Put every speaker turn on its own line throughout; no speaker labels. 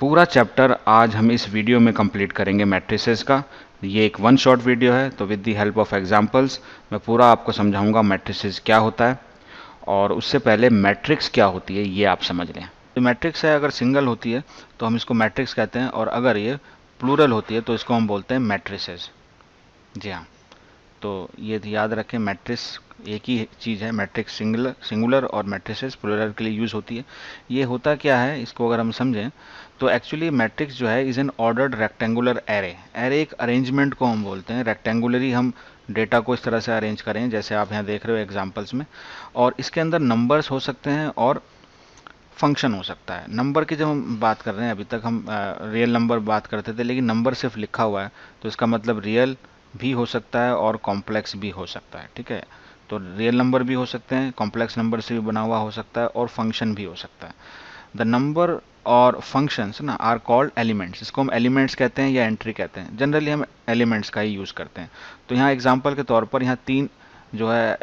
पूरा चैप्टर आज हम इस वीडियो में कंप्लीट करेंगे मैट्रिसेस का। ये एक वन शॉट वीडियो है, तो with the help of examples मैं पूरा आपको समझाऊंगा मैट्रिसेस क्या होता है। और उससे पहले मैट्रिक्स क्या होती है ये आप समझ लें। तो मैट्रिक्स है, अगर सिंगल होती है तो हम इसको मैट्रिक्स कहते हैं, और अगर ये प्लूरल होती है तो इसको हम बोलते हैं मैट्रिसेस। जी हाँ, तो ये याद रखें, मैट्रिक्स एक ही चीज़ है। मैट्रिक्स सिंगुलर और मैट्रिसेस प्लूरल के लिए यूज़ होती है। ये होता क्या है, इसको अगर हम समझें तो एक्चुअली मैट्रिक्स जो है is an ordered rectangular array. Array एक अरेंजमेंट को हम बोलते हैं। रेक्टेंगुलरी हम डेटा को इस तरह से अरेंज करें जैसे आप यहाँ देख रहे हो एग्जाम्पल्स में, और इसके अंदर नंबर्स हो सकते हैं और फंक्शन हो सकता है। नंबर की जब हम बात कर रहे हैं, अभी तक हम रियल नंबर बात करते थे, लेकिन नंबर सिर्फ लिखा हुआ है तो इसका मतलब रियल भी हो सकता है और कॉम्प्लेक्स भी हो सकता है। ठीक है, तो रियल नंबर भी हो सकते हैं, कॉम्प्लेक्स नंबर से भी बना हुआ हो सकता है, और फंक्शन भी हो सकता है। द नंबर और फंक्शंस ना आर कॉल्ड एलिमेंट्स। इसको हम एलिमेंट्स कहते हैं या एंट्री कहते हैं। जनरली हम एलिमेंट्स का ही यूज़ करते हैं। तो यहाँ एग्जांपल के तौर पर यहाँ तीन जो है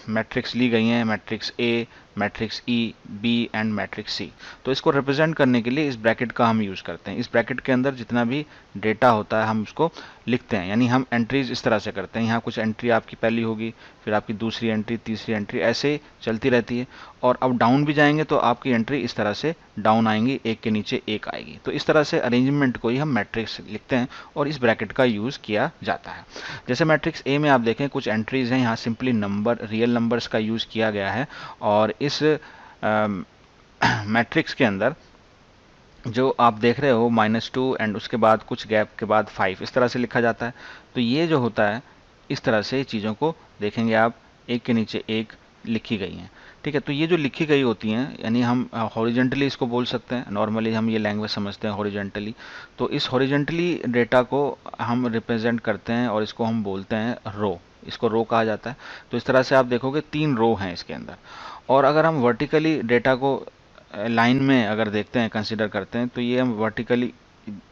मैट्रिक्स ली गई हैं, matrix A, matrix E, B and matrix C. तो इसको रिप्रेजेंट करने के लिए इस ब्रैकेट का हम यूज़ करते हैं। इस ब्रैकेट के अंदर जितना भी डेटा होता है हम उसको लिखते हैं, यानी हम एंट्रीज इस तरह से करते हैं। यहाँ कुछ एंट्री आपकी पहली होगी, फिर आपकी दूसरी एंट्री, तीसरी एंट्री, ऐसे चलती रहती है। और अब डाउन भी जाएंगे तो आपकी एंट्री इस तरह से डाउन आएंगी, एक के नीचे एक आएगी। तो इस तरह से अरेंजमेंट को ही हम मैट्रिक्स लिखते हैं और इस ब्रैकेट का यूज़ किया जाता है। जैसे मैट्रिक्स ए में आप देखें कुछ एंट्रीज हैं, यहाँ सिंपली नंबर, रियल नंबर्स का यूज़ किया गया है। और इस मैट्रिक्स के अंदर जो आप देख रहे हो -2 एंड उसके बाद कुछ गैप के बाद 5, इस तरह से लिखा जाता है। तो ये जो होता है, इस तरह से चीज़ों को देखेंगे आप, एक के नीचे एक लिखी गई हैं। ठीक है, तो ये जो लिखी गई होती हैं, यानी हम हॉरिजेंटली इसको बोल सकते हैं। नॉर्मली हम ये लैंग्वेज समझते हैं हॉरिजेंटली। तो इस हॉरिजेंटली डेटा को हम रिप्रेजेंट करते हैं और इसको हम बोलते हैं रो। इसको रो कहा जाता है। तो इस तरह से आप देखोगे 3 रो हैं इसके अंदर। और अगर हम वर्टिकली डेटा को लाइन में अगर देखते हैं, कंसिडर करते हैं, तो ये हम वर्टिकली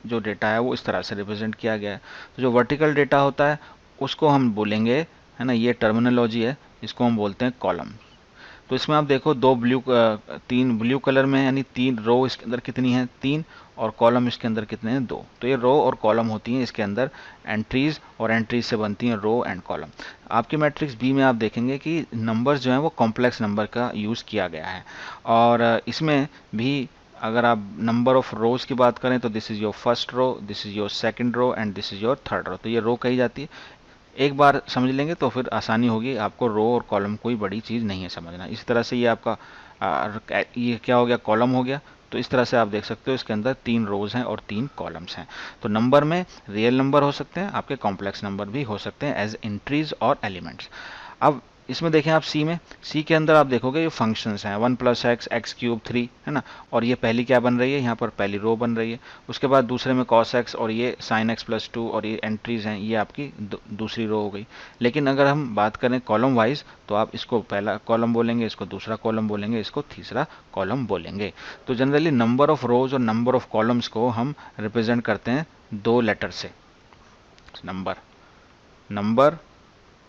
जो डेटा है वो इस तरह से रिप्रेजेंट किया गया है। तो जो वर्टिकल डेटा होता है उसको हम बोलेंगे, है ना, ये टर्मिनोलॉजी है, इसको हम बोलते हैं कॉलम। तो इसमें आप देखो तीन ब्लू कलर में, यानी 3 रो इसके अंदर कितनी है, 3, और कॉलम इसके अंदर कितने हैं, 2। तो ये रो और कॉलम होती हैं इसके अंदर एंट्रीज, और एंट्रीज से बनती हैं रो एंड कॉलम। आपकी मैट्रिक्स बी में आप देखेंगे कि नंबर्स जो हैं वो कॉम्प्लेक्स नंबर का यूज़ किया गया है। और इसमें भी अगर आप नंबर ऑफ रोज की बात करें तो this is your first row, this is your second row and this is your third row. तो ये रो कही जाती है। एक बार समझ लेंगे तो फिर आसानी होगी आपको। रो और कॉलम कोई बड़ी चीज़ नहीं है समझना। इस तरह से ये आपका ये क्या हो गया, कॉलम हो गया। तो इस तरह से आप देख सकते हो इसके अंदर 3 रोज हैं और 3 कॉलम्स हैं। तो नंबर में रियल नंबर हो सकते हैं, आपके कॉम्प्लेक्स नंबर भी हो सकते हैं एज एंट्रीज और एलिमेंट्स। अब इसमें देखें आप सी में, सी के अंदर आप देखोगे ये फंक्शंस हैं, 1 + x, x³ 3, है ना। और ये पहली क्या बन रही है, यहाँ पर पहली रो बन रही है। उसके बाद दूसरे में cos x और ये sin x + 2, और ये एंट्रीज हैं, ये आपकी दूसरी रो हो गई। लेकिन अगर हम बात करें कॉलम वाइज तो आप इसको पहला कॉलम बोलेंगे, इसको दूसरा कॉलम बोलेंगे, इसको तीसरा कॉलम बोलेंगे। तो जनरली नंबर ऑफ रोज और नंबर ऑफ कॉलम्स को हम रिप्रेजेंट करते हैं 2 लेटर से। नंबर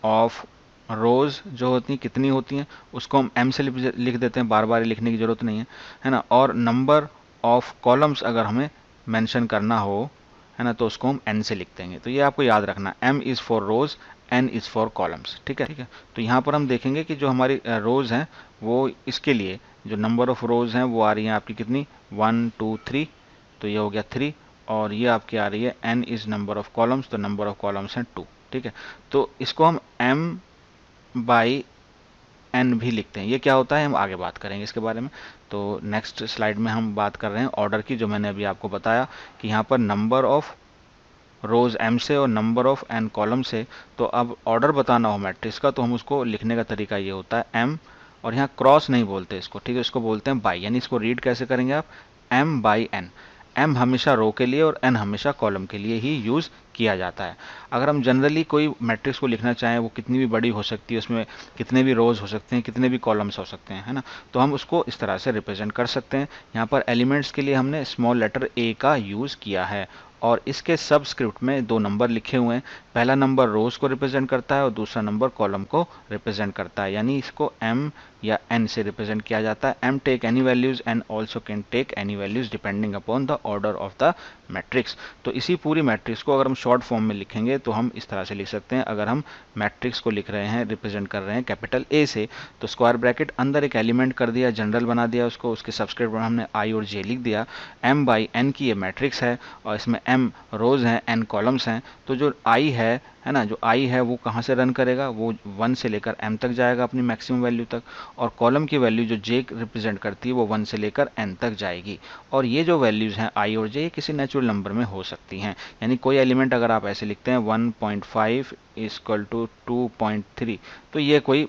ऑफ रोज जो होती हैं, कितनी होती हैं, उसको हम m से लिख देते हैं, बार बार लिखने की जरूरत नहीं है ना। और नंबर ऑफ कॉलम्स अगर हमें मेंशन करना हो, है ना, तो उसको हम n से लिख देंगे। तो ये आपको याद रखना, m is for rows, n is for columns. ठीक है, ठीक है। तो यहाँ पर हम देखेंगे कि जो हमारी रोज हैं वो, इसके लिए जो नंबर ऑफ रोज हैं वो आ रही हैं आपकी कितनी, 1 2 3। तो ये हो गया 3, और ये आपकी आ रही है n is number of columns, तो नंबर ऑफ कॉलम्स हैं 2। ठीक है, तो इसको हम m/n भी लिखते हैं। ये क्या होता है हम आगे बात करेंगे इसके बारे में। तो नेक्स्ट स्लाइड में हम बात कर रहे हैं ऑर्डर की, जो मैंने अभी आपको बताया कि यहाँ पर नंबर ऑफ रोज m से और नंबर ऑफ n कॉलम से। तो अब ऑर्डर बताना हो मैट्रिक्स का तो हम उसको लिखने का तरीका ये होता है m, और यहाँ क्रॉस नहीं बोलते इसको, ठीक है, इसको बोलते हैं बाई। यानी इसको रीड कैसे करेंगे आप, m/n। m हमेशा रो के लिए और n हमेशा कॉलम के लिए ही यूज़ किया जाता है। अगर हम जनरली कोई मैट्रिक्स को लिखना चाहें, वो कितनी भी बड़ी हो सकती है, उसमें कितने भी रोज हो सकते हैं, कितने भी कॉलम्स हो सकते हैं, है ना, तो हम उसको इस तरह से रिप्रेजेंट कर सकते हैं। यहाँ पर एलिमेंट्स के लिए हमने स्मॉल लेटर a का यूज़ किया है, और इसके सबस्क्रिप्ट में 2 नंबर लिखे हुए हैं। पहला नंबर रोज को रिप्रेजेंट करता है और दूसरा नंबर कॉलम को रिप्रेजेंट करता है, यानी इसको m या n से रिप्रेजेंट किया जाता है। m take any values and also can take any values depending upon the order of the matrix. तो इसी पूरी मैट्रिक्स को अगर हम शॉर्ट फॉर्म में लिखेंगे तो हम इस तरह से लिख सकते हैं। अगर हम मैट्रिक्स को लिख रहे हैं, रिप्रेजेंट कर रहे हैं कैपिटल ए से, तो स्क्वायर ब्रैकेट अंदर एक एलिमेंट कर दिया, जनरल बना दिया उसको, उसके सबस्क्रिप्ट में हमने आई और जे लिख दिया। m बाई n की ये मैट्रिक्स है और इसमें m रोज हैं, n कॉलम्स हैं। तो जो i है ना, जो i है वो कहाँ से रन करेगा, वो 1 से लेकर m तक जाएगा अपनी मैक्सिमम वैल्यू तक, और कॉलम की वैल्यू जो j रिप्रेजेंट करती है वो 1 से लेकर n तक जाएगी। और ये जो वैल्यूज़ हैं i और j, ये किसी नेचुरल नंबर में हो सकती हैं। यानी कोई एलिमेंट अगर आप ऐसे लिखते हैं 1.5 इक्वल टू 2.3, तो ये कोई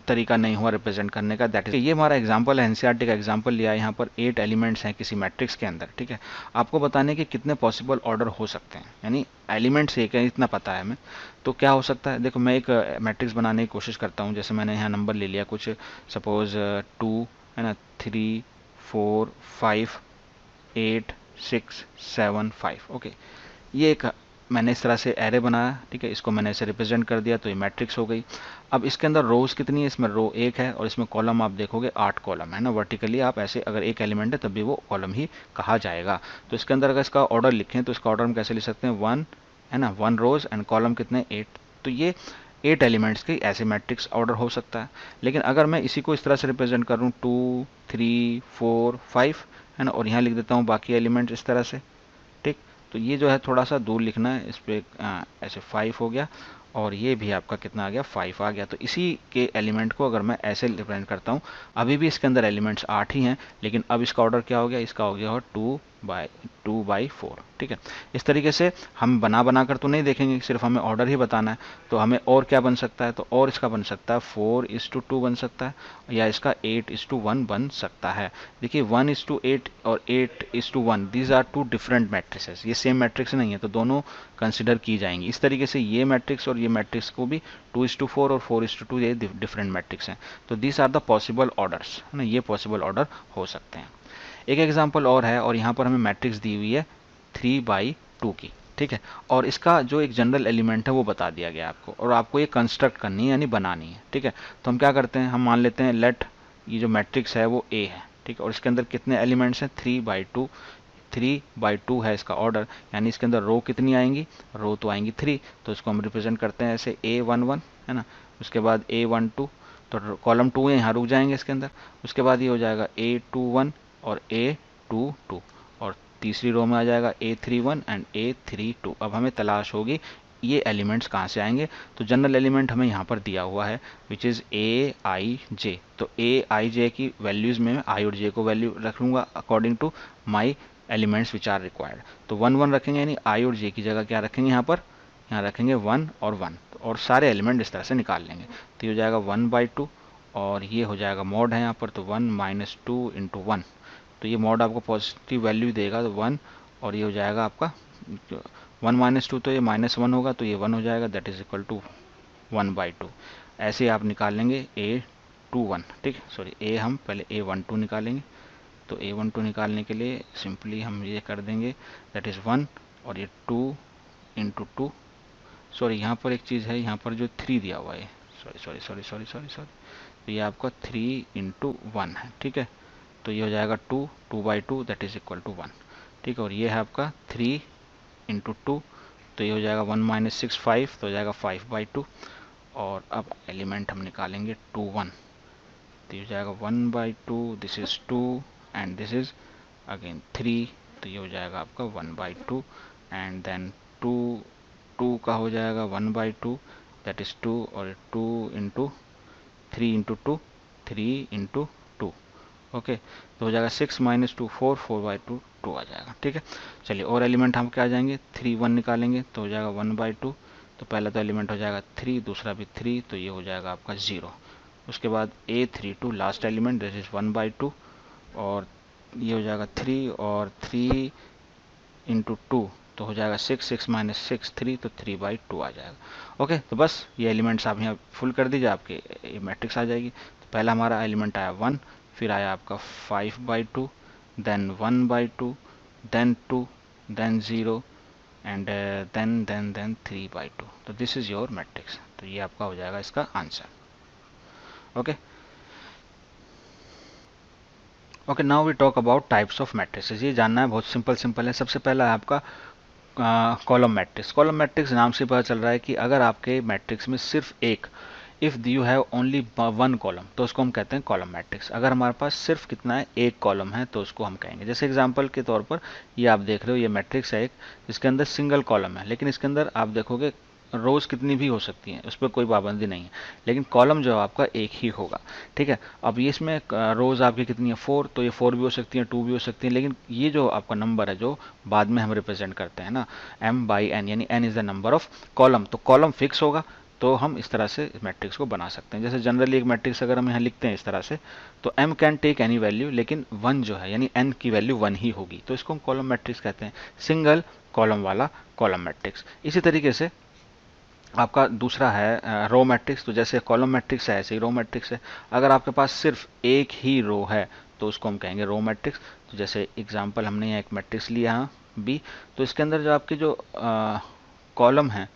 तरीका नहीं हुआ रिप्रेजेंट करने का। दैट इज, ये हमारा एग्जांपल है, एनसीईआरटी का एग्जांपल लिया है। यहाँ पर 8 एलिमेंट्स हैं किसी मैट्रिक्स के अंदर, ठीक है। आपको बताने कि कितने पॉसिबल ऑर्डर हो सकते हैं, यानी एलिमेंट्स एक है इतना पता है हमें, तो क्या हो सकता है। देखो मैं एक मैट्रिक्स बनाने की कोशिश करता हूँ। जैसे मैंने यहाँ नंबर ले लिया कुछ, सपोज 2 है ना, 3 4 5 8 6 7 5, ओके। ये एक मैंने इस तरह से एरे बनाया, ठीक है। इसको मैंने ऐसे रिप्रेजेंट कर दिया, तो ये मैट्रिक्स हो गई। अब इसके अंदर रोज कितनी है, इसमें रो 1 है और इसमें कॉलम आप देखोगे 8 कॉलम है ना। वर्टिकली आप ऐसे अगर एक एलिमेंट है तब भी वो कॉलम ही कहा जाएगा। तो इसके अंदर अगर इसका ऑर्डर लिखें तो इसका ऑर्डर हम कैसे लिख सकते हैं, 1 है ना, 1 रोज एंड कॉलम कितने 8। तो ये 8 एलिमेंट्स की ऐसे मैट्रिक्स ऑर्डर हो सकता है। लेकिन अगर मैं इसी को इस तरह से रिप्रेजेंट करूँ 2 3 4 5 है ना, और यहाँ लिख देता हूँ बाकी एलिमेंट्स इस तरह से, ठीक। तो ये जो है थोड़ा सा दूर लिखना है, इस पे ऐसे 5 हो गया और ये भी आपका कितना आ गया, 5 आ गया। तो इसी के एलिमेंट को अगर मैं ऐसे रिप्रेजेंट करता हूँ, अभी भी इसके अंदर एलिमेंट्स 8 ही हैं, लेकिन अब इसका ऑर्डर क्या हो गया, इसका हो गया 2/4, ठीक है। इस तरीके से हम बना कर तो नहीं देखेंगे, सिर्फ हमें ऑर्डर ही बताना है। तो हमें और क्या बन सकता है, तो और इसका बन सकता है 4:2 बन सकता है, या इसका 8:1 बन सकता है। देखिए 1:8 और 8:1, these are two different matrices, ये सेम मैट्रिक्स नहीं है, तो दोनों कंसिडर की जाएंगी। इस तरीके से ये मैट्रिक्स और ये मैट्रिक्स को भी 2:4 और 4:2 ये डिफरेंट मैट्रिक्स हैं। तो these are the possible orders, है ना, ये पॉसिबल ऑर्डर हो सकते हैं। एक एग्जाम्पल और है, और यहाँ पर हमें मैट्रिक्स दी हुई है 3/2 की, ठीक है। और इसका जो एक जनरल एलिमेंट है वो बता दिया गया आपको, और आपको ये कंस्ट्रक्ट करनी है यानी बनानी है, ठीक है। तो हम क्या करते हैं, हम मान लेते हैं लेट ये जो मैट्रिक्स है वो ए है, ठीक है। और इसके अंदर कितने एलिमेंट्स हैं, 3/2, 3/2 है इसका ऑर्डर, यानी इसके अंदर रो कितनी आएंगी, रो तो आएंगी 3। तो इसको हम रिप्रेजेंट करते हैं ऐसे A11 है ना, उसके बाद A12, तो कॉलम 2 है यहाँ रुक जाएंगे इसके अंदर। उसके बाद ये हो जाएगा A21 और A22, और तीसरी रो में आ जाएगा A31 एंड A32। अब हमें तलाश होगी ये एलिमेंट्स कहाँ से आएंगे। तो जनरल एलिमेंट हमें यहाँ पर दिया हुआ है which is A I J। तो A I J की वैल्यूज़ में I और J को वैल्यू रख लूँगा according to my elements which are required. तो 1 1 रखेंगे, यानी I और J की जगह क्या रखेंगे यहाँ पर, यहाँ रखेंगे 1 और 1, और सारे एलिमेंट इस तरह से निकाल लेंगे। तो ये हो जाएगा 1/2, और ये हो जाएगा मॉड है यहाँ पर, तो 1 - 2 × 1, तो ये मॉड आपको पॉजिटिव वैल्यू देगा, तो 1, और ये हो जाएगा आपका 1 - 2, तो ये -1 होगा, तो ये 1 हो जाएगा, दैट इज इक्वल टू 1/2। ऐसे आप निकाल लेंगे A21, ठीक, सॉरी ए हम पहले A12 निकालेंगे। तो A12 निकालने के लिए सिंपली हम ये कर देंगे, दैट इज़ 1, और ये 2 × 2, सॉरी यहाँ पर एक चीज़ है, यहाँ पर जो 3 दिया हुआ है, सॉरी, तो ये आपका 3 × 1 है, ठीक है। तो ये हो जाएगा 2/2 दैट इज इक्वल टू 1, ठीक है। और ये है आपका 3 × 2, तो ये हो जाएगा 1 - 6 5, तो हो जाएगा 5/2। और अब एलिमेंट हम निकालेंगे 2 1, तो ये हो जाएगा 1/2, this is 2 and this is again 3, तो ये हो जाएगा आपका 1/2, एंड देन 2 2 का हो जाएगा 1/2 दैट इज 2, और 2 × 3 × 2 3 × 2, ओके। तो हो जाएगा 6 - 2 4, 4/2 2 आ जाएगा, ठीक है। चलिए और एलिमेंट हम क्या आ जाएंगे, 3 1 निकालेंगे, तो हो जाएगा 1/2। तो पहला तो एलिमेंट हो जाएगा 3, दूसरा भी 3, तो ये हो जाएगा आपका 0। उसके बाद A32 last element, this is 1/2, और ये हो जाएगा 3, और 3 × 2, तो हो जाएगा 6 6 - 6 3, तो 3/2 आ जाएगा, ओके। तो बस ये एलिमेंट्स आप यहाँ फुल कर दीजिए, आपके ये मैट्रिक्स आ जाएगी। तो पहला हमारा एलिमेंट आया 1, फिर आया आपका 5/2, then 1/2, then 2, then 0, and then 3/2। तो दिस इज योर मैट्रिक्स। तो ये आपका हो जाएगा इसका answer. Okay okay, now we talk about types of matrices. ये जानना है, बहुत सिंपल है। सबसे पहला है आपका कॉलम मैट्रिक्स। कॉलम मैट्रिक्स नाम से पता चल रहा है कि अगर आपके मैट्रिक्स में सिर्फ एक, if you have only one column, तो उसको हम कहते हैं कॉलम मैट्रिक्स। अगर हमारे पास सिर्फ कितना है, एक कॉलम है, तो उसको हम कहेंगे। जैसे एग्जांपल के तौर पर ये आप देख रहे हो, ये मैट्रिक्स है एक, जिसके अंदर सिंगल कॉलम है, लेकिन इसके अंदर आप देखोगे रोज कितनी भी हो सकती हैं, उस पर कोई पाबंदी नहीं है, लेकिन कॉलम जो है आपका एक ही होगा। ठीक है, अब ये इसमें रोज आपकी कितनी है, 4, तो ये 4 भी हो सकती है, 2 भी हो सकती है, लेकिन ये जो आपका नंबर है जो बाद में हम रिप्रेजेंट करते हैं ना, m/n, यानी n is the number of column, तो कॉलम फिक्स होगा। तो हम इस तरह से इस मैट्रिक्स को बना सकते हैं। जैसे जनरली एक मैट्रिक्स अगर हम यहाँ लिखते हैं इस तरह से, तो m can take any value, लेकिन 1 जो है यानी n की वैल्यू 1 ही होगी, तो इसको हम कॉलम मैट्रिक्स कहते हैं, सिंगल कॉलम वाला कॉलम मैट्रिक्स। इसी तरीके से आपका दूसरा है रो मैट्रिक्स। तो जैसे कॉलम मैट्रिक्स है, ऐसे ही रो मैट्रिक्स है। अगर आपके पास सिर्फ एक ही रो है, तो उसको हम कहेंगे रो मैट्रिक्स। तो जैसे एग्जांपल हमने यहाँ एक मैट्रिक्स लिया है बी, तो इसके अंदर जो आपके जो कॉलम है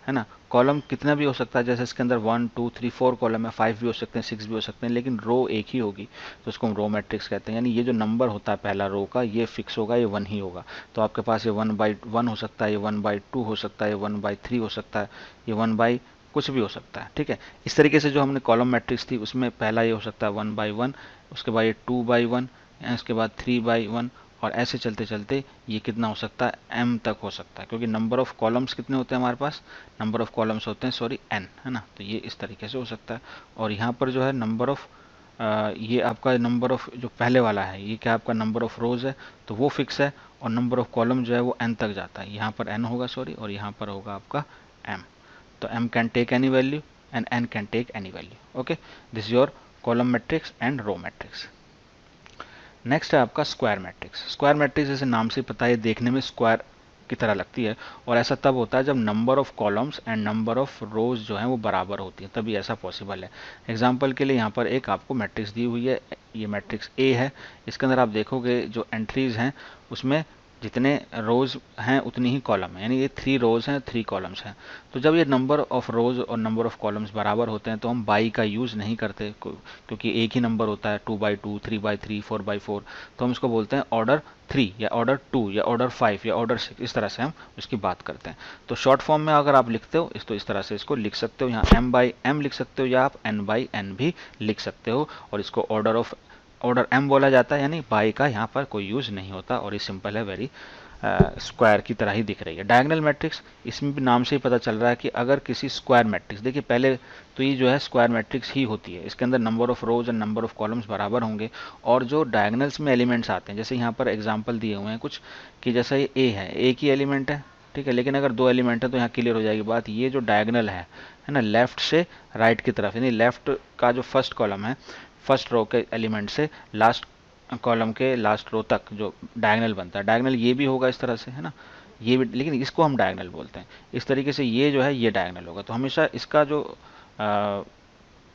ना, कॉलम कितना भी हो सकता है। जैसे इसके अंदर 1 2 3 4 कॉलम है, 5 भी हो सकते हैं, 6 भी हो सकते हैं, लेकिन रो एक ही होगी, तो उसको हम रो मैट्रिक्स कहते हैं। यानी ये जो नंबर होता है पहला रो का, ये फिक्स होगा, ये 1 ही होगा। तो आपके पास ये 1/1 हो सकता है, ये 1/2 हो सकता है, ये 1/3 हो सकता है, ये 1 कुछ भी हो सकता है। ठीक है, इस तरीके से जो हमने कॉलम मैट्रिक्स थी, उसमें पहला ये हो सकता है 1/1, उसके बाद ये 2/1, उसके बाद 3/1, और ऐसे चलते चलते ये कितना हो सकता है, m तक हो सकता है, क्योंकि नंबर ऑफ कॉलम्स कितने होते हैं हमारे पास, नंबर ऑफ कॉलम्स होते हैं सॉरी n, है ना। तो ये इस तरीके से हो सकता है। और यहाँ पर जो है नंबर ऑफ ये आपका नंबर ऑफ जो पहले वाला है, ये क्या आपका नंबर ऑफ रोज है, तो वो फिक्स है, और नंबर ऑफ कॉलम जो है वो n तक जाता है। यहाँ पर n होगा सॉरी, और यहाँ पर होगा आपका m। तो m can take any value and n can take any value. Okay, this is your column matrix and row matrix. Next है आपका स्क्वायर मैट्रिक्स। स्क्वायर मैट्रिक्स जैसे नाम से पता है, देखने में स्क्वायर की तरह लगती है, और ऐसा तब होता है जब number of columns and number of रोज जो हैं वो बराबर होती हैं, तभी ऐसा पॉसिबल है। एग्जांपल के लिए यहाँ पर एक आपको मैट्रिक्स दी हुई है, ये मैट्रिक्स ए है। इसके अंदर आप देखोगे जो एंट्रीज हैं उसमें जितने रोज हैं उतनी ही कॉलम है, यानी ये 3 रोज हैं 3 कॉलम्स हैं। तो जब ये नंबर ऑफ रोज और नंबर ऑफ कॉलम्स बराबर होते हैं, तो हम बाई का यूज़ नहीं करते, क्योंकि एक ही नंबर होता है, 2/2, 3/3, 4/4, तो हम इसको बोलते हैं ऑर्डर 3 या ऑर्डर 2 या ऑर्डर 5 या ऑर्डर 6, इस तरह से हम उसकी बात करते हैं। तो शॉर्ट फॉर्म में अगर आप लिखते हो तो इस तरह से इसको लिख सकते हो, यहाँ m/m लिख सकते हो, या आप n/n भी लिख सकते हो, और इसको ऑर्डर m बोला जाता है, यानी बाई का यहाँ पर कोई यूज नहीं होता, और ये सिंपल है, वेरी स्क्वायर की तरह ही दिख रही है। डायगोनल मैट्रिक्स, इसमें भी नाम से ही पता चल रहा है कि अगर किसी स्क्वायर मैट्रिक्स, देखिए पहले तो ये जो है स्क्वायर मैट्रिक्स ही होती है, इसके अंदर number of rows and number of columns बराबर होंगे, और जो डायगोनल्स में एलिमेंट्स आते हैं, जैसे यहाँ पर एग्जांपल दिए हुए हैं कुछ, कि जैसा ये ए है, एक ही एलिमेंट है, ठीक है, लेकिन अगर 2 एलिमेंट है तो यहाँ क्लियर हो जाएगी बात। ये जो डायगोनल है ना, लेफ्ट से राइट की तरफ, यानी लेफ्ट का जो फर्स्ट कॉलम है, फर्स्ट रो के एलिमेंट से लास्ट कॉलम के लास्ट रो तक जो डायगोनल बनता है, डायगोनल ये भी होगा इस तरह से, है ना, ये भी, लेकिन इसको हम डायगोनल बोलते हैं। इस तरीके से ये जो है ये डायगोनल होगा, तो हमेशा इसका जो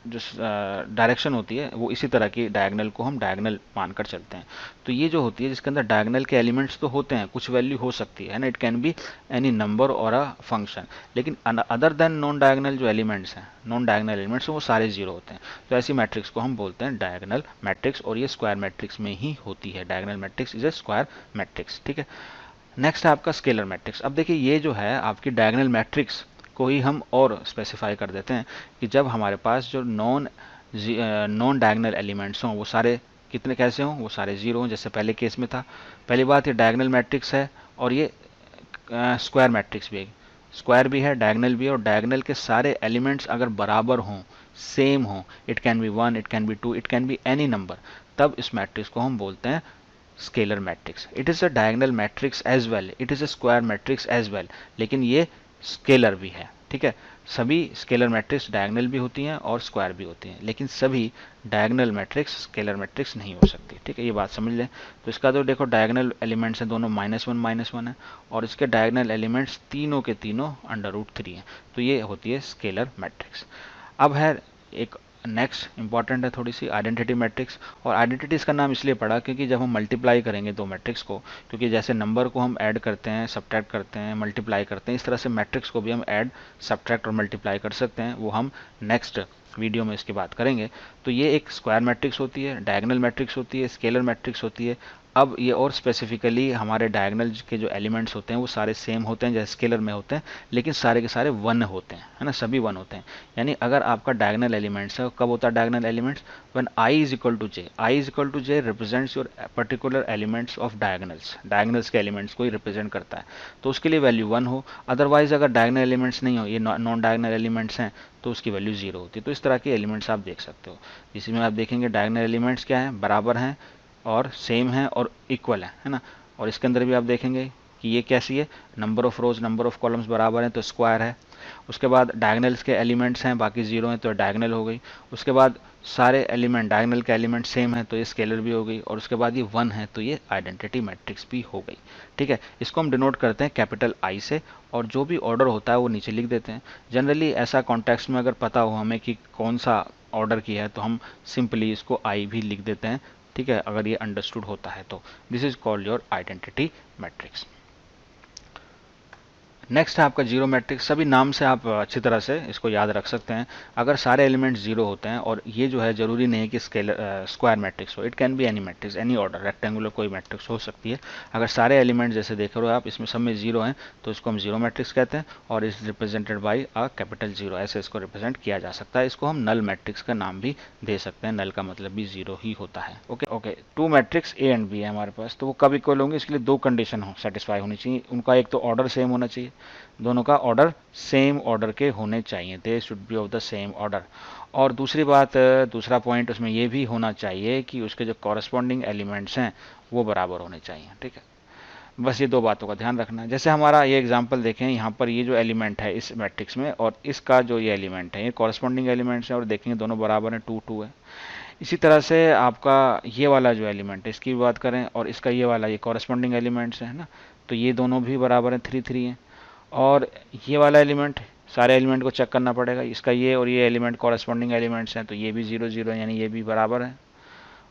डायरेक्शन होती है वो इसी तरह की, डायगोनल को हम डायगोनल मानकर चलते हैं। तो ये जो होती है जिसके अंदर डायगोनल के एलिमेंट्स तो होते हैं, कुछ वैल्यू हो सकती है ना, it can be any number और अ फंक्शन, लेकिन अदर देन नॉन डायगोनल जो एलिमेंट्स हैं, नॉन डायगोनल एलिमेंट्स वो सारे जीरो होते हैं। तो ऐसी मैट्रिक्स को हम बोलते हैं डायगोनल मैट्रिक्स, और ये स्क्वायर मैट्रिक्स में ही होती है। Diagonal matrix is a square matrix. ठीक है, नेक्स्ट है आपका स्केलर मैट्रिक्स। अब देखिए ये जो है आपकी डायगोनल मैट्रिक्स को ही हम और स्पेसिफाई कर देते हैं, कि जब हमारे पास जो नॉन डायगोनल एलिमेंट्स हों वो सारे कितने कैसे हों, वो सारे जीरो हों, जैसे पहले केस में था। पहली बात ये डायगोनल मैट्रिक्स है, और ये स्क्वायर मैट्रिक्स भी है, स्क्वायर भी है, डायगोनल भी है, और डायगोनल के सारे एलिमेंट्स अगर बराबर हों, सेम हों, it can be 1, it can be 2, it can be any number, तब इस मैट्रिक्स को हम बोलते हैं scalar matrix. It is a diagonal matrix as well, it is a square matrix as well, लेकिन ये स्केलर भी है। ठीक है, सभी स्केलर मैट्रिक्स डायगोनल भी होती हैं और स्क्वायर भी होती हैं, लेकिन सभी डायगोनल मैट्रिक्स स्केलर मैट्रिक्स नहीं हो सकती। ठीक है, ये बात समझ लें। तो इसका तो देखो डायगोनल एलिमेंट्स हैं दोनों -1 है, और इसके डायगोनल एलिमेंट्स तीनों के तीनों √3 हैं, तो ये होती है स्केलर मैट्रिक्स। अब है एक नेक्स्ट इंपॉर्टेंट है थोड़ी सी आइडेंटिटी मैट्रिक्स। और आइडेंटिटीज़ का नाम इसलिए पड़ा क्योंकि जब हम मल्टीप्लाई करेंगे दो मैट्रिक्स को, क्योंकि जैसे नंबर को हम ऐड करते हैं, सब्ट्रैक्ट करते हैं, मल्टीप्लाई करते हैं, इस तरह से मैट्रिक्स को भी हम ऐड, सब्ट्रैक्ट और मल्टीप्लाई कर सकते हैं। वो हम नेक्स्ट वीडियो में इसकी बात करेंगे। तो ये एक स्क्वायर मैट्रिक्स होती है, डायगोनल मैट्रिक्स होती है, स्केलर मैट्रिक्स होती है। अब ये और स्पेसिफिकली हमारे डायगोनल के जो एलिमेंट्स होते हैं वो सारे सेम होते हैं जैसे स्केलर में होते हैं, लेकिन सारे के सारे वन होते हैं, है ना, सभी वन होते हैं। यानी अगर आपका डायगोनल एलिमेंट्स है, कब होता है diagonal elements? When I is equal to J. I is equal to J represents your particular elements of diagonals, diagonals के एलिमेंट्स को ही रिप्रेजेंट करता है, तो उसके लिए वैल्यू वन हो। अदरवाइज अगर डायगोनल एलिमेंट्स नहीं हो, ये नॉन डायगोनल एलिमेंट्स हैं, तो उसकी वैल्यू जीरो होती है। तो इस तरह के एलिमेंट्स आप देख सकते हो, जिसमें आप देखेंगे डायगोनल एलिमेंट्स क्या है, बराबर हैं और सेम है और इक्वल है ना। और इसके अंदर भी आप देखेंगे कि ये कैसी है, number of rose number of columns बराबर हैं तो स्क्वायर है। उसके बाद डायगोनल्स के एलिमेंट्स हैं, बाकी जीरो हैं तो डायगोनल हो गई। उसके बाद सारे एलिमेंट डायगोनल के एलिमेंट सेम है तो ये स्केलर भी हो गई। और उसके बाद ये वन है तो ये आइडेंटिटी मैट्रिक्स भी हो गई। ठीक है, इसको हम डिनोट करते हैं कैपिटल आई से, और जो भी ऑर्डर होता है वो नीचे लिख देते हैं। जनरली ऐसा कॉन्टेक्स्ट में अगर पता हो हमें कि कौन सा ऑर्डर किया है तो हम सिंपली इसको आई भी लिख देते हैं। ठीक है, अगर ये अंडरस्टूड होता है तो this is called your identity matrix. Next है आपका जीरो मैट्रिक्स। सभी नाम से आप अच्छी तरह से इसको याद रख सकते हैं। अगर सारे एलिमेंट्स जीरो होते हैं, और ये जो है जरूरी नहीं है कि स्क्वायर मैट्रिक्स हो, it can be any matrix, any order, rectangular कोई मैट्रिक्स हो सकती है। अगर सारे एलिमेंट्स जैसे देख रहे हो आप इसमें सब में जीरो हैं तो इसको हम जीरो मैट्रिक्स कहते हैं, और is represented by a capital zero, ऐसे इसको रिप्रेजेंट किया जा सकता है। इसको हम नल मैट्रिक्स का नाम भी दे सकते हैं, नल का मतलब भी जीरो ही होता है। Okay okay, two matrix A and B है हमारे पास, तो वो कब इक्वल होंगे, इसके लिए दो कंडीशन हो सेटिस्फाई होनी चाहिए। उनका एक तो ऑर्डर सेम होना चाहिए, दोनों का ऑर्डर सेम ऑर्डर के होने चाहिए, they should be of the same order. और दूसरी बात, दूसरा पॉइंट उसमें ये भी होना चाहिए कि उसके जो कॉरस्पॉन्डिंग एलिमेंट्स हैं वो बराबर होने चाहिए। ठीक है, बस ये दो बातों का ध्यान रखना है। जैसे हमारा ये एग्जांपल देखें, यहाँ पर ये जो एलिमेंट है इस मैट्रिक्स में और इसका जो ये एलिमेंट है, ये कॉरस्पॉन्डिंग एलिमेंट्स हैं, और देखेंगे दोनों बराबर हैं, टू टू है। इसी तरह से आपका ये वाला जो एलिमेंट है इसकी बात करें, और इसका ये वाला, ये कॉरस्पॉन्डिंग एलिमेंट्स है ना, तो ये दोनों भी बराबर हैं, थ्री थ्री हैं। और ये वाला एलिमेंट, सारे एलिमेंट को चेक करना पड़ेगा, इसका ये और ये एलिमेंट कॉरस्पॉन्डिंग एलिमेंट्स हैं तो ये भी जीरो जीरो है, यानी ये भी बराबर है।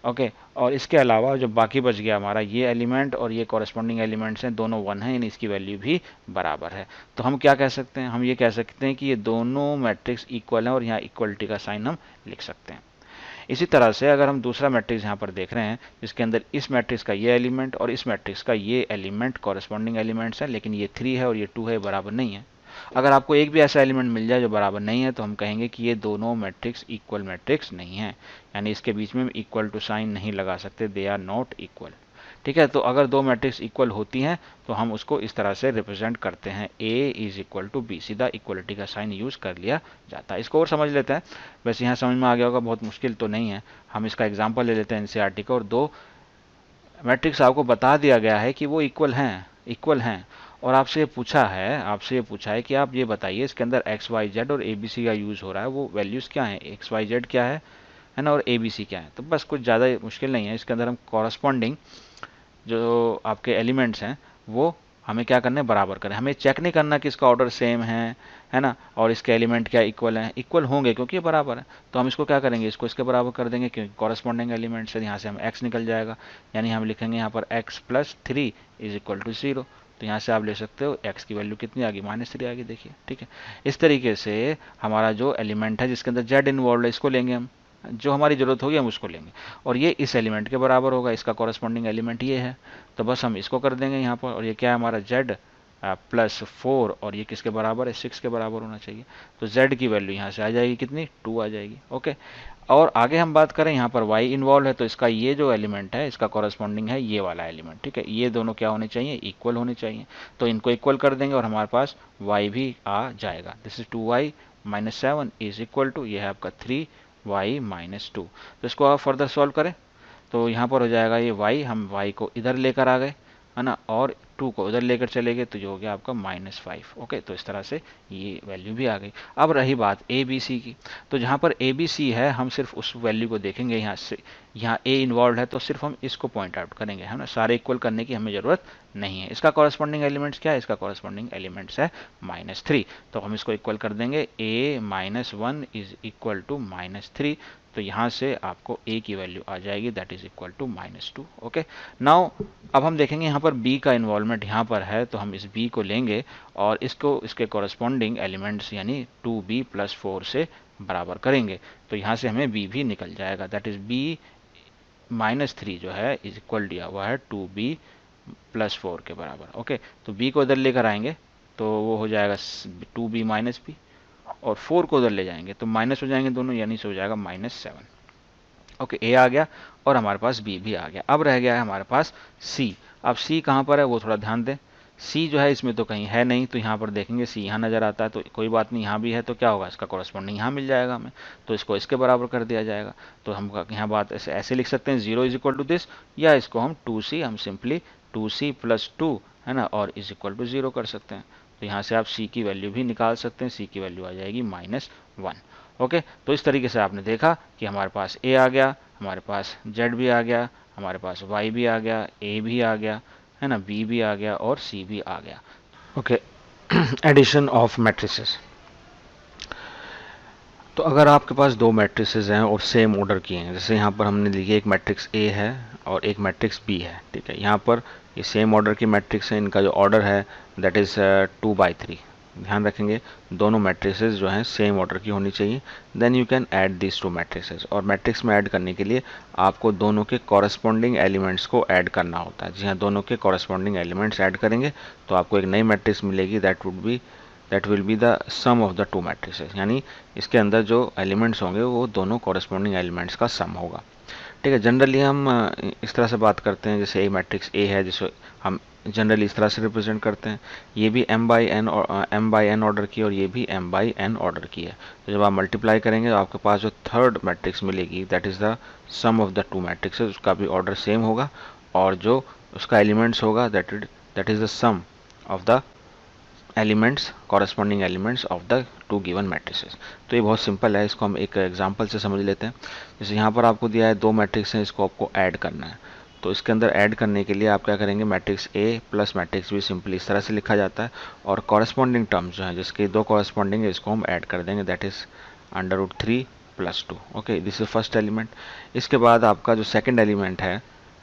ओके, और इसके अलावा जो बाकी बच गया हमारा ये एलिमेंट और ये कॉरस्पॉन्डिंग एलिमेंट्स हैं, दोनों वन हैं, यानी इसकी वैल्यू भी बराबर है। तो हम क्या कह सकते हैं, हम ये कह सकते हैं कि ये दोनों मैट्रिक्स इक्वल हैं, और यहाँ इक्वलिटी का साइन हम लिख सकते हैं। इसी तरह से अगर हम दूसरा मैट्रिक्स यहाँ पर देख रहे हैं, जिसके अंदर इस मैट्रिक्स का ये एलिमेंट और इस मैट्रिक्स का ये एलिमेंट कॉरस्पॉन्डिंग एलिमेंट्स है, लेकिन ये थ्री है और ये टू है, बराबर नहीं है। अगर आपको एक भी ऐसा एलिमेंट मिल जाए जो बराबर नहीं है, तो हम कहेंगे कि ये दोनों मैट्रिक्स इक्वल मैट्रिक्स नहीं है, यानी इसके बीच में इक्वल टू साइन नहीं लगा सकते, दे आर नॉट इक्वल। ठीक है, तो अगर दो मैट्रिक्स इक्वल होती हैं तो हम उसको इस तरह से रिप्रेजेंट करते हैं, ए इज इक्वल टू बी, सीधा इक्वलिटी का साइन यूज कर लिया जाता है। इसको और समझ लेते हैं, वैसे यहाँ समझ में आ गया होगा, बहुत मुश्किल तो नहीं है। हम इसका एग्जाम्पल ले लेते हैं एनसीईआरटी का, और दो मैट्रिक्स आपको बता दिया गया है कि वो इक्वल हैं, और आपसे ये पूछा है कि आप ये बताइए इसके अंदर एक्स वाई जेड और ए बी सी का यूज हो रहा है, वो वैल्यूज क्या है, एक्स वाई जेड क्या है ना, और ए बी सी क्या है। तो बस कुछ ज़्यादा मुश्किल नहीं है, इसके अंदर हम कॉरस्पॉन्डिंग जो आपके एलिमेंट्स हैं वो हमें क्या करना है, बराबर करें। हमें चेक नहीं करना कि इसका ऑर्डर सेम है ना, और इसके एलिमेंट क्या इक्वल हैं, इक्वल होंगे क्योंकि ये बराबर है। तो हम इसको क्या करेंगे, इसको इसके बराबर कर देंगे, क्योंकि कॉरस्पॉन्डिंग एलिमेंट से यहाँ से हम x निकल जाएगा, यानी हम लिखेंगे यहाँ पर x plus three is equal to zero. तो यहाँ से आप ले सकते हो x की वैल्यू कितनी आ गई, माइनस थ्री आ गई, देखिए। ठीक है, इस तरीके से हमारा जो एलिमेंट है जिसके अंदर z इन्वॉल्व है, इसको लेंगे हम, जो हमारी जरूरत होगी हम उसको लेंगे, और ये इस एलिमेंट के बराबर होगा, इसका कॉरस्पॉन्डिंग एलिमेंट ये है, तो बस हम इसको कर देंगे यहाँ पर। और ये क्या है हमारा z प्लस फोर, और ये किसके बराबर है, सिक्स के बराबर होना चाहिए। तो z की वैल्यू यहाँ से आ जाएगी कितनी, टू आ जाएगी। ओके, और आगे हम बात करें, यहाँ पर y इन्वॉल्व है, तो इसका ये जो एलिमेंट है इसका कॉरस्पॉन्डिंग है ये वाला एलिमेंट। ठीक है, ये दोनों क्या होने चाहिए, इक्वल होने चाहिए, तो इनको इक्वल कर देंगे और हमारे पास y भी आ जाएगा। This is 2y minus seven is equal to, ये है आपका 3y माइनस टू। तो इसको आप फर्दर सॉल्व करें तो यहाँ पर हो जाएगा ये y, हम y को इधर लेकर आ गए, है ना, और 2 को उधर लेकर चले गए तो जो हो गया आपका -5। ओके, तो इस तरह से ये वैल्यू भी आ गई। अब रही बात ए बी सी की, तो जहाँ पर ए बी सी है हम सिर्फ उस वैल्यू को देखेंगे, यहाँ से यहाँ ए इन्वॉल्व है तो सिर्फ हम इसको पॉइंट आउट करेंगे, है ना, सारे इक्वल करने की हमें ज़रूरत नहीं है। इसका कॉरस्पॉन्डिंग एलिमेंट्स क्या है, इसका कॉरस्पॉन्डिंग एलिमेंट्स है -3, तो हम इसको इक्वल कर देंगे, a -1 इज इक्वल टू -3, तो यहाँ से आपको a की वैल्यू आ जाएगी that is equal to -2। Okay, now अब हम देखेंगे यहाँ पर b का इन्वॉल्वमेंट यहाँ पर है, तो हम इस b को लेंगे और इसको इसके कॉरस्पॉन्डिंग एलिमेंट्स यानी 2b + 4 से बराबर करेंगे, तो यहाँ से हमें b भी निकल जाएगा, दैट इज b -3 जो है इज इक्वल दिया हुआ है 2b + 4 के बराबर। ओके, तो b को इधर लेकर आएंगे तो वो हो जाएगा 2b - b, और 4 को उधर ले जाएंगे तो माइनस हो जाएंगे दोनों, यानी से हो जाएगा -7। ओके, ए आ गया और हमारे पास बी भी आ गया। अब रह गया है हमारे पास सी। अब सी कहाँ पर है वो थोड़ा ध्यान दें, सी जो है इसमें तो कहीं है नहीं, तो यहाँ पर देखेंगे सी यहाँ नज़र आता है, तो कोई बात नहीं, यहाँ भी है तो क्या होगा, इसका कॉरस्पॉन्डिंग यहाँ मिल जाएगा हमें, तो इसको इसके बराबर कर दिया जाएगा। तो हम यहाँ बात ऐसे लिख सकते हैं 0 इज इक्वल टू दिस, या इसको हम 2c, हम सिंपली 2c + 2 है ना, और इज इक्वल टू 0 कर सकते हैं। तो यहाँ से आप c की वैल्यू भी निकाल सकते हैं, c की वैल्यू आ जाएगी -1। ओके, तो इस तरीके से आपने देखा कि हमारे पास a आ गया, हमारे पास z भी आ गया, हमारे पास y भी आ गया, a भी आ गया, है ना, b भी आ गया और c भी आ गया। Okay, addition of matrices. तो अगर आपके पास दो मैट्रिसेस हैं और सेम ऑर्डर की हैं, जैसे यहाँ पर हमने लिखी एक मैट्रिक्स A है और एक मैट्रिक्स B है, ठीक है, यहाँ पर ये सेम ऑर्डर की मैट्रिक्स है, इनका जो ऑर्डर है दैट इज़ 2/3। ध्यान रखेंगे दोनों मैट्रिसेस जो हैं सेम ऑर्डर की होनी चाहिए, then you can add this two matrices. और मैट्रिक्स में ऐड करने के लिए आपको दोनों के कॉरस्पॉन्डिंग एलिमेंट्स को ऐड करना होता है। जी हाँ, दोनों के कॉरस्पॉन्डिंग एलिमेंट्स ऐड करेंगे तो आपको एक नई मैट्रिक्स मिलेगी, that will be the sum of the two matrices, यानी इसके अंदर जो एलिमेंट्स होंगे वो दोनों कॉरस्पॉन्डिंग एलिमेंट्स का सम होगा। ठीक है, जनरली हम इस तरह से बात करते हैं, जैसे ए मैट्रिक्स ए है जिसे हम जनरली इस तरह से रिप्रेजेंट करते हैं, ये भी m/n ऑर्डर की और ये भी m/n ऑर्डर की है। तो जब आप मल्टीप्लाई करेंगे तो आपके पास जो थर्ड मैट्रिक्स मिलेगी that is the sum of the two matrixes, उसका भी ऑर्डर सेम होगा और जो उसका एलिमेंट्स होगा that is the sum of the elements, corresponding elements of the two given matrices. तो ये बहुत सिंपल है, इसको हम एक एग्जांपल से समझ लेते हैं। जैसे यहाँ पर आपको दिया है दो मैट्रिक्स हैं, इसको आपको ऐड करना है, तो इसके अंदर ऐड करने के लिए आप क्या करेंगे, matrix A plus matrix be simply इस तरह से लिखा जाता है, और कॉरस्पॉन्डिंग टर्म्स जो हैं जिसके दो कॉरस्पॉन्डिंग है इसको हम ऐड कर देंगे, that is √3 + 2। Okay, this is first element. इसके बाद आपका जो सेकेंड एलिमेंट है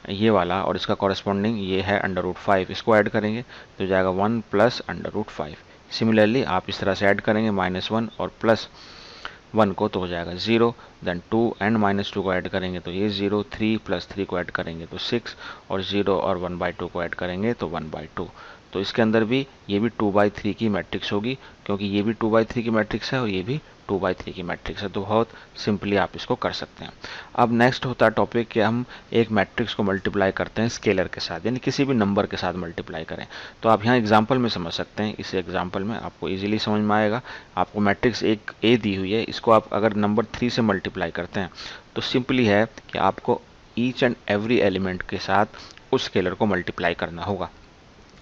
ये वाला और इसका कॉरस्पॉन्डिंग ये है √5, इसको ऐड करेंगे तो जाएगा 1 + √5। सिमिलरली आप इस तरह से ऐड करेंगे -1 और +1 को तो हो जाएगा 0, देन 2 एंड -2 को ऐड करेंगे तो ये 0, 3 + 3 को ऐड करेंगे तो 6, और 0 और 1/2 को ऐड करेंगे तो 1/2। तो इसके अंदर भी ये भी 2/3 की मैट्रिक्स होगी, क्योंकि ये भी 2/3 की मैट्रिक्स है और ये भी 2/3 की मैट्रिक्स है, तो बहुत सिंपली आप इसको कर सकते हैं। अब नेक्स्ट होता है टॉपिक कि हम एक मैट्रिक्स को मल्टीप्लाई करते हैं स्केलर के साथ, यानी किसी भी नंबर के साथ मल्टीप्लाई करें। तो आप यहाँ एग्जांपल में समझ सकते हैं, इस एग्जांपल में आपको इजीली समझ में आएगा। आपको मैट्रिक्स एक ए दी हुई है, इसको आप अगर नंबर 3 से मल्टीप्लाई करते हैं तो सिंपली है कि आपको ईच एंड एवरी एलिमेंट के साथ उस स्केलर को मल्टीप्लाई करना होगा,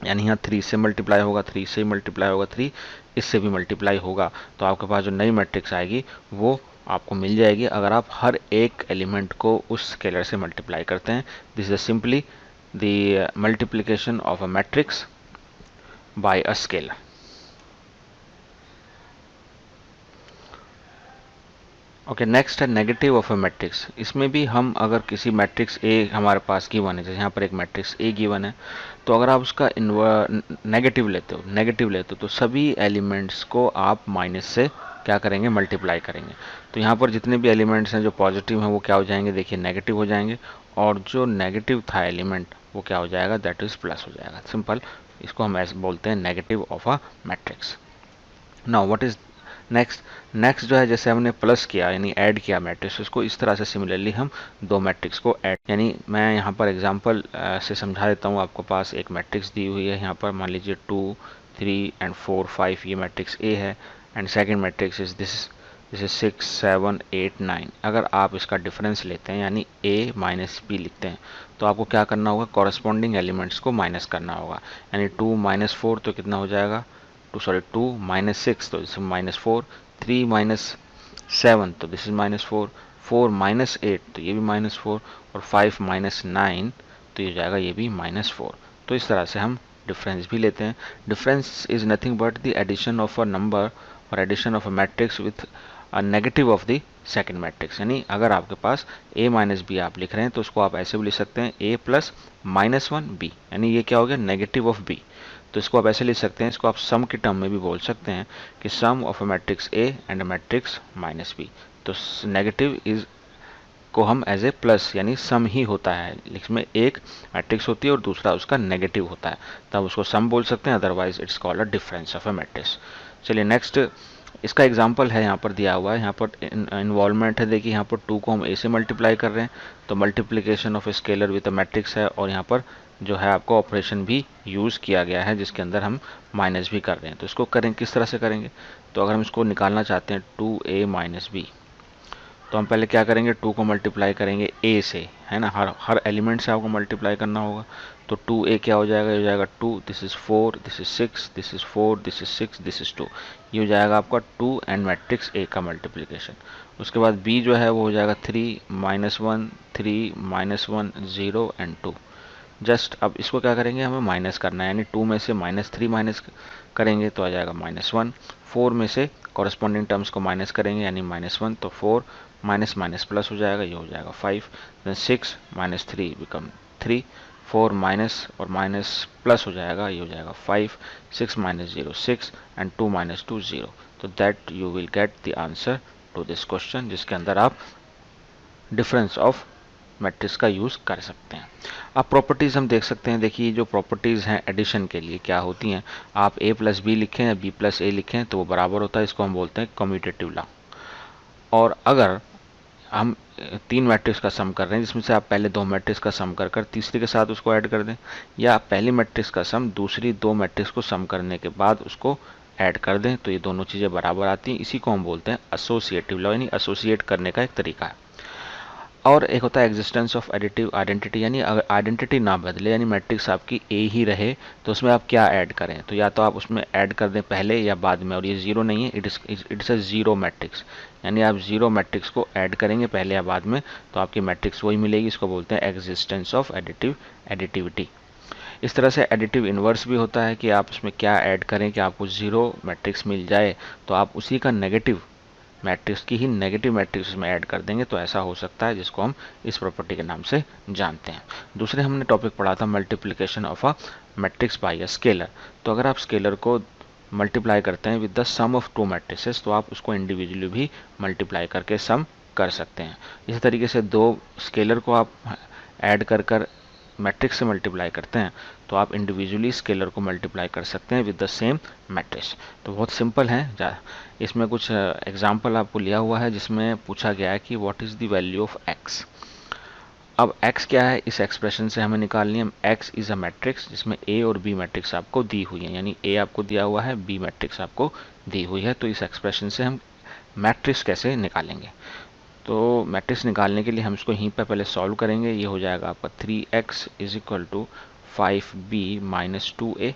यानी यहाँ 3 से मल्टीप्लाई होगा, 3 से मल्टीप्लाई होगा, 3 इससे भी मल्टीप्लाई होगा, तो आपके पास जो नई मैट्रिक्स आएगी वो आपको मिल जाएगी अगर आप हर एक एलिमेंट को उस स्केलर से मल्टीप्लाई करते हैं। This is simply the multiplication of a matrix by a scalar. Okay, next है नेगेटिव ऑफ अ मैट्रिक्स। इसमें भी हम अगर किसी मैट्रिक्स ए हमारे पास गिवन है, जैसे यहाँ पर एक मैट्रिक्स ए गिवन है, तो अगर आप उसका नेगेटिव लेते हो तो सभी एलिमेंट्स को आप माइनस से क्या करेंगे, मल्टीप्लाई करेंगे। तो यहाँ पर जितने भी एलिमेंट्स हैं जो पॉजिटिव हैं वो क्या हो जाएंगे, देखिए नेगेटिव हो जाएंगे, और जो नेगेटिव था एलिमेंट वो क्या हो जाएगा, दैट इज प्लस हो जाएगा। सिंपल, इसको हम ऐसे बोलते हैं negative of a matrix. Now what is next जो है, जैसे हमने प्लस किया यानी ऐड किया मैट्रिक्स, उसको इस तरह से सिमिलरली हम दो मैट्रिक्स को ऐड, यानी मैं यहाँ पर एग्जांपल से समझा देता हूँ। आपको पास एक मैट्रिक्स दी हुई है, यहाँ पर मान लीजिए 2, 3 एंड 4, 5 ये मैट्रिक्स ए है, and second matrix is this this is 6 7 8 9। अगर आप इसका डिफरेंस लेते हैं यानी a माइनस बी लिखते हैं तो आपको क्या करना होगा, कॉरस्पॉन्डिंग एलिमेंट्स को माइनस करना होगा। यानी 2 माइनस 4 तो कितना हो जाएगा, 2 माइनस 6 तो दिस माइनस 4, 3 माइनस 7 तो दिस इज माइनस 4, 4 माइनस 8 तो ये भी माइनस 4, और 5 माइनस 9 तो ये जाएगा ये भी माइनस 4। तो इस तरह से हम डिफरेंस भी लेते हैं। Difference is nothing but the addition of a number और addition of a matrix with negative of the second matrix. यानी अगर आपके पास a माइनस बी आप लिख रहे हैं तो उसको आप ऐसे भी लिख सकते हैं a plus minus one B, यानी ये क्या हो गया, नेगेटिव ऑफ b। तो इसको आप ऐसे लिख सकते हैं, इसको आप सम के टर्म में भी बोल सकते हैं कि sum of a matrix a and a matrix minus B. तो नेगेटिव इज को हम एज ए प्लस यानी सम ही होता है, इसमें एक मैट्रिक्स होती है और दूसरा उसका नेगेटिव होता है, तब उसको सम बोल सकते हैं, otherwise it's called a difference of a matrix. चलिए नेक्स्ट, इसका एग्जाम्पल है यहाँ पर दिया हुआ है, यहाँ पर इन्वॉल्वमेंट है। देखिए यहाँ पर 2 को हम a से मल्टीप्लाई कर रहे हैं तो multiplication of scalar with a matrix है, और यहाँ पर जो है आपको ऑपरेशन भी यूज़ किया गया है जिसके अंदर हम माइनस भी कर रहे हैं। तो इसको करें किस तरह से करेंगे, तो अगर हम इसको निकालना चाहते हैं 2a माइनस बी, तो हम पहले क्या करेंगे, 2 को मल्टीप्लाई करेंगे a से, है ना, हर एलिमेंट से आपको मल्टीप्लाई करना होगा। तो 2a क्या हो जाएगा, ये हो जाएगा 2, this is 4, this is 6, this is 4, this is 6, this is 2। ये हो जाएगा आपका 2 एंड मैट्रिक्स a का मल्टीप्लिकेशन। उसके बाद b जो है वो हो जाएगा 3 माइनस 1, 3 माइनस 1, 0 एंड 2। जस्ट अब इसको क्या करेंगे, हमें माइनस करना है, यानी 2 में से माइनस 3 माइनस करेंगे तो आ जाएगा माइनस 1। 4 में से कॉरस्पॉन्डिंग टर्म्स को माइनस करेंगे यानी माइनस 1, तो 4 माइनस माइनस प्लस हो जाएगा, ये हो जाएगा 5। देन 6 माइनस 3 बिकम 3, 4 माइनस और माइनस प्लस हो जाएगा, ये हो जाएगा 5, 6 माइनस 0 6 एंड 2 माइनस 2 0। तो that you will get the answer to this question, जिसके अंदर आप डिफरेंस ऑफ मैट्रिक्स का यूज़ कर सकते हैं। अब प्रॉपर्टीज़ हम देख सकते हैं। देखिए जो प्रॉपर्टीज़ हैं एडिशन के लिए क्या होती हैं, आप a प्लस बी लिखें या b प्लस ए लिखें तो वो बराबर होता है, इसको हम बोलते हैं कम्यूटेटिव लॉ। और अगर हम 3 मैट्रिक्स का सम कर रहे हैं जिसमें से आप पहले 2 मैट्रिक्स का सम कर कर तीसरे के साथ उसको ऐड कर दें, या पहली मैट्रिक्स का सम दूसरी 2 मैट्रिक्स को सम करने के बाद उसको ऐड कर दें, तो ये दोनों चीज़ें बराबर आती हैं। इसी को हम बोलते हैं एसोसिएटिव लॉ, यानी एसोसिएट करने का एक तरीका है। और एक होता है एग्जिस्टेंस ऑफ एडिटिव आइडेंटिटी, यानी अगर आइडेंटिटी ना बदले यानी मैट्रिक्स आपकी ए ही रहे तो उसमें आप क्या ऐड करें, तो या तो आप उसमें ऐड कर दें पहले या बाद में, और ये जीरो नहीं है, इट्स अ जीरो मैट्रिक्स, यानी आप जीरो मैट्रिक्स को ऐड करेंगे पहले या बाद में तो आपकी मैट्रिक्स वही मिलेगी। इसको बोलते हैं एग्जिस्टेंस ऑफ एडिटिविटी। इस तरह से एडिटिव इन्वर्स भी होता है कि आप उसमें क्या ऐड करें कि आपको जीरो मैट्रिक्स मिल जाए तो आप उसी का नेगेटिव मैट्रिक्स की ही नेगेटिव मैट्रिक्स में ऐड कर देंगे, तो ऐसा हो सकता है, जिसको हम इस प्रॉपर्टी के नाम से जानते हैं। दूसरे हमने टॉपिक पढ़ा था multiplication of a matrix by a scalar. तो अगर आप स्केलर को मल्टीप्लाई करते हैं with the sum of 2 matrices तो आप उसको इंडिविजुअली भी मल्टीप्लाई करके सम कर सकते हैं। इसी तरीके से 2 स्केलर को आप ऐड कर कर मैट्रिक्स से मल्टीप्लाई करते हैं तो आप इंडिविजुअली स्केलर को मल्टीप्लाई कर सकते हैं विद द सेम मैट्रिक्स। तो बहुत सिंपल है। इसमें कुछ एग्जांपल आपको लिया हुआ है जिसमें पूछा गया है कि what is the value of x। अब x क्या है, इस एक्सप्रेशन से हमें निकालनी है। x इज़ अ मैट्रिक्स जिसमें a और b मैट्रिक्स आपको दी हुई है, यानी a आपको दिया हुआ है, b मैट्रिक्स आपको दी हुई है। तो इस एक्सप्रेशन से हम मैट्रिक्स कैसे निकालेंगे, तो मैट्रिक्स निकालने के लिए हम इसको यहीं पर पहले सॉल्व करेंगे। ये हो जाएगा आपका 3x is equal to 5b minus 2a।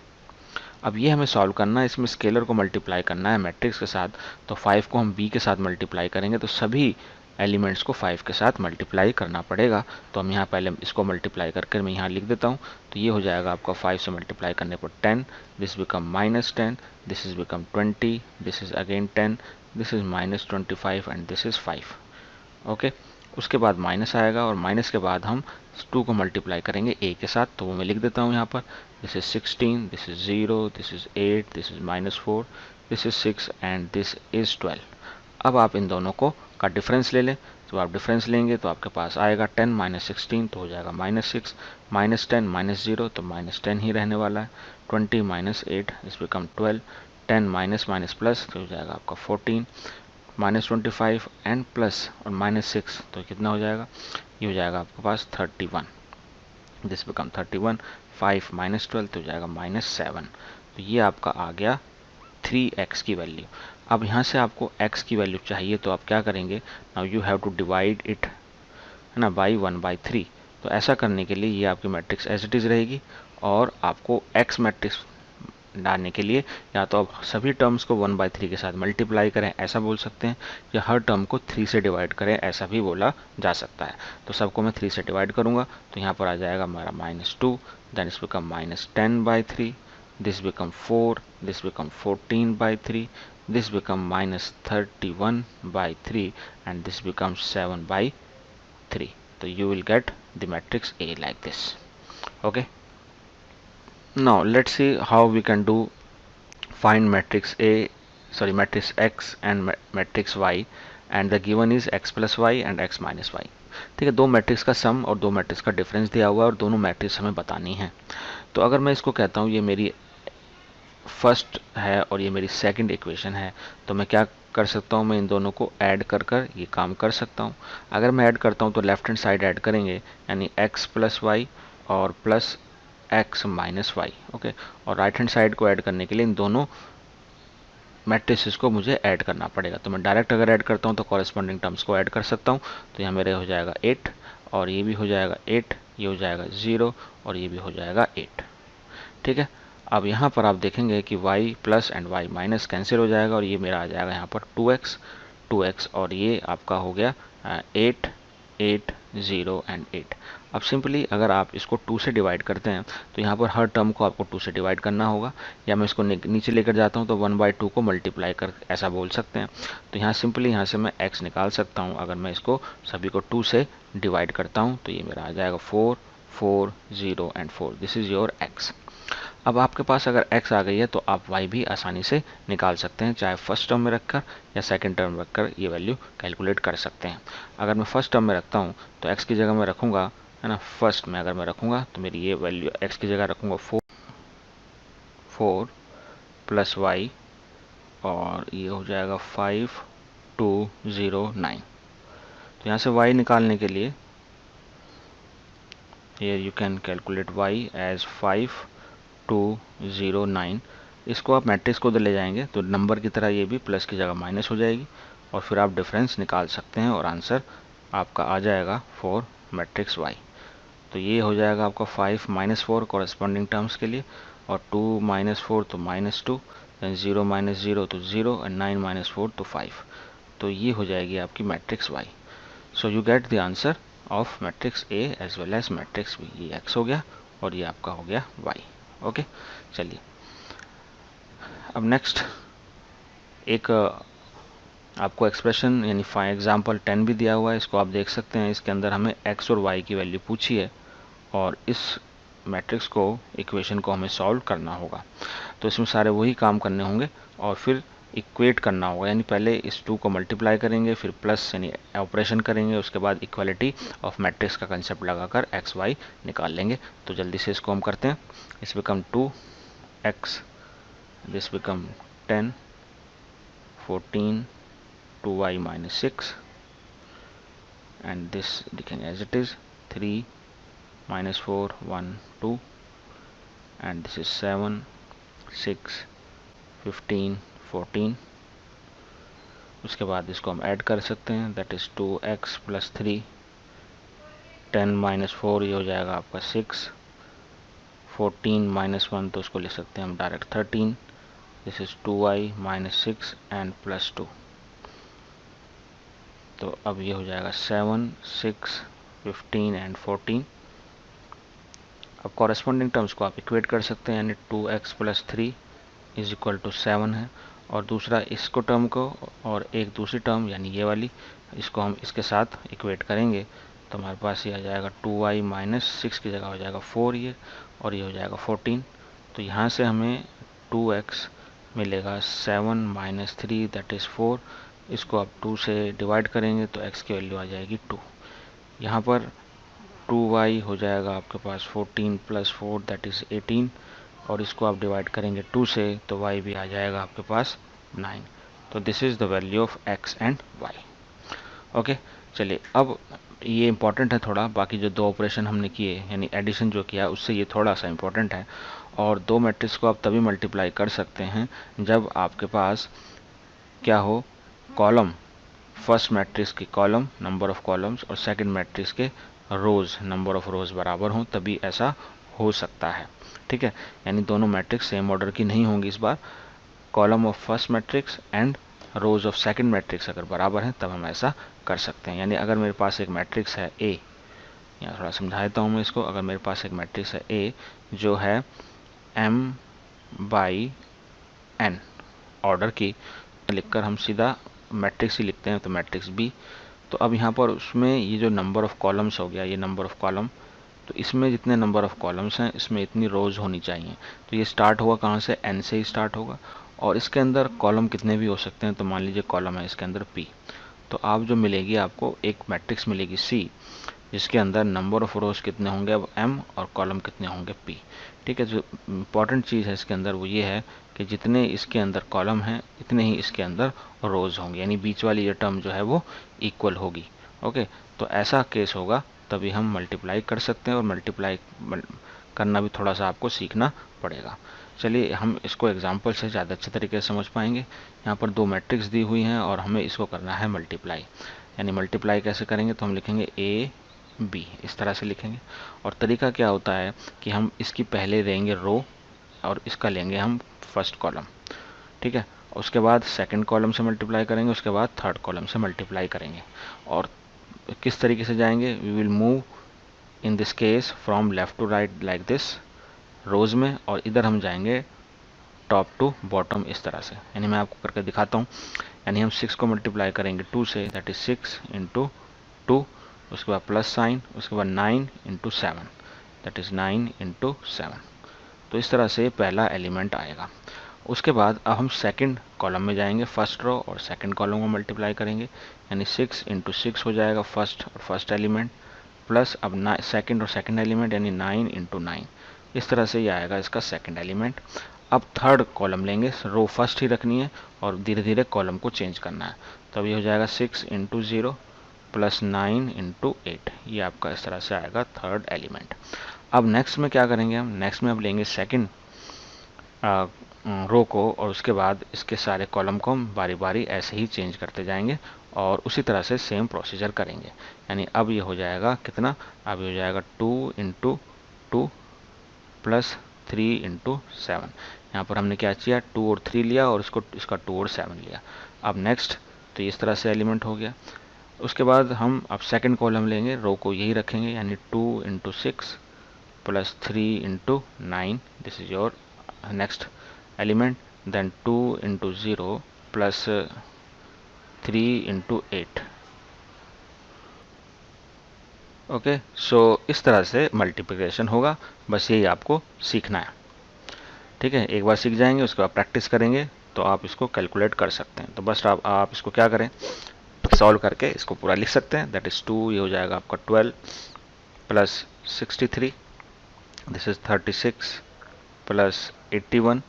अब ये हमें सॉल्व करना है, इसमें स्केलर को मल्टीप्लाई करना है मैट्रिक्स के साथ, तो 5 को हम b के साथ मल्टीप्लाई करेंगे तो सभी एलिमेंट्स को 5 के साथ मल्टीप्लाई करना पड़ेगा। तो हम यहाँ पहले इसको मल्टीप्लाई करके मैं यहाँ लिख देता हूँ। तो ये हो जाएगा आपका 5 से मल्टीप्लाई करने पर 10, this become minus 10, this is become 20, this is again 10, this is minus 25 and this is 5। Okay, उसके बाद माइनस आएगा और माइनस के बाद हम 2 को मल्टीप्लाई करेंगे a के साथ, तो वो मैं लिख देता हूँ यहाँ पर। This is 16, this is 0, this is 8, this is minus 4, this is 6 and this is 12। अब आप इन दोनों को का डिफरेंस ले लें, तो आप डिफरेंस लेंगे तो आपके पास आएगा 10 माइनस 16 तो हो जाएगा माइनस 6, माइनस 10 माइनस 0 तो माइनस 10 ही रहने वाला है, 20 माइनस 8 इस बिकम 12, 10 माइनस माइनस प्लस तो हो जाएगा आपका 14, माइनस 25 एंड प्लस और माइनस 6 तो कितना हो जाएगा, ये हो जाएगा आपके पास 31, दिस बिकम 31, 5 माइनस 12 तो हो जाएगा माइनस 7। तो ये आपका आ गया 3x की वैल्यू। अब यहाँ से आपको x की वैल्यू चाहिए तो आप क्या करेंगे, now you have to divide it, है ना, बाई 1/3। तो ऐसा करने के लिए ये आपकी मैट्रिक्स एज इट इज़ रहेगी, और आपको x मैट्रिक्स डालने के लिए या तो आप सभी टर्म्स को 1/3 के साथ मल्टीप्लाई करें, ऐसा बोल सकते हैं, या हर टर्म को 3 से डिवाइड करें, ऐसा भी बोला जा सकता है। तो सबको मैं 3 से डिवाइड करूंगा, तो यहाँ पर आ जाएगा हमारा -2, देन इस become -10/3, this become 4, this become 14/3, this become -31/3, and this becomes 7/3. So you will get the matrix A like this. Okay, now let's see how we can do find matrix matrix X and matrix Y, and the given is x plus y and x minus y। ठीक है, दो matrix का सम और दो matrix का difference दिया हुआ है और दोनों मैट्रिक्स हमें बतानी है। तो अगर मैं इसको कहता हूँ ये मेरी फर्स्ट है और ये मेरी सेकंड इक्वेशन है, तो मैं क्या कर सकता हूँ, मैं इन दोनों को ऐड कर कर ये काम कर सकता हूँ। अगर मैं ऐड करता हूँ तो लेफ्ट हैंड साइड ऐड करेंगे, यानी x प्लस वाई और plus x minus y. Okay, और राइट हैंड साइड को ऐड करने के लिए इन दोनों मैट्रिसेस को मुझे ऐड करना पड़ेगा। तो मैं डायरेक्ट अगर ऐड करता हूँ तो कॉरेस्पॉन्डिंग टर्म्स को ऐड कर सकता हूँ। तो यहाँ मेरे हो जाएगा 8, और ये भी हो जाएगा 8, ये हो जाएगा 0, और ये भी हो जाएगा 8। ठीक है, अब यहाँ पर आप देखेंगे कि y plus and y minus cancel हो जाएगा, और ये मेरा आ जाएगा यहाँ पर 2x, और ये आपका हो गया 8, 8, 0 एंड 8। अब सिंपली अगर आप इसको 2 से डिवाइड करते हैं तो यहाँ पर हर टर्म को आपको 2 से डिवाइड करना होगा, या मैं इसको नीचे लेकर जाता हूँ तो 1/2 को मल्टीप्लाई कर, ऐसा बोल सकते हैं। तो यहाँ सिंपली यहाँ से मैं x निकाल सकता हूँ। अगर मैं इसको सभी को 2 से डिवाइड करता हूँ तो ये मेरा आ जाएगा 4, 4, 0 and 4। This is your x। अब आपके पास अगर x आ गई है तो आप y भी आसानी से निकाल सकते हैं, चाहे फर्स्ट टर्म में रखकर या सेकंड टर्म में रखकर ये वैल्यू कैलकुलेट कर सकते हैं। अगर मैं फर्स्ट टर्म में रखता हूँ तो x की जगह मैं रखूँगा, है ना, फर्स्ट में अगर मैं रखूँगा तो मेरी ये वैल्यू x की जगह रखूँगा 4 प्लस वाई, और ये हो जाएगा 5, 2, 0, 9। तो यहाँ से y निकालने के लिए here you can calculate y as 5, 2, 0, 9। इसको आप मैट्रिक्स को ले जाएंगे तो नंबर की तरह ये भी प्लस की जगह माइनस हो जाएगी, और फिर आप डिफरेंस निकाल सकते हैं और आंसर आपका आ जाएगा 4 मैट्रिक्स y। तो ये हो जाएगा आपका 5 माइनस 4 कॉरेस्पॉन्डिंग टर्म्स के लिए, और 2 माइनस 4 तो -2, देन 0 माइनस 0 तो 0, और 9 माइनस 4 तो 5। तो ये हो जाएगी आपकी matrix y। So you get the answer of matrix A as well as matrix B। ये x हो गया और ये आपका हो गया y। ओके, चलिए अब नेक्स्ट एक आपको एक्सप्रेशन यानी एग्जाम्पल 10 भी दिया हुआ है, इसको आप देख सकते हैं। इसके अंदर हमें x और y की वैल्यू पूछी है और इस मैट्रिक्स को, इक्वेशन को हमें सॉल्व करना होगा। तो इसमें सारे वही काम करने होंगे और फिर इक्वेट करना होगा, यानी पहले इस 2 को मल्टीप्लाई करेंगे, फिर प्लस यानी ऑपरेशन करेंगे, उसके बाद इक्वालिटी ऑफ मैट्रिक्स का कंसेप्ट लगाकर एक्स वाई निकाल लेंगे। तो जल्दी से इसको हम करते हैं। इस become 2x, this become 10, 14, 2y minus 6, and this लिखेंगे as it is 3 minus 4, 1, 2, and this is 7, 6, 15, 14। उसके बाद इसको हम ऐड कर सकते हैं, that is 2x plus 3, 10 minus 4 ये हो जाएगा आपका 6, 14 माइनस 1 तो उसको लिख सकते हैं हम direct 13, this is 2y minus 6 and plus 2। तो अब ये हो जाएगा 7, 6, 15 एंड 14। अब कॉरेस्पॉन्डिंग टर्म्स को आप इक्वेट कर सकते हैं, यानी 2x plus 3 is equal to 7 है, और दूसरा इसको टर्म को और एक दूसरी टर्म यानी ये वाली, इसको हम इसके साथ इक्वेट करेंगे तो हमारे पास ये आ जाएगा 2y माइनस 6 की जगह हो जाएगा 4 ये, और ये हो जाएगा 14। तो यहाँ से हमें 2x मिलेगा 7 माइनस 3 दैट इज़ 4। इसको आप 2 से डिवाइड करेंगे तो x की वैल्यू आ जाएगी 2। यहाँ पर 2y हो जाएगा आपके पास 14 प्लस 4 दैट इज़ 18, और इसको आप डिवाइड करेंगे 2 से तो y भी आ जाएगा आपके पास 9। तो this is the value of x and y। Okay, चलिए अब ये इंपॉर्टेंट है थोड़ा, बाकी जो दो ऑपरेशन हमने किए यानी एडिशन जो किया उससे ये थोड़ा सा इंपॉर्टेंट है। और दो मैट्रिक्स को आप तभी मल्टीप्लाई कर सकते हैं जब आपके पास क्या हो, कॉलम फर्स्ट मैट्रिक्स की कॉलम नंबर ऑफ कॉलम्स और सेकंड मैट्रिक्स के रोज नंबर ऑफ रोज बराबर हों, तभी ऐसा हो सकता है। ठीक है, यानी दोनों मैट्रिक्स सेम ऑर्डर की नहीं होंगी इस बार। Column of first matrix and rows of second matrix अगर बराबर हैं तब हम ऐसा कर सकते हैं। यानी अगर मेरे पास एक मैट्रिक्स है ए, यहाँ थोड़ा समझा देता हूँ मैं इसको। अगर मेरे पास एक मैट्रिक्स है ए जो है m/n ऑर्डर की, लिखकर हम सीधा मैट्रिक्स ही लिखते हैं, तो मैट्रिक्स बी। तो अब यहाँ पर उसमें ये जो नंबर ऑफ कॉलम्स हो गया, ये नंबर ऑफ कॉलम, तो इसमें जितने नंबर ऑफ कॉलम्स हैं इसमें इतनी रोज होनी चाहिए। तो ये स्टार्ट होगा कहाँ से, n से ही स्टार्ट होगा। और इसके अंदर कॉलम कितने भी हो सकते हैं, तो मान लीजिए कॉलम है इसके अंदर p। तो आप जो मिलेगी आपको एक मैट्रिक्स मिलेगी c, जिसके अंदर नंबर ऑफ रोज कितने होंगे अब m और कॉलम कितने होंगे p। ठीक है, जो इम्पॉर्टेंट चीज़ है इसके अंदर वो ये है कि जितने इसके अंदर कॉलम हैं इतने ही इसके अंदर रोज होंगे, यानी बीच वाली ये टर्म जो है वो इक्वल होगी। ओके, तो ऐसा केस होगा तभी हम मल्टीप्लाई कर सकते हैं, और मल्टीप्लाई करना भी थोड़ा सा आपको सीखना पड़ेगा। चलिए हम इसको एग्जाम्पल से ज़्यादा अच्छे तरीके से समझ पाएंगे। यहाँ पर दो मैट्रिक्स दी हुई हैं और हमें इसको करना है मल्टीप्लाई। यानी मल्टीप्लाई कैसे करेंगे, तो हम लिखेंगे ए बी, इस तरह से लिखेंगे। और तरीका क्या होता है कि हम इसकी पहले लेंगे रो और इसका लेंगे हम फर्स्ट कॉलम। ठीक है, उसके बाद सेकंड कॉलम से मल्टीप्लाई करेंगे, उसके बाद थर्ड कॉलम से मल्टीप्लाई करेंगे। और किस तरीके से जाएंगे, we will move in this case from left to right like this rows में, और इधर हम जाएंगे टॉप टू बॉटम इस तरह से। यानी मैं आपको करके दिखाता हूँ। यानी हम 6 को मल्टीप्लाई करेंगे 2 से, दैट इज 6 इंटू 2, उसके बाद प्लस साइन, उसके बाद 9 इंटू 7, दैट इज 9 इंटू 7। तो इस तरह से पहला एलिमेंट आएगा। उसके बाद अब हम सेकंड कॉलम में जाएंगे, फर्स्ट रो और सेकंड कॉलम को मल्टीप्लाई करेंगे। यानी 6 इंटू 6 हो जाएगा फर्स्ट और फर्स्ट एलिमेंट, प्लस अब सेकंड और सेकंड एलिमेंट यानी 9 इंटू 9। इस तरह से ये आएगा इसका सेकंड एलिमेंट। अब थर्ड कॉलम लेंगे, रो फर्स्ट ही रखनी है और धीरे धीरे कॉलम को चेंज करना है। तब ये हो जाएगा 6 इंटू 0 प्लस 9 इंटू 8। ये आपका इस तरह से आएगा थर्ड एलिमेंट। अब नेक्स्ट में क्या करेंगे, हम नेक्स्ट में अब लेंगे सेकंड रो को, और उसके बाद इसके सारे कॉलम को हम बारी बारी ऐसे ही चेंज करते जाएंगे और उसी तरह से सेम प्रोसीजर करेंगे। यानी अब ये हो जाएगा कितना, अब ये हो जाएगा 2 इंटू 2 प्लस 3 इंटू 7। यहाँ पर हमने क्या किया, 2 और 3 लिया और इसका 2 और 7 लिया। अब नेक्स्ट, तो इस तरह से एलिमेंट हो गया। उसके बाद हम अब सेकंड कॉलम लेंगे, रो को यही रखेंगे, यानी 2 into 6 plus 3 into 9, this is your next element. Then 2 into 0 plus 3 into 8। Okay, so इस तरह से मल्टीप्लिकेशन होगा। बस यही आपको सीखना है। ठीक है, एक बार सीख जाएंगे उसके बाद प्रैक्टिस करेंगे तो आप इसको कैलकुलेट कर सकते हैं। तो बस आप इसको क्या करें, सॉल्व करके इसको पूरा लिख सकते हैं। दैट इज 2, ये हो जाएगा आपका 12 plus 63, this is 36 plus 81,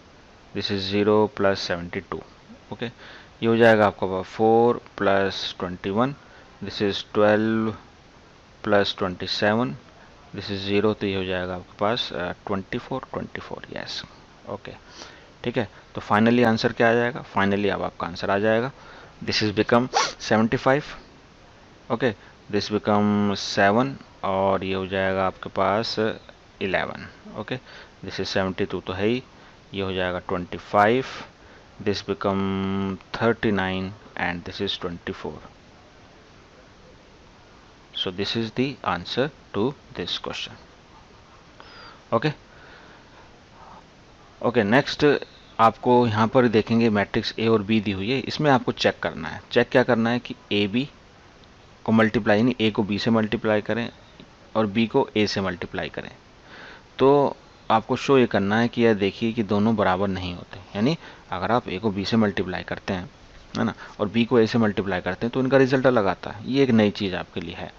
this is 0 plus 72। Okay, ये हो जाएगा आपका 4 plus 21, this is 12 plus 27, this is 0, तो ये हो जाएगा आपके पास 24 यस। ओके, ठीक है, तो फाइनली आंसर क्या आ जाएगा, फाइनली अब आपका आंसर आ जाएगा, this is become 75। Okay, this become 7 और ये हो जाएगा आपके पास 11। ओके, दिस इज 72 तो है ही, ये हो जाएगा 25, this become 39 and this is 24। So this is the answer to this question. Okay. Okay, next आपको यहाँ पर देखेंगे मैट्रिक्स ए और बी दी हुई है। इसमें आपको चेक करना है, चेक क्या करना है कि ए बी को मल्टीप्लाई, यानी ए को बी से मल्टीप्लाई करें और बी को ए से मल्टीप्लाई करें। तो आपको शो ये करना है कि यह देखिए कि दोनों बराबर नहीं होते। यानी अगर आप ए को बी से मल्टीप्लाई करते हैं, है ना, और बी को ए से मल्टीप्लाई करते हैं तो इनका रिजल्ट अलग आता है। ये एक नई चीज़ आपके लिए है।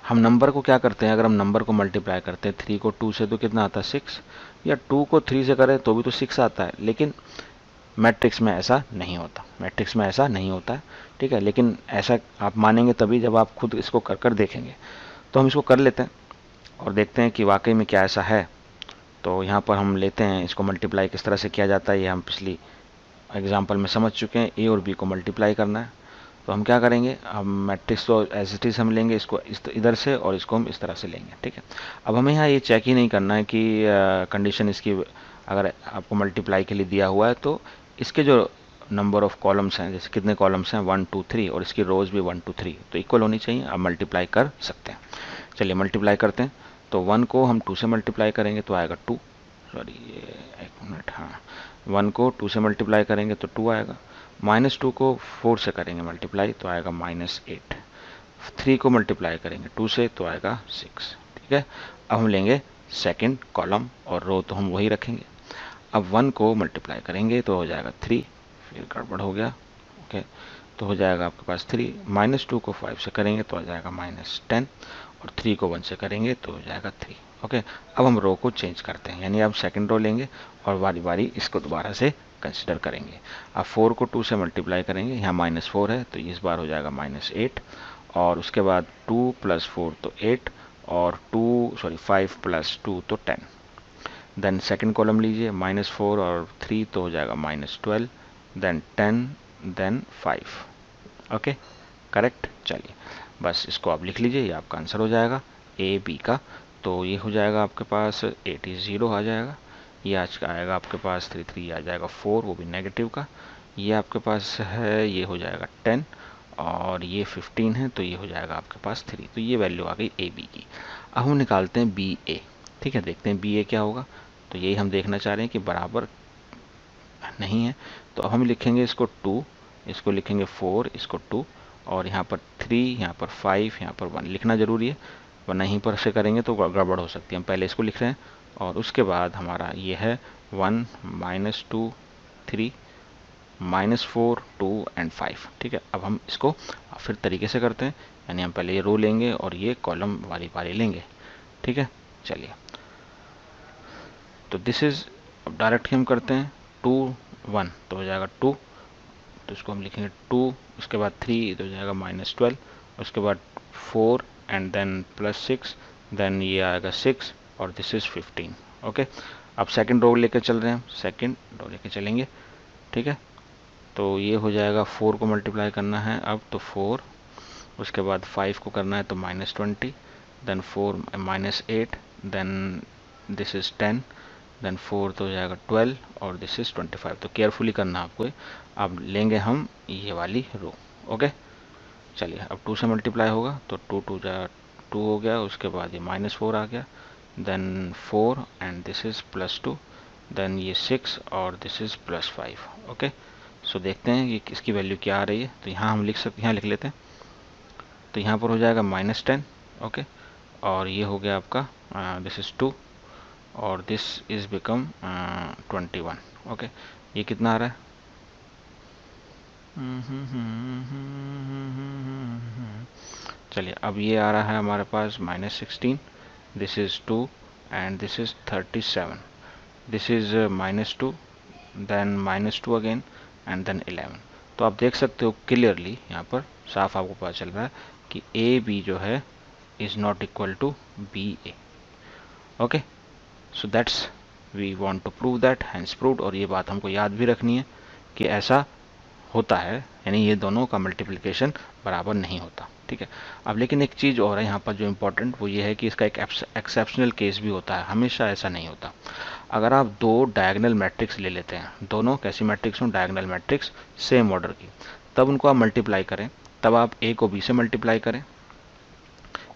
हम नंबर को क्या करते हैं, अगर हम नंबर को मल्टीप्लाई करते हैं 3 को 2 से तो कितना आता है 6, या 2 को 3 से करें तो भी तो 6 आता है। लेकिन मैट्रिक्स में ऐसा नहीं होता, मैट्रिक्स में ऐसा नहीं होता है। ठीक है, लेकिन ऐसा आप मानेंगे तभी जब आप खुद इसको कर कर देखेंगे। तो हम इसको कर लेते हैं और देखते हैं कि वाकई में क्या ऐसा है। तो यहाँ पर हम लेते हैं इसको मल्टीप्लाई किस तरह से किया जाता है, ये हम पिछली एग्जाम्पल में समझ चुके हैं, ए और बी को मल्टीप्लाई करना है। तो हम क्या करेंगे, हम मैट्रिक्स तो एज इट इज़ हम लेंगे, इसको इधर से और इसको हम इस तरह से लेंगे, ठीक है। अब हमें यहाँ ये चेक ही नहीं करना है कि कंडीशन इसकी अगर आपको मल्टीप्लाई के लिए दिया हुआ है तो इसके जो नंबर ऑफ कॉलम्स हैं, जैसे कितने कॉलम्स हैं 1 2 3 और इसकी रोज भी 1 2 3 तो इक्वल होनी चाहिए, आप मल्टीप्लाई कर सकते हैं। चलिए मल्टीप्लाई करते हैं। तो 1 को हम 2 से मल्टीप्लाई करेंगे तो आएगा 2, सॉरी ये एक मिनट, हाँ 1 को 2 से मल्टीप्लाई करेंगे तो 2 आएगा। -2 को 4 से करेंगे मल्टीप्लाई तो आएगा -8। 3 को मल्टीप्लाई करेंगे 2 से तो आएगा 6, ठीक है। अब हम लेंगे सेकंड कॉलम और रो तो हम वही रखेंगे। अब 1 को मल्टीप्लाई करेंगे तो हो जाएगा 3, फिर गड़बड़ हो गया, ओके। तो हो जाएगा आपके पास 3, -2 को 5 से करेंगे तो आ जाएगा -10 और 3 को 1 से करेंगे तो हो जाएगा 3, ओके। अब हम रो को चेंज करते हैं, यानी आप सेकंड रो लेंगे और बारी बारी इसको दोबारा से कंसिडर करेंगे। अब 4 को 2 से मल्टीप्लाई करेंगे, यहाँ -4 है तो इस बार हो जाएगा -8 और उसके बाद 2 + 4 तो 8 और 5 + 2 तो 10। देन सेकंड कॉलम लीजिए, -4 और 3 तो हो जाएगा -12, देन 10, देन 5, ओके करेक्ट। चलिए बस इसको आप लिख लीजिए, ये आपका आंसर हो जाएगा ए बी का। तो ये हो जाएगा आपके पास 80 आ जाएगा, ये आज का आएगा आपके पास 3 आ जाएगा 4, वो भी नेगेटिव का। ये आपके पास है, ये हो जाएगा 10 और ये 15 है तो ये हो जाएगा आपके पास 3। तो ये वैल्यू आ गई ए बी की। अब हम निकालते हैं बी ए, ठीक है। देखते हैं बी ए क्या होगा। तो यही हम देखना चाह रहे हैं कि बराबर नहीं है। तो अब हम लिखेंगे इसको 2, इसको लिखेंगे 4, इसको 2 और यहाँ पर 3, यहाँ पर 5, यहाँ पर 1 लिखना जरूरी है, वरना यहीं पर से करेंगे तो गड़बड़ हो सकती है। हम पहले इसको लिख रहे हैं और उसके बाद हमारा ये है 1 -2 3 -4 2 एंड 5, ठीक है। अब हम इसको फिर तरीके से करते हैं, यानी हम पहले ये रो लेंगे और ये कॉलम वाली वाली लेंगे, ठीक है। चलिए तो दिस इज, अब डायरेक्ट हम करते हैं 2 1 तो हो जाएगा 2, तो इसको हम लिखेंगे 2, उसके बाद 3 तो हो जाएगा -12, उसके बाद 4 एंड देन +6, देन ये आएगा 6 और दिस इज 15, ओके। अब सेकंड रो लेके चल रहे हैं, सेकंड रो लेके चलेंगे, ठीक है। तो ये हो जाएगा 4 को मल्टीप्लाई करना है अब तो 4, उसके बाद 5 को करना है तो -20, then 4 -8, then this is 10, then 4 तो हो जाएगा 12 और दिस इज 25। तो केयरफुली करना आपको। अब लेंगे हम ये वाली रो, ओके। चलिए अब 2 से मल्टीप्लाई होगा तो 2 2 जा 2 हो गया, उसके बाद ये -4 आ गया, then 4 and this is +2, then ये 6 और दिस इज +5, ओके। सो देखते हैं कि इसकी वैल्यू क्या आ रही है। तो यहाँ हम लिख सकते, यहाँ लिख लेते हैं। तो यहाँ पर हो जाएगा -10, ओके, और ये हो गया आपका दिस इज 2 और दिस इज बिकम 21, ओके। ये कितना आ रहा है, चलिए अब ये आ रहा है हमारे पास -16, this is 2 and this is 37, this is -2, then -2 again and then 11। तो आप देख सकते हो क्लियरली, यहाँ पर साफ आपको पता चल रहा है कि ए बी जो है is not equal to B A, okay. So that's we want to prove that, hence proved. और ये बात हमको याद भी रखनी है कि ऐसा होता है, यानी ये दोनों का मल्टीप्लिकेशन बराबर नहीं होता, ठीक है। अब लेकिन एक चीज़ और है यहाँ पर जो इम्पोर्टेंट, वो ये है कि इसका एक एक्सेप्शनल केस भी होता है, हमेशा ऐसा नहीं होता। अगर आप दो डायगोनल मैट्रिक्स ले लेते हैं, दोनों कैसी मैट्रिक्स हों, डायगोनल मैट्रिक्स सेम ऑर्डर की, तब उनको आप मल्टीप्लाई करें, तब आप ए को बी से मल्टीप्लाई करें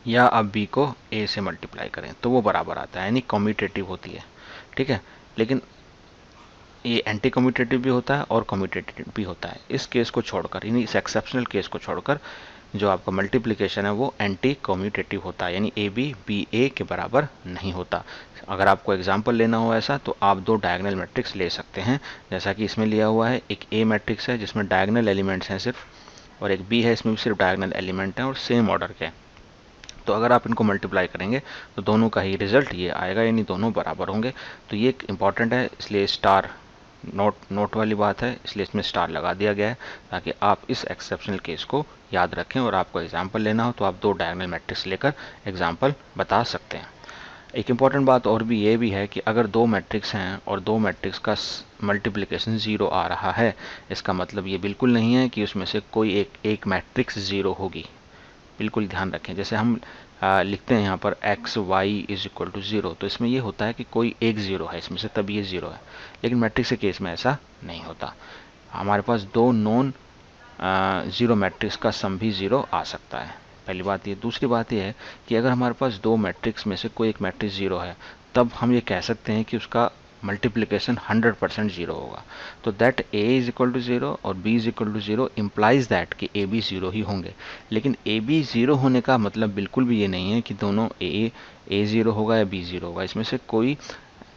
या आप बी को ए से मल्टीप्लाई करें तो वो बराबर आता है, यानी कम्यूटेटिव होती है, ठीक है। लेकिन ये एंटी कम्यूटेटिव भी होता है और कम्यूटेटिव भी होता है। इस केस को छोड़कर, यानी इस एक्सेप्शनल केस को छोड़कर, जो आपका मल्टीप्लिकेशन है वो एंटी कम्यूटेटिव होता है, यानी ए बी बी ए के बराबर नहीं होता। अगर आपको एग्जांपल लेना हो ऐसा, तो आप दो डायगोनल मैट्रिक्स ले सकते हैं, जैसा कि इसमें लिया हुआ है। एक ए मैट्रिक्स है जिसमें डायगोनल एलिमेंट्स हैं सिर्फ, और एक बी है, इसमें भी सिर्फ डायगोनल एलिमेंट हैं और सेम ऑर्डर के। तो अगर आप इनको मल्टीप्लाई करेंगे तो दोनों का ही रिजल्ट ये आएगा, यानी दोनों बराबर होंगे। तो ये इंपॉर्टेंट है, इसलिए स्टार नोट वाली बात है, इसलिए इसमें स्टार लगा दिया गया है, ताकि आप इस एक्सेप्शनल केस को याद रखें और आपको एग्जाम्पल लेना हो तो आप दो डायगोनल मैट्रिक्स लेकर एग्जाम्पल बता सकते हैं। एक इम्पॉर्टेंट बात और भी ये भी है कि अगर दो मैट्रिक्स हैं और दो मैट्रिक्स का मल्टीप्लिकेशन ज़ीरो आ रहा है, इसका मतलब ये बिल्कुल नहीं है कि उसमें से कोई एक मैट्रिक्स ज़ीरो होगी। बिल्कुल ध्यान रखें, जैसे हम लिखते हैं यहाँ पर X Y is equal to zero, तो इसमें ये होता है कि कोई एक ज़ीरो है इसमें से, तब ये ज़ीरो है। लेकिन मैट्रिक्स के केस में ऐसा नहीं होता, हमारे पास दो नॉन ज़ीरो मैट्रिक्स का सम भी ज़ीरो आ सकता है। पहली बात ये। दूसरी बात ये है कि अगर हमारे पास दो मैट्रिक्स में से कोई एक मैट्रिक्स ज़ीरो है, तब हम ये कह सकते हैं कि उसका मल्टीप्लिकेशन 100% ज़ीरो होगा। तो that A is equal to zero और B is equal to zero implies that कि ए बी ज़ीरो ही होंगे। लेकिन ए बी ज़ीरो होने का मतलब बिल्कुल भी ये नहीं है कि दोनों ए ज़ीरो होगा या बी ज़ीरो होगा, इसमें से कोई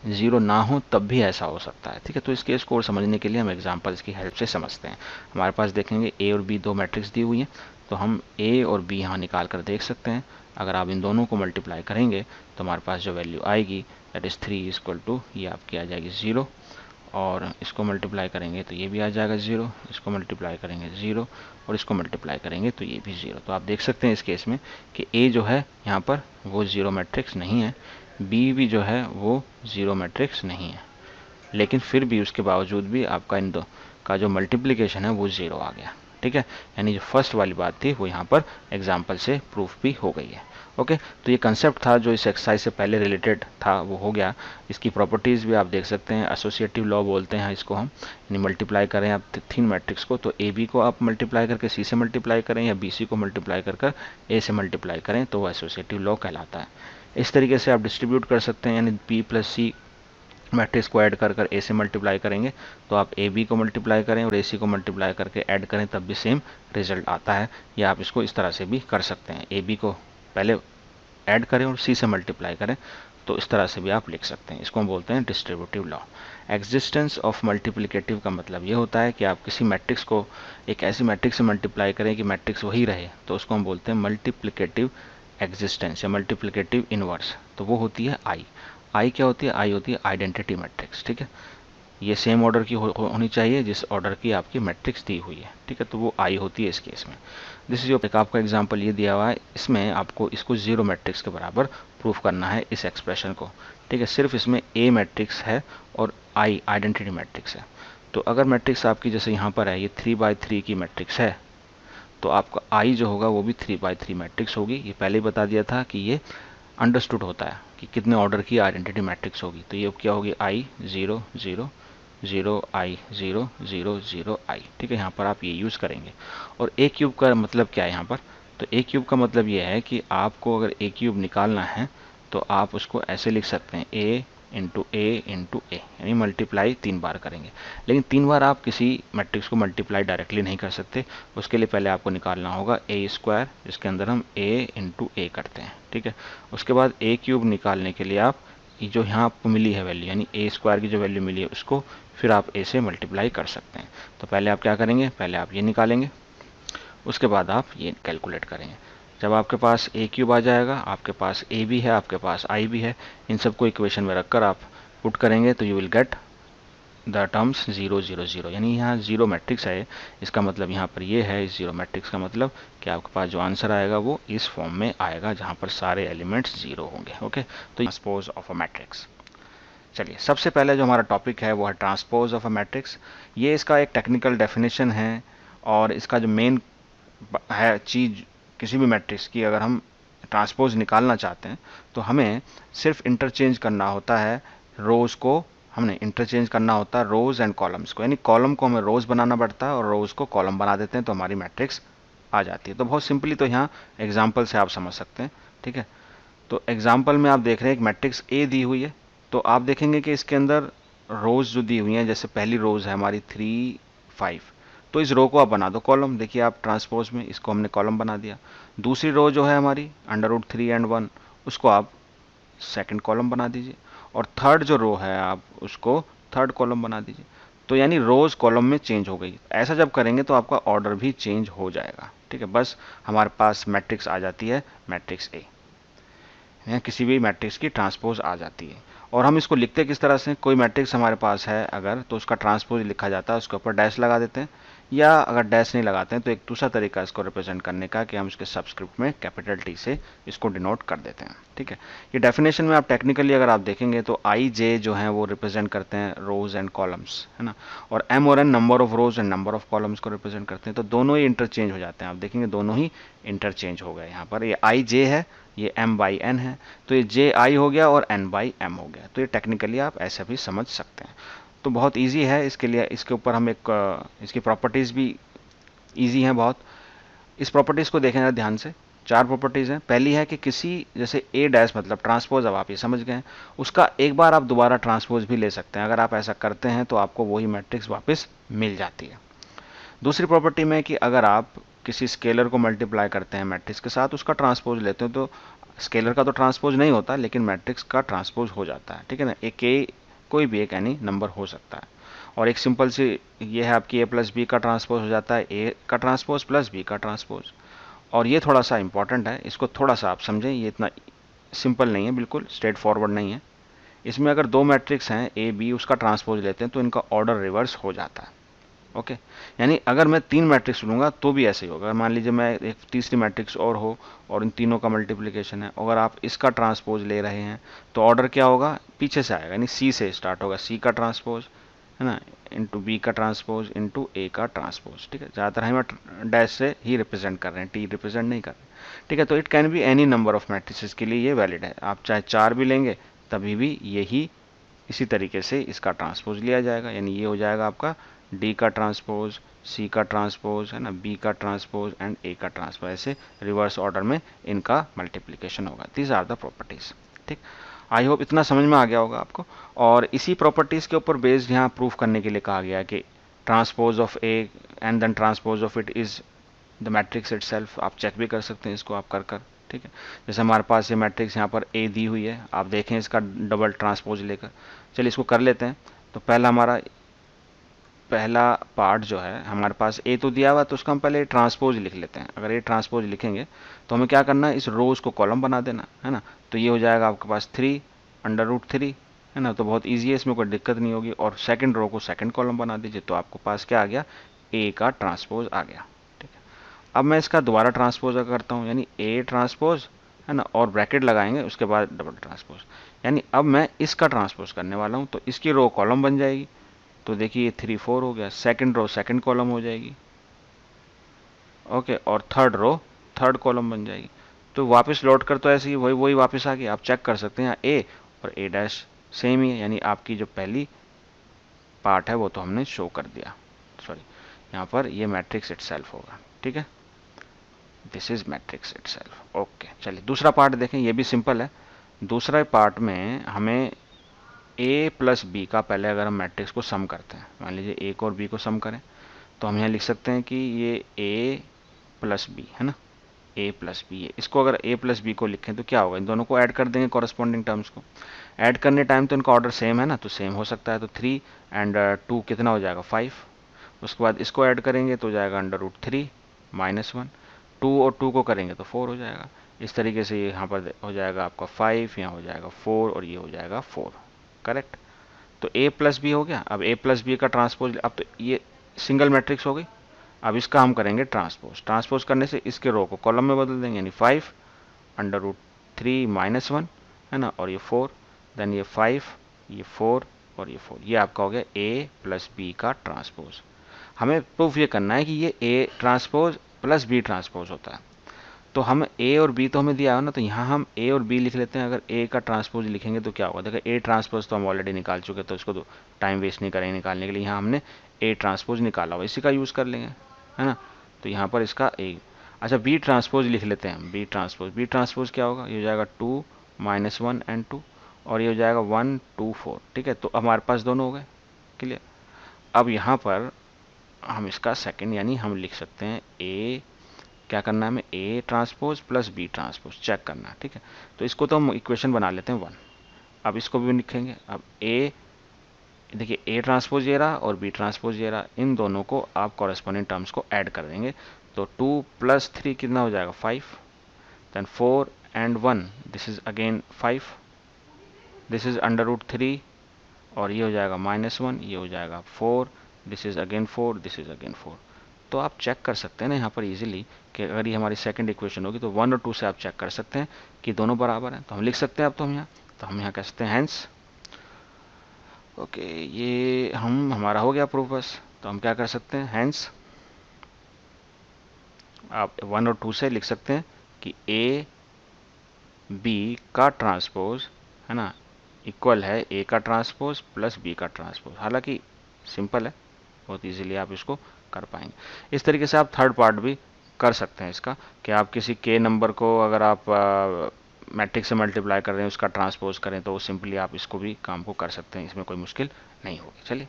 ज़ीरो ना हो तब भी ऐसा हो सकता है। ठीक है, तो इस केस को और समझने के लिए हम एग्जांपल्स की हेल्प से समझते हैं। हमारे पास देखेंगे ए और बी दो मैट्रिक्स दी हुई हैं, तो हम ए और बी यहाँ निकाल कर देख सकते हैं। अगर आप इन दोनों को मल्टीप्लाई करेंगे तो हमारे पास जो वैल्यू आएगी दैट इज़ 3 इक्वल टू, ये आपकी आ जाएगी 0, और इसको मल्टीप्लाई करेंगे तो ये भी आ जाएगा 0, इसको मल्टीप्लाई करेंगे 0, और इसको मल्टीप्लाई करेंगे तो ये भी 0। तो आप देख सकते हैं इस केस में कि ए जो है यहाँ पर वो ज़ीरो मैट्रिक्स नहीं है, बी भी जो है वो ज़ीरो मैट्रिक्स नहीं है, लेकिन फिर भी उसके बावजूद भी आपका इन दो का जो मल्टीप्लिकेशन है वो ज़ीरो आ गया। ठीक है, यानी जो फर्स्ट वाली बात थी वो यहाँ पर एग्जाम्पल से प्रूफ भी हो गई है। ओके, तो ये कंसेप्ट था जो इस एक्सरसाइज से पहले रिलेटेड था वो हो गया। इसकी प्रॉपर्टीज़ भी आप देख सकते हैं, एसोसिएटिव लॉ बोलते हैं इसको हम, यानी मल्टीप्लाई करें आप तीन मैट्रिक्स को तो ए बी को आप मल्टीप्लाई करके सी से मल्टीप्लाई करें या बी सी को मल्टीप्लाई कर ए से मल्टीप्लाई करें तो वो एसोसिएटिव लॉ कहलाता है। इस तरीके से आप डिस्ट्रीब्यूट कर सकते हैं, यानी बी प्लस सी मैट्रिक्स को ऐड कर ए से मल्टीप्लाई करेंगे तो आप ए बी को मल्टीप्लाई करें और ए सी को मल्टीप्लाई करके ऐड करें तब भी सेम रिजल्ट आता है। या आप इसको इस तरह से भी कर सकते हैं, ए बी को पहले ऐड करें और सी से मल्टीप्लाई करें, तो इस तरह से भी आप लिख सकते हैं। इसको हम बोलते हैं distributive law. Existence of multiplicative का मतलब ये होता है कि आप किसी मैट्रिक्स को एक ऐसी मैट्रिक्स से मल्टीप्लाई करें कि मैट्रिक्स वही रहे, तो उसको हम बोलते हैं मल्टीप्लिकेटिव एग्जिस्टेंस या मल्टीप्लिकेटिव इनवर्स। तो वो होती है आई। आई क्या होती है? आई होती है आइडेंटिटी मैट्रिक्स। ठीक है, ये सेम ऑर्डर की होनी चाहिए जिस ऑर्डर की आपकी मैट्रिक्स दी हुई है। ठीक है, तो वो आई होती है इस केस में। दिस इज एक आपका एग्जांपल ये दिया हुआ है, इसमें आपको इसको जीरो मैट्रिक्स के बराबर प्रूफ करना है इस एक्सप्रेशन को। ठीक है, सिर्फ इसमें ए मैट्रिक्स है और आई आइडेंटिटी मैट्रिक्स है। तो अगर मैट्रिक्स आपकी जैसे यहाँ पर है ये 3/3 की मैट्रिक्स है, तो आपका आई जो होगा वो भी 3/3 मैट्रिक्स होगी। ये पहले ही बता दिया था कि ये अंडरस्टूड होता है कि कितने ऑर्डर की आइडेंटिटी मैट्रिक्स होगी। तो ये क्या होगी? आई 0 0 0 आई 0 0 0 आई। ठीक है, यहाँ पर आप ये यूज़ करेंगे। और ए क्यूब का मतलब क्या है यहाँ पर? तो ए क्यूब का मतलब ये है कि आपको अगर ए क्यूब निकालना है तो आप उसको ऐसे लिख सकते हैं ए इंटू ए, यानी मल्टीप्लाई 3 बार करेंगे। लेकिन 3 बार आप किसी मैट्रिक्स को मल्टीप्लाई डायरेक्टली नहीं कर सकते, उसके लिए पहले आपको निकालना होगा ए स्क्वायर, जिसके अंदर हम ए इंटू ए करते हैं। ठीक है, उसके बाद ए क्यूब निकालने के लिए आप ये जो यहाँ आपको मिली है वैल्यू, यानी ए स्क्वायर की जो वैल्यू मिली है उसको फिर आप ए से मल्टीप्लाई कर सकते हैं। तो पहले आप क्या करेंगे? पहले आप ये निकालेंगे, उसके बाद आप ये कैलकुलेट करेंगे। जब आपके पास ए क्यूब आ जाएगा, आपके पास ए भी है, आपके पास आई भी है, इन सबको इक्वेशन में रखकर आप पुट करेंगे तो you will get the terms 0 0 0, यानी यहाँ जीरो मैट्रिक्स है। इसका मतलब यहाँ पर ये है, इस जीरो मैट्रिक्स का मतलब कि आपके पास जो आंसर आएगा वो इस फॉर्म में आएगा जहाँ पर सारे एलिमेंट्स जीरो होंगे। ओके, तो ट्रांसपोज ऑफ अ मैट्रिक्स। चलिए, सबसे पहले जो हमारा टॉपिक है वो है ट्रांसपोज ऑफ अ मैट्रिक्स। ये इसका एक टेक्निकल डेफिनेशन है और इसका जो मेन है चीज़, किसी भी मैट्रिक्स की अगर हम ट्रांसपोज निकालना चाहते हैं तो हमें सिर्फ इंटरचेंज करना होता है रोज़ को, हमने इंटरचेंज करना होता है रोज़ एंड कॉलम्स को, यानी कॉलम को हमें रोज़ बनाना पड़ता है और रोज़ को कॉलम बना देते हैं तो हमारी मैट्रिक्स आ जाती है। तो बहुत सिंपली तो यहाँ एग्जाम्पल से आप समझ सकते हैं। ठीक है, तो एग्जाम्पल में आप देख रहे हैं एक मैट्रिक्स ए दी हुई है, तो आप देखेंगे कि इसके अंदर रोज़ जो दी हुई हैं, जैसे पहली रोज़ है हमारी 3 5, तो इस रो को आप बना दो कॉलम। देखिए आप ट्रांसपोज में इसको हमने कॉलम बना दिया। दूसरी रो जो है हमारी √3 and 1, उसको आप सेकंड कॉलम बना दीजिए, और थर्ड जो रो है आप उसको थर्ड कॉलम बना दीजिए। तो यानी रोज कॉलम में चेंज हो गई। ऐसा जब करेंगे तो आपका ऑर्डर भी चेंज हो जाएगा। ठीक है, बस हमारे पास मैट्रिक्स आ जाती है मैट्रिक्स ए, किसी भी मैट्रिक्स की ट्रांसपोज आ जाती है। और हम इसको लिखते किस तरह से, कोई मैट्रिक्स हमारे पास है अगर, तो उसका ट्रांसपोज लिखा जाता है, उसके ऊपर डैश लगा देते हैं, या अगर डैश नहीं लगाते हैं तो एक दूसरा तरीका इसको रिप्रेजेंट करने का कि हम इसके सबस्क्रिप्ट में कैपिटल टी से इसको डिनोट कर देते हैं। ठीक है, ये डेफिनेशन में आप टेक्निकली अगर आप देखेंगे तो आई जे जो है वो रिप्रेजेंट करते हैं रोज एंड कॉलम्स, है ना, और एम और N number of rows and number of columns को रिप्रेजेंट करते हैं। तो दोनों ही इंटरचेंज हो जाते हैं, आप देखेंगे दोनों ही इंटरचेंज हो गए। यहाँ पर ये आई जे है, ये m बाई एन है, तो ये जे आई हो गया और n बाई एम हो गया। तो ये टेक्निकली आप ऐसे भी समझ सकते हैं। तो बहुत इजी है, इसके लिए इसके ऊपर हम एक इसकी प्रॉपर्टीज़ भी इजी हैं बहुत। इस प्रॉपर्टीज़ को देखें ध्यान से, चार प्रॉपर्टीज़ हैं। पहली है कि किसी, जैसे ए डैश मतलब ट्रांसपोज, अब आप ये समझ गए हैं, उसका एक बार आप दोबारा ट्रांसपोज भी ले सकते हैं। अगर आप ऐसा करते हैं तो आपको वही मैट्रिक्स वापस मिल जाती है। दूसरी प्रॉपर्टी में कि अगर आप किसी स्केलर को मल्टीप्लाई करते हैं मैट्रिक्स के साथ, उसका ट्रांसपोज लेते हैं, तो स्केलर का तो ट्रांसपोज नहीं होता लेकिन मैट्रिक्स का ट्रांसपोज हो जाता है। ठीक है ना, एक ए कोई भी एक एनी नंबर हो सकता है। और एक सिंपल सी ये है आपकी ए प्लस बी का ट्रांसपोज हो जाता है ए का ट्रांसपोज प्लस बी का ट्रांसपोज। और ये थोड़ा सा इंपॉर्टेंट है, इसको थोड़ा सा आप समझें, ये इतना सिंपल नहीं है, बिल्कुल स्ट्रेट फॉरवर्ड नहीं है। इसमें अगर दो मैट्रिक्स हैं ए बी, उसका ट्रांसपोज लेते हैं तो इनका ऑर्डर रिवर्स हो जाता है। ओके, यानी अगर मैं तीन मैट्रिक्स लूँगा तो भी ऐसे ही होगा। मान लीजिए मैं एक तीसरी मैट्रिक्स और हो और इन तीनों का मल्टीप्लिकेशन है, अगर आप इसका ट्रांसपोज ले रहे हैं तो ऑर्डर क्या होगा, पीछे से आएगा, यानी सी से स्टार्ट होगा, सी का ट्रांसपोज, है ना, इंटू बी का ट्रांसपोज इंटू ए का ट्रांसपोज। ठीक है, ज़्यादातर हम डैश से ही रिप्रेजेंट कर रहे हैं, टी रिप्रेजेंट नहीं कर रहे। ठीक है, तो it can be any number of matrices के लिए ये वैलिड है। आप चाहे चार भी लेंगे तभी भी यही इसी तरीके से इसका ट्रांसपोज लिया जाएगा, यानी ये हो जाएगा आपका डी का ट्रांसपोज, सी का ट्रांसपोज, है ना, बी का ट्रांसपोज एंड ए का ट्रांसपोज, ऐसे रिवर्स ऑर्डर में इनका मल्टीप्लिकेशन होगा। These are the properties. ठीक, आई होप इतना समझ में आ गया होगा आपको। और इसी प्रॉपर्टीज के ऊपर बेस्ड यहाँ प्रूफ करने के लिए कहा गया है कि transpose of A and then transpose of it is the matrix itself. आप चेक भी कर सकते हैं इसको आप कर। ठीक है, जैसे हमारे पास ये मैट्रिक्स यहाँ पर ए दी हुई है, आप देखें इसका डबल ट्रांसपोज लेकर। चलिए इसको कर लेते हैं। तो पहला पार्ट जो है हमारे पास ए तो दिया हुआ, तो उसका हम पहले ट्रांसपोज लिख लेते हैं। अगर ये ट्रांसपोज लिखेंगे तो हमें क्या करना है, इस रोज को कॉलम बना देना है ना। तो ये हो जाएगा आपके पास 3 √3, है ना, तो बहुत ईजी है, इसमें कोई दिक्कत नहीं होगी। और सेकंड रो को सेकंड कॉलम बना दीजिए, तो आपके पास क्या आ गया, ए का ट्रांसपोज आ गया। ठीक है, अब मैं इसका दोबारा ट्रांसपोज करता हूँ, यानी ए ट्रांसपोज, है ना, और ब्रैकेट लगाएंगे उसके बाद डबल ट्रांसपोज, यानी अब मैं इसका ट्रांसपोज करने वाला हूँ। तो इसकी रो कॉलम बन जाएगी, तो देखिए 3 4 हो गया, सेकंड रो सेकंड कॉलम हो जाएगी। ओके, और थर्ड रो थर्ड कॉलम बन जाएगी। तो वापस लौट कर तो ऐसे ही वही वही वापस आ गई। आप चेक कर सकते हैं ए और ए डैश सेम ही है, यानी आपकी जो पहली पार्ट है वो तो हमने शो कर दिया। सॉरी, यहाँ पर ये मैट्रिक्स इटसेल्फ होगा। ठीक है, this is matrix itself. Okay, चलिए दूसरा पार्ट देखें, ये भी सिंपल है। दूसरा पार्ट में हमें ए प्लस बी का, पहले अगर हम मैट्रिक्स को सम करते हैं, मान लीजिए ए को और बी को सम करें, तो हम यहाँ लिख सकते हैं कि ये ए प्लस बी है ना, ए प्लस बी है। इसको अगर ए प्लस बी को लिखें तो क्या होगा, इन दोनों को ऐड कर देंगे, कॉरस्पॉन्डिंग टर्म्स को ऐड करने टाइम तो इनका ऑर्डर सेम है ना, तो सेम हो सकता है। तो 3 एंड 2 कितना हो जाएगा, 5। उसके बाद इसको ऐड करेंगे तो जाएगा √3 -1। 2 और 2 को करेंगे तो 4 हो जाएगा। इस तरीके से यहाँ पर हो जाएगा आपका 5, यहाँ हो जाएगा 4 और ये हो जाएगा 4। करेक्ट, तो ए प्लस बी हो गया। अब ए प्लस बी का ट्रांसपोज, अब तो ये सिंगल मैट्रिक्स हो गई। अब इसका हम करेंगे ट्रांसपोज। ट्रांसपोज करने से इसके रो को कॉलम में बदल देंगे, यानी 5 √3 -1, है ना, और ये 4, देन ये 5, ये 4 और ये 4। ये आपका हो गया ए प्लस बी का ट्रांसपोज। हमें प्रूफ ये करना है कि ये A transpose plus B transpose होता है। तो हम ए और बी तो हमें दिया है ना, तो यहाँ हम ए और बी लिख लेते हैं। अगर ए का ट्रांसपोज लिखेंगे तो क्या होगा, देखो ए ट्रांसपोज तो हम ऑलरेडी निकाल चुके, तो इसको तो टाइम वेस्ट नहीं करेंगे निकालने के लिए। यहाँ हमने ए ट्रांसपोज निकाला हुआ, इसी का यूज़ कर लेंगे, है ना। तो यहाँ पर इसका ए, अच्छा बी ट्रांसपोज लिख लेते हैं। बी ट्रांसपोज क्या होगा, ये हो जाएगा 2 -1 एंड 2, और ये हो जाएगा 1 2 4। ठीक है, तो हमारे पास दोनों हो गए, क्लियर। अब यहाँ पर हम इसका सेकंड, यानी हम लिख सकते हैं ए, क्या करना है हमें, A transpose plus B transpose check करना है। ठीक है, तो इसको तो हम इक्वेशन बना लेते हैं 1। अब इसको भी लिखेंगे। अब ए, देखिए ए ट्रांसपोज ये रहा और बी ट्रांसपोज ये रहा, इन दोनों को आप कॉरेस्पॉन्डिंग टर्म्स को ऐड कर देंगे। तो 2 + 3 कितना हो जाएगा, 5, then 4 and 1, this is again 5, this is √3 और ये हो जाएगा -1, ये हो जाएगा 4, this is again 4, this is again 4। तो आप चेक कर सकते हैं ना यहाँ पर इजीली कि अगर ये हमारी सेकंड इक्वेशन होगी तो 1 और 2 से आप चेक कर सकते हैं कि दोनों बराबर हैं। तो हम लिख सकते हैं अब तो हम यहाँ कह सकते हैं हैंस, ओके ये हमारा हो गया प्रूफ बस। तो हम क्या कर सकते हैं, हैंस आप 1 और 2 से लिख सकते हैं कि ए बी का ट्रांसपोज है ना इक्वल है ए का ट्रांसपोज प्लस बी का ट्रांसपोज। हालांकि सिंपल है, बहुत इजीली आप इसको कर पाएंगे। इस तरीके से आप थर्ड पार्ट भी कर सकते हैं इसका, कि आप किसी के नंबर को अगर आप मैट्रिक्स से मल्टीप्लाई कर रहे हैं उसका ट्रांसपोज करें तो सिंपली आप इसको भी काम को कर सकते हैं, इसमें कोई मुश्किल नहीं होगी। चलिए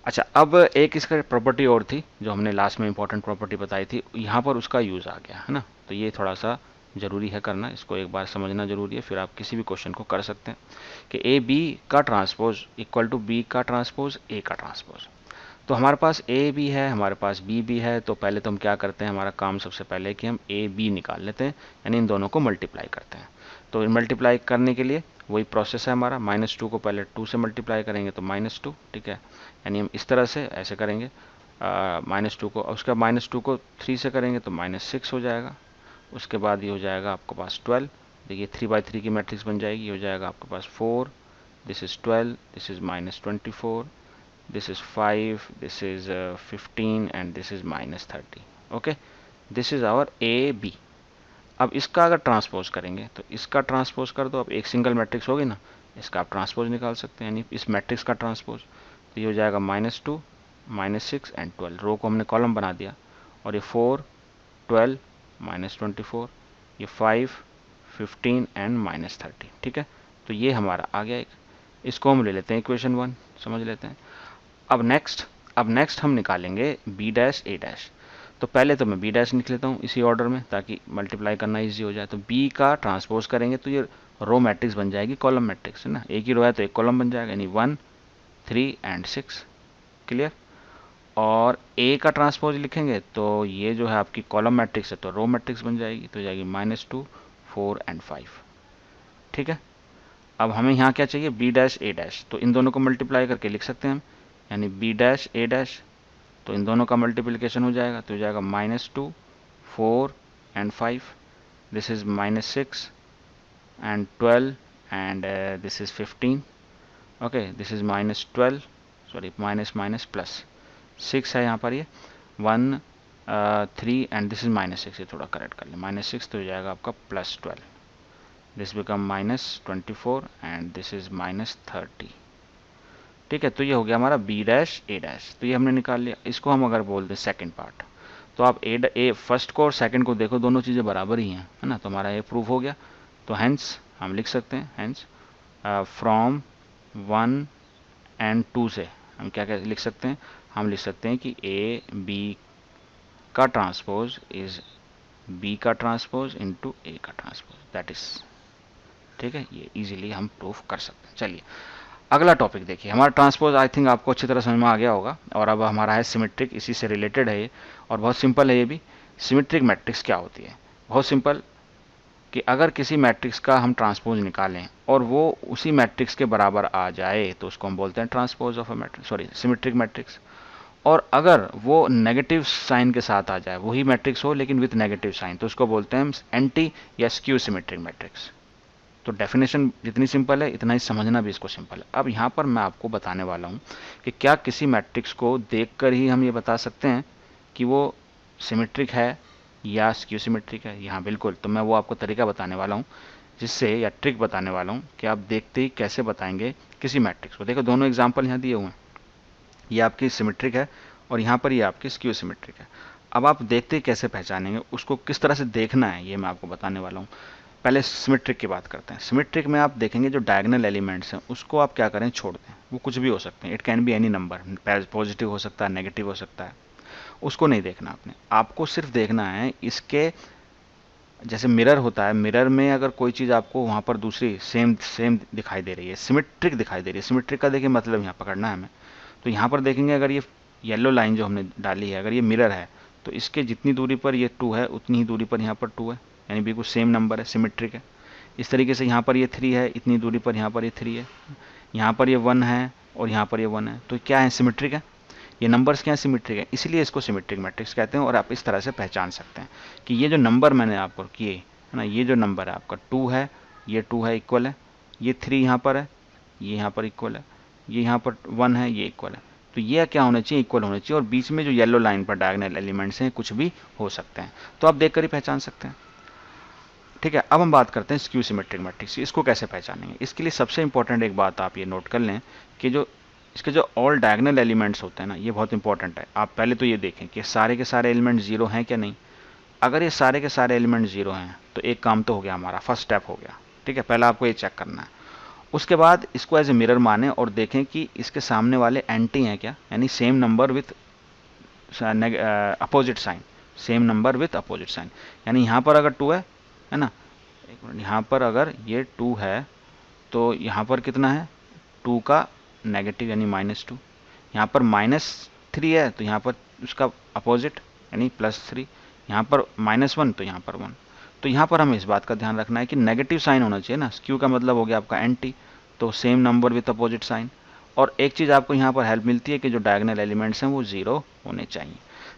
अच्छा, अब एक इसका प्रॉपर्टी और थी जो हमने लास्ट में इंपॉर्टेंट प्रॉपर्टी बताई थी, यहाँ पर उसका यूज़ आ गया है ना। तो ये थोड़ा सा ज़रूरी है करना, इसको एक बार समझना ज़रूरी है, फिर आप किसी भी क्वेश्चन को कर सकते हैं कि ए बी का ट्रांसपोज इक्वल टू बी का ट्रांसपोज ए का ट्रांसपोज। तो हमारे पास ए भी है, हमारे पास बी भी है, तो पहले तो हम क्या करते हैं, हमारा काम सबसे पहले कि हम ए बी निकाल लेते हैं, यानी इन दोनों को मल्टीप्लाई करते हैं। तो मल्टीप्लाई करने के लिए वही प्रोसेस है हमारा, -2 को पहले 2 से मल्टीप्लाई करेंगे तो -2, ठीक है, यानी हम इस तरह से ऐसे करेंगे -2 को, उसके बाद -2 को 3 से करेंगे तो -6 हो जाएगा। उसके बाद ये हो जाएगा आपके पास 12, देखिए 3/3 की मैट्रिक्स बन जाएगी, ये हो जाएगा आपके पास 4, this is 12, this is -24, this is 5, this is 15 and this is -30। Okay, this is our A B. अब इसका अगर ट्रांसपोज करेंगे तो इसका ट्रांसपोज कर दो, अब एक सिंगल मैट्रिक्स होगी ना, इसका आप ट्रांसपोज निकाल सकते हैं, यानी इस मैट्रिक्स का ट्रांसपोज। तो ये हो जाएगा -2, -6 एंड 12, रो को हमने कॉलम बना दिया, और ये 4, 12, -24, ये 5, 15 एंड -30, ठीक है। तो ये हमारा आ गया एक, इसको हम ले लेते हैं इक्वेशन 1, समझ लेते हैं। अब नेक्स्ट हम निकालेंगे बी डैश ए डैश। तो पहले तो मैं बी डैश लिख लेता हूँ इसी ऑर्डर में ताकि मल्टीप्लाई करना इजी हो जाए। तो बी का ट्रांसपोज करेंगे तो ये रो मैट्रिक्स बन जाएगी, कॉलम मैट्रिक्स है ना, एक ही रो है तो एक कॉलम बन जाएगा, यानी 1, 3 एंड 6, क्लियर। और ए का ट्रांसपोज लिखेंगे तो ये जो है आपकी कॉलम मैट्रिक्स है तो रो मैट्रिक्स बन जाएगी, तो जाएगी -2, 4 एंड 5, ठीक है। अब हमें यहाँ क्या चाहिए, बी डैश ए डैश, तो इन दोनों को मल्टीप्लाई करके लिख सकते हैं हम, यानी बी डैश ए डैश, तो इन दोनों का मल्टीप्लिकेशन हो जाएगा तो हो जाएगा -2, 4 and 5, this is -6 and 12 and this is 15, okay, this is -12, sorry minus plus 6 है यहाँ पर, ये 1, 3 एंड दिस इज -6, ये थोड़ा करेक्ट कर लें, -6 तो हो जाएगा आपका +12, this become -24 and this is -30, ठीक है। तो ये हो गया हमारा बी डैश ए डैश, तो ये हमने निकाल लिया। इसको हम अगर बोल दें सेकंड पार्ट, तो आप ए फर्स्ट को और सेकंड को देखो, दोनों चीज़ें बराबर ही हैं, है ना, तो हमारा ये प्रूफ हो गया। तो हैंस हम लिख सकते हैं, हैंस फ्रॉम 1 एंड 2 से हम क्या क्या लिख सकते हैं, हम लिख सकते हैं कि ए बी का ट्रांसपोज इज बी का ट्रांसपोज इनटू ए का ट्रांसपोज, दैट इज, ठीक है, ये इजीली हम प्रूफ कर सकते हैं। चलिए अगला टॉपिक देखिए, हमारा ट्रांसपोज आई थिंक आपको अच्छी तरह समझ में आ गया होगा, और अब हमारा है सिमेट्रिक, इसी से रिलेटेड है ये, और बहुत सिंपल है ये भी। सिमेट्रिक मैट्रिक्स क्या होती है, बहुत सिंपल, कि अगर किसी मैट्रिक्स का हम ट्रांसपोज निकालें और वो उसी मैट्रिक्स के बराबर आ जाए तो उसको हम बोलते हैं transpose of a matrix, sorry symmetric matrix. और अगर वो नेगेटिव साइन के साथ आ जाए, वही मैट्रिक्स हो लेकिन विथ नेगेटिव साइन, तो उसको बोलते हैं हम एंटी या स्क्यू सिमेट्रिक मैट्रिक्स। तो डेफिनेशन जितनी सिंपल है इतना ही समझना भी इसको सिंपल है। अब यहाँ पर मैं आपको बताने वाला हूँ कि क्या किसी मैट्रिक्स को देखकर ही हम ये बता सकते हैं कि वो सिमेट्रिक है या स्क्यू सिमेट्रिक है। यहाँ बिल्कुल, तो मैं वो आपको तरीका बताने वाला हूँ जिससे, या ट्रिक बताने वाला हूँ कि आप देखते ही कैसे बताएंगे किसी मैट्रिक्स को। देखो दोनों एग्जाम्पल यहाँ दिए हुए हैं, ये आपकी सिमेट्रिक है और यहाँ पर ये आपकी स्क्यू सिमेट्रिक है। अब आप देखते ही कैसे पहचानेंगे, उसको किस तरह से देखना है, ये मैं आपको बताने वाला हूँ। पहले सिमेट्रिक की बात करते हैं। सिमेट्रिक में आप देखेंगे जो डायगोनल एलिमेंट्स हैं उसको आप क्या करें, छोड़ दें, वो कुछ भी हो सकते हैं, it can be any number, positive हो सकता है, नेगेटिव हो सकता है, उसको नहीं देखना आपने। आपको सिर्फ देखना है इसके, जैसे मिरर होता है, मिरर में अगर कोई चीज़ आपको वहाँ पर दूसरी सेम सेम दिखाई दे रही है, सिमेट्रिक दिखाई दे रही है। सिमेट्रिक का देखिए मतलब यहाँ पकड़ना है हमें। तो यहाँ पर देखेंगे अगर ये येलो लाइन जो हमने डाली है, अगर ये मिरर है तो इसके जितनी दूरी पर ये 2 है उतनी ही दूरी पर यहाँ पर 2 है, यानी बिल्कुल सेम नंबर है, सिमेट्रिक है। इस तरीके से यहाँ पर ये 3 है, इतनी दूरी पर यहाँ पर ये 3 है, यहाँ पर ये 1 है और यहाँ पर ये 1 है, तो क्या है, सिमेट्रिक है। ये नंबर्स क्या सिमेट्रिक है, इसलिए इसको सिमेट्रिक मैट्रिक्स कहते हैं। और आप इस तरह से पहचान सकते हैं कि ये जो नंबर मैंने आपको किए है ना, ये जो नंबर है आपका 2 है, ये 2 है इक्वल है, ये 3 यहाँ पर है, ये यहाँ पर इक्वल है, ये यहाँ पर 1 है, ये इक्वल है। तो ये क्या होना चाहिए, इक्वल होना चाहिए। और बीच में जो येलो लाइन पर डायगोनल एलिमेंट्स हैं कुछ भी हो सकते हैं, तो आप देख कर ही पहचान सकते हैं। ठीक है, अब हम बात करते हैं स्क्यू सिमेट्रिक मैट्रिक्स। इसको कैसे पहचानेंगे, इसके लिए सबसे इंपॉर्टेंट एक बात आप ये नोट कर लें कि जो इसके जो ऑल डायगोनल एलिमेंट्स होते हैं ना, ये बहुत इंपॉर्टेंट है। आप पहले तो ये देखें कि सारे के सारे एलिमेंट जीरो हैं क्या नहीं। अगर ये सारे के सारे एलिमेंट जीरो हैं तो एक काम तो हो गया हमारा, फर्स्ट स्टेप हो गया। ठीक है, पहला आपको ये चेक करना है। उसके बाद इसको एज ए मिरर माने और देखें कि इसके सामने वाले एंटी हैं क्या, यानी same number with opposite sign, same number with opposite sign. यानी यहाँ पर अगर 2 है ना, एक मिनट, यहाँ पर अगर ये 2 है तो यहाँ पर कितना है, 2 का नेगेटिव यानी -2। यहाँ पर -3 है तो यहाँ पर उसका अपोजिट यानी +3। यहाँ पर -1 तो यहाँ पर 1। तो यहाँ पर हमें इस बात का ध्यान रखना है कि नेगेटिव साइन होना चाहिए ना, स्क्यू का मतलब हो गया आपका एंटी, तो same number with opposite sign. और एक चीज़ आपको यहाँ पर हेल्प मिलती है कि जो डायगोनल एलिमेंट्स हैं वो 0 होने चाहिए।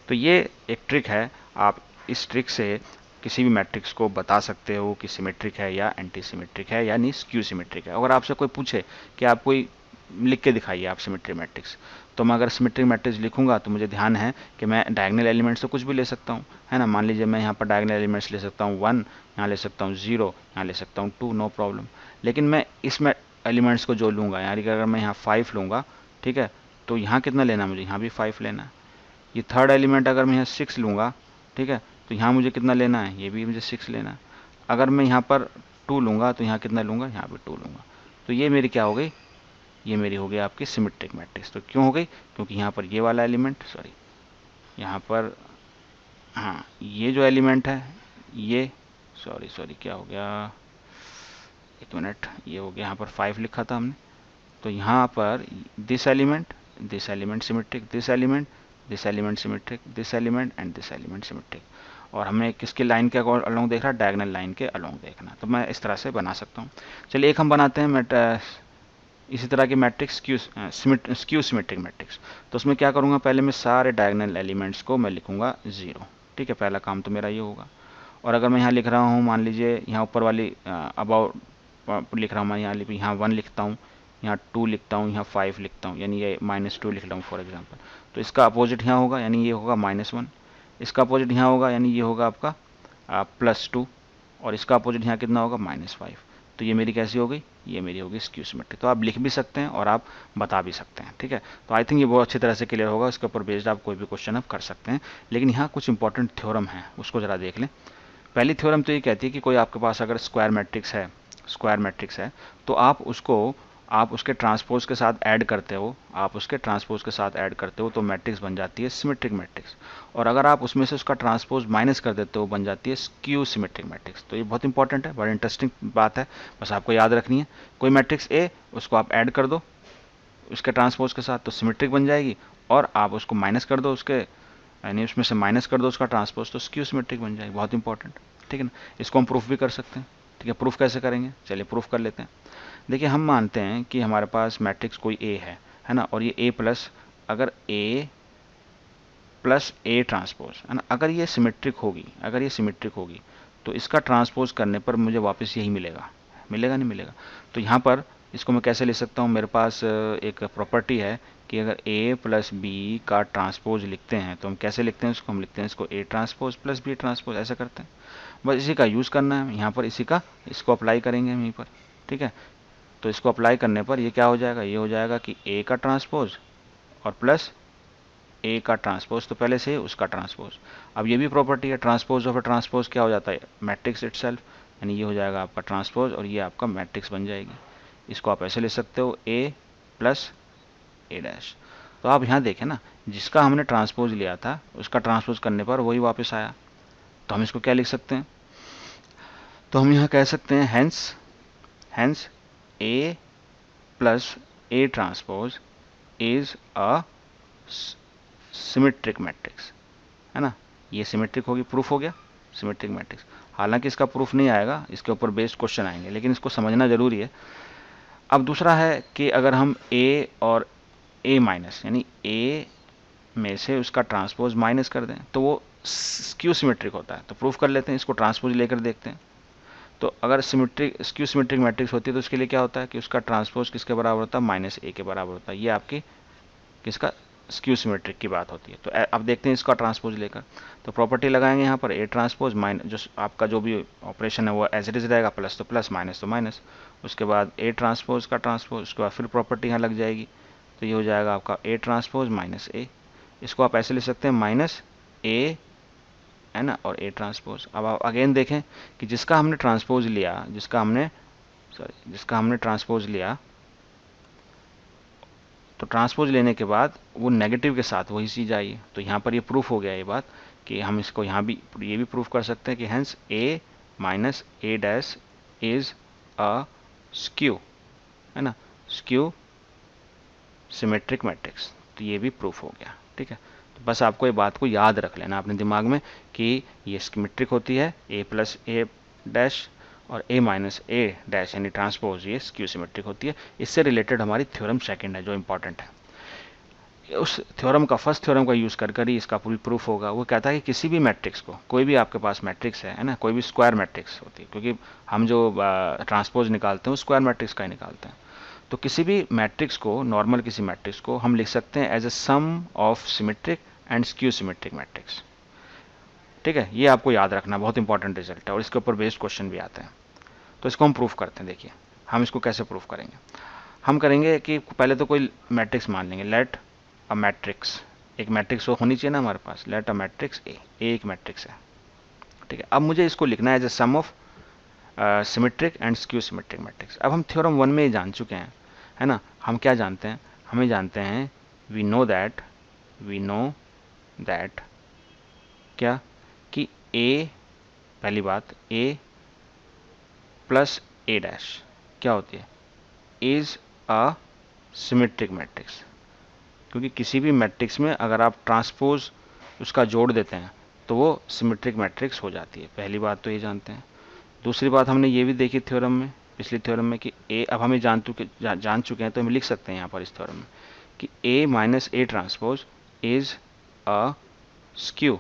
तो ये एक ट्रिक है, आप इस ट्रिक से किसी भी मैट्रिक्स को बता सकते हो कि सिमेट्रिक है या एंटी सिमेट्रिक है यानी स्क्यू सिमेट्रिक है। अगर आपसे कोई पूछे कि आप कोई लिख के दिखाइए आप सिमेट्रिक मैट्रिक्स, तो मैं अगर सिमेट्रिक मैट्रिक्स लिखूंगा तो मुझे ध्यान है कि मैं डायगोनल एलिमेंट्स से कुछ भी ले सकता हूँ, है ना। मान लीजिए मैं यहाँ पर डायगोनल एलिमेंट्स ले सकता हूँ 1, यहाँ ले सकता हूँ 0, यहाँ ले सकता हूँ 2, नो प्रॉब्लम। लेकिन मैं इसमें एलिमेंट्स को जो लूँगा, यानी कि अगर मैं यहाँ 5 लूँगा, ठीक है, तो यहाँ कितना लेना है मुझे, यहाँ भी 5 लेना है। ये थर्ड एलिमेंट अगर मैं यहाँ 6 लूँगा, ठीक है, तो यहाँ मुझे कितना लेना है, ये भी मुझे 6 लेना है। अगर मैं यहाँ पर 2 लूँगा तो यहाँ कितना लूँगा, यहाँ भी 2 लूँगा। तो ये मेरी क्या हो गई, ये मेरी हो गई आपकी सिमेट्रिक मैट्रिक्स। तो क्यों हो गई, क्योंकि यहाँ पर ये वाला एलिमेंट, सॉरी यहाँ पर, हाँ ये जो एलिमेंट है ये, सॉरी क्या हो गया, एक मिनट, ये हो गया, यहाँ पर 5 लिखा था हमने, तो यहाँ पर this element symmetric, this element symmetric, this element and this element symmetric. और हमें किसके लाइन के अलोंग देख रहा है, डायगोनल लाइन के अलोंग देखना। तो मैं इस तरह से बना सकता हूँ। चलिए एक हम बनाते हैं इसी तरह की मैट्रिक्स स्क्यू सिमेट्रिक मैट्रिक्स। तो उसमें क्या करूँगा, पहले मैं सारे डायगोनल एलिमेंट्स को मैं लिखूंगा 0। ठीक है, पहला काम तो मेरा ये होगा। और अगर मैं यहाँ लिख रहा हूँ, मान लीजिए यहाँ ऊपर वाली अबाउट लिख रहा हूँ, मैं यहाँ 1 लिखता हूँ, यहाँ 2 लिखता हूँ, यहाँ 5 लिखता हूँ, यानी ये -2 लिख रहा हूँ फॉर एग्जांपल। तो इसका अपोजिट यहाँ होगा, यानी ये होगा -1। इसका अपोजिट यहाँ होगा, यानी ये होगा आपका +2। और इसका अपोजिट यहाँ कितना होगा, -5। तो ये मेरी कैसी हो गई, ये मेरी होगी स्क्यू सिमेट्रिक। तो आप लिख भी सकते हैं और आप बता भी सकते हैं। ठीक है, तो आई थिंक ये बहुत अच्छी तरह से क्लियर होगा। इसके ऊपर बेस्ड आप कोई भी क्वेश्चन आप कर सकते हैं। लेकिन यहाँ कुछ इंपॉर्टेंट थ्योरम है, उसको ज़रा देख लें। पहली थ्योरम तो ये कहती है कि कोई आपके पास अगर स्क्वायर मैट्रिक्स है तो आप उसके ट्रांसपोज के साथ ऐड करते हो, तो मैट्रिक्स बन जाती है सिमेट्रिक मैट्रिक्स। और अगर आप उसमें से उसका ट्रांसपोज माइनस कर देते हो, बन जाती है स्क्यू सिमेट्रिक मैट्रिक्स। तो ये बहुत इंपॉर्टेंट है, बड़ी इंटरेस्टिंग बात है, बस आपको याद रखनी है। कोई मैट्रिक्स ए, उसको आप ऐड कर दो उसके ट्रांसपोज के साथ तो सिमेट्रिक बन जाएगी, और आप उसको माइनस कर दो उसके, यानी उसमें से माइनस कर दो उसका ट्रांसपोज, तो स्क्यू सिमेट्रिक बन जाएगी। बहुत इंपॉर्टेंट, ठीक है ना। इसको हम प्रूफ भी कर सकते हैं। ठीक है, प्रूफ कैसे करेंगे, चलिए प्रूफ कर लेते हैं। देखिए, हम मानते हैं कि हमारे पास मैट्रिक्स कोई ए है ना, और ये ए प्लस, अगर ए प्लस ए ट्रांसपोज है ना, अगर ये सिमेट्रिक होगी तो इसका ट्रांसपोज करने पर मुझे वापस यही मिलेगा नहीं मिलेगा। तो यहाँ पर इसको मैं कैसे ले सकता हूँ, मेरे पास एक प्रॉपर्टी है कि अगर a प्लस बी का ट्रांसपोज लिखते हैं तो हम कैसे लिखते हैं इसको, हम लिखते हैं इसको a transpose plus B transpose, ऐसा करते हैं। बस इसी का यूज़ करना है यहाँ पर, इसको अप्लाई करेंगे हम यहीं पर। ठीक है, तो इसको अप्लाई करने पर ये क्या हो जाएगा, ये हो जाएगा कि a का ट्रांसपोज और प्लस a का ट्रांसपोज, तो पहले से उसका ट्रांसपोज। अब ये भी प्रॉपर्टी है, ट्रांसपोज ऑफ ट्रांसपोज क्या हो जाता है, मैट्रिक्स इटसेल्फ, यानी ये हो जाएगा आपका ट्रांसपोज और ये आपका मैट्रिक्स बन जाएगी। इसको आप ऐसे ले सकते हो a प्लस a डैश। तो आप यहाँ देखें ना, जिसका हमने ट्रांसपोज लिया था उसका ट्रांसपोज करने पर वही वापस आया। तो हम इसको क्या लिख सकते हैं, तो हम यहाँ कह सकते हैं hence a plus a transpose is a symmetric matrix, है ना। ये सिमेट्रिक होगी, प्रूफ हो गया। Symmetric matrix. हालांकि इसका प्रूफ नहीं आएगा, इसके ऊपर बेस्ड क्वेश्चन आएंगे, लेकिन इसको समझना जरूरी है। अब दूसरा है कि अगर हम ए और ए माइनस यानी ए में से उसका ट्रांसपोज माइनस कर दें तो वो स्क्यू सिमेट्रिक होता है। तो प्रूफ कर लेते हैं, इसको ट्रांसपोज लेकर देखते हैं। तो अगर सिमेट्रिक स्क्यू सिमेट्रिक मैट्रिक्स होती है तो उसके लिए क्या होता है कि उसका ट्रांसपोज किसके बराबर होता है, माइनस ए के बराबर होता है। ये आपकी किसका, स्क्यू सिमेट्रिक की बात होती है। तो अब देखते हैं इसका ट्रांसपोज लेकर। तो प्रॉपर्टी लगाएंगे यहाँ पर, ए ट्रांसपोज माइनस, जो आपका जो भी ऑपरेशन है वो एज इट इज रहेगा, प्लस तो प्लस माइनस तो माइनस। उसके बाद ए ट्रांसपोज का ट्रांसपोज, उसके बाद फिर प्रॉपर्टी यहाँ लग जाएगी। तो ये हो जाएगा आपका ए ट्रांसपोज माइनस ए। इसको आप ऐसे लिख सकते हैं माइनस ए, है ना, और ए ट्रांसपोज। अब आप अगेन देखें कि जिसका हमने ट्रांसपोज लिया, जिसका हमने ट्रांसपोज लिया, तो ट्रांसपोज लेने के बाद वो नेगेटिव के साथ वही चीज आई। तो यहाँ पर ये प्रूफ हो गया ये बात कि हम इसको यहाँ भी ये भी प्रूफ कर सकते हैं कि hence A minus A dash is a skew, है ना, स्क्यू सिमेट्रिक मैट्रिक्स। तो ये भी प्रूफ हो गया। ठीक है, तो बस आपको ये बात को याद रख लेना अपने दिमाग में कि ये सिमेट्रिक होती है, ए प्लस ए डैश और ए माइनस ए डैश यानी ट्रांसपोज ये स्क्यू सिमेट्रिक होती है। इससे रिलेटेड हमारी थ्योरम सेकंड है जो इंपॉर्टेंट है। उस थ्योरम का, फर्स्ट थ्योरम का यूज कर ही इसका पूरी प्रूफ होगा। वो कहता है कि किसी भी मैट्रिक्स को, कोई भी आपके पास मैट्रिक्स है ना, कोई भी स्क्वायर मैट्रिक्स होती है, क्योंकि हम जो ट्रांसपोज निकालते हैं वो स्क्वायर मैट्रिक्स का ही निकालते हैं। तो किसी भी मैट्रिक्स को, नॉर्मल किसी मैट्रिक्स को हम लिख सकते हैं as a sum of symmetric and skew symmetric matrix. ठीक है, ये आपको याद रखना, बहुत इंपॉर्टेंट रिजल्ट है और इसके ऊपर बेस्ड क्वेश्चन भी आते हैं। तो इसको हम प्रूफ करते हैं। देखिए हम इसको कैसे प्रूफ करेंगे। हम करेंगे कि पहले तो कोई मैट्रिक्स मान लेंगे, लेट अ मैट्रिक्स, एक मैट्रिक्स होनी चाहिए ना हमारे पास, लेट अ मैट्रिक्स ए, एक मैट्रिक्स है। ठीक है, अब मुझे इसको लिखना है as a sum of symmetric and skew symmetric matrix. अब हम थ्योरम 1 में ही जान चुके हैं, है ना। हम क्या जानते हैं, हमें जानते हैं वी नो दैट क्या, कि ए, पहली बात ए प्लस ए डैश क्या होती है, इज अ सिमेट्रिक मैट्रिक्स। क्योंकि किसी भी मैट्रिक्स में अगर आप ट्रांसपोज उसका जोड़ देते हैं तो वो सिमेट्रिक मैट्रिक्स हो जाती है। पहली बात तो ये जानते हैं। दूसरी बात हमने ये भी देखी थ्योरम में, पिछली थ्योरम में, कि ए, अब हमें जान चुके हैं तो हम लिख सकते हैं यहाँ पर इस थ्योरम में कि A minus A transpose is a skew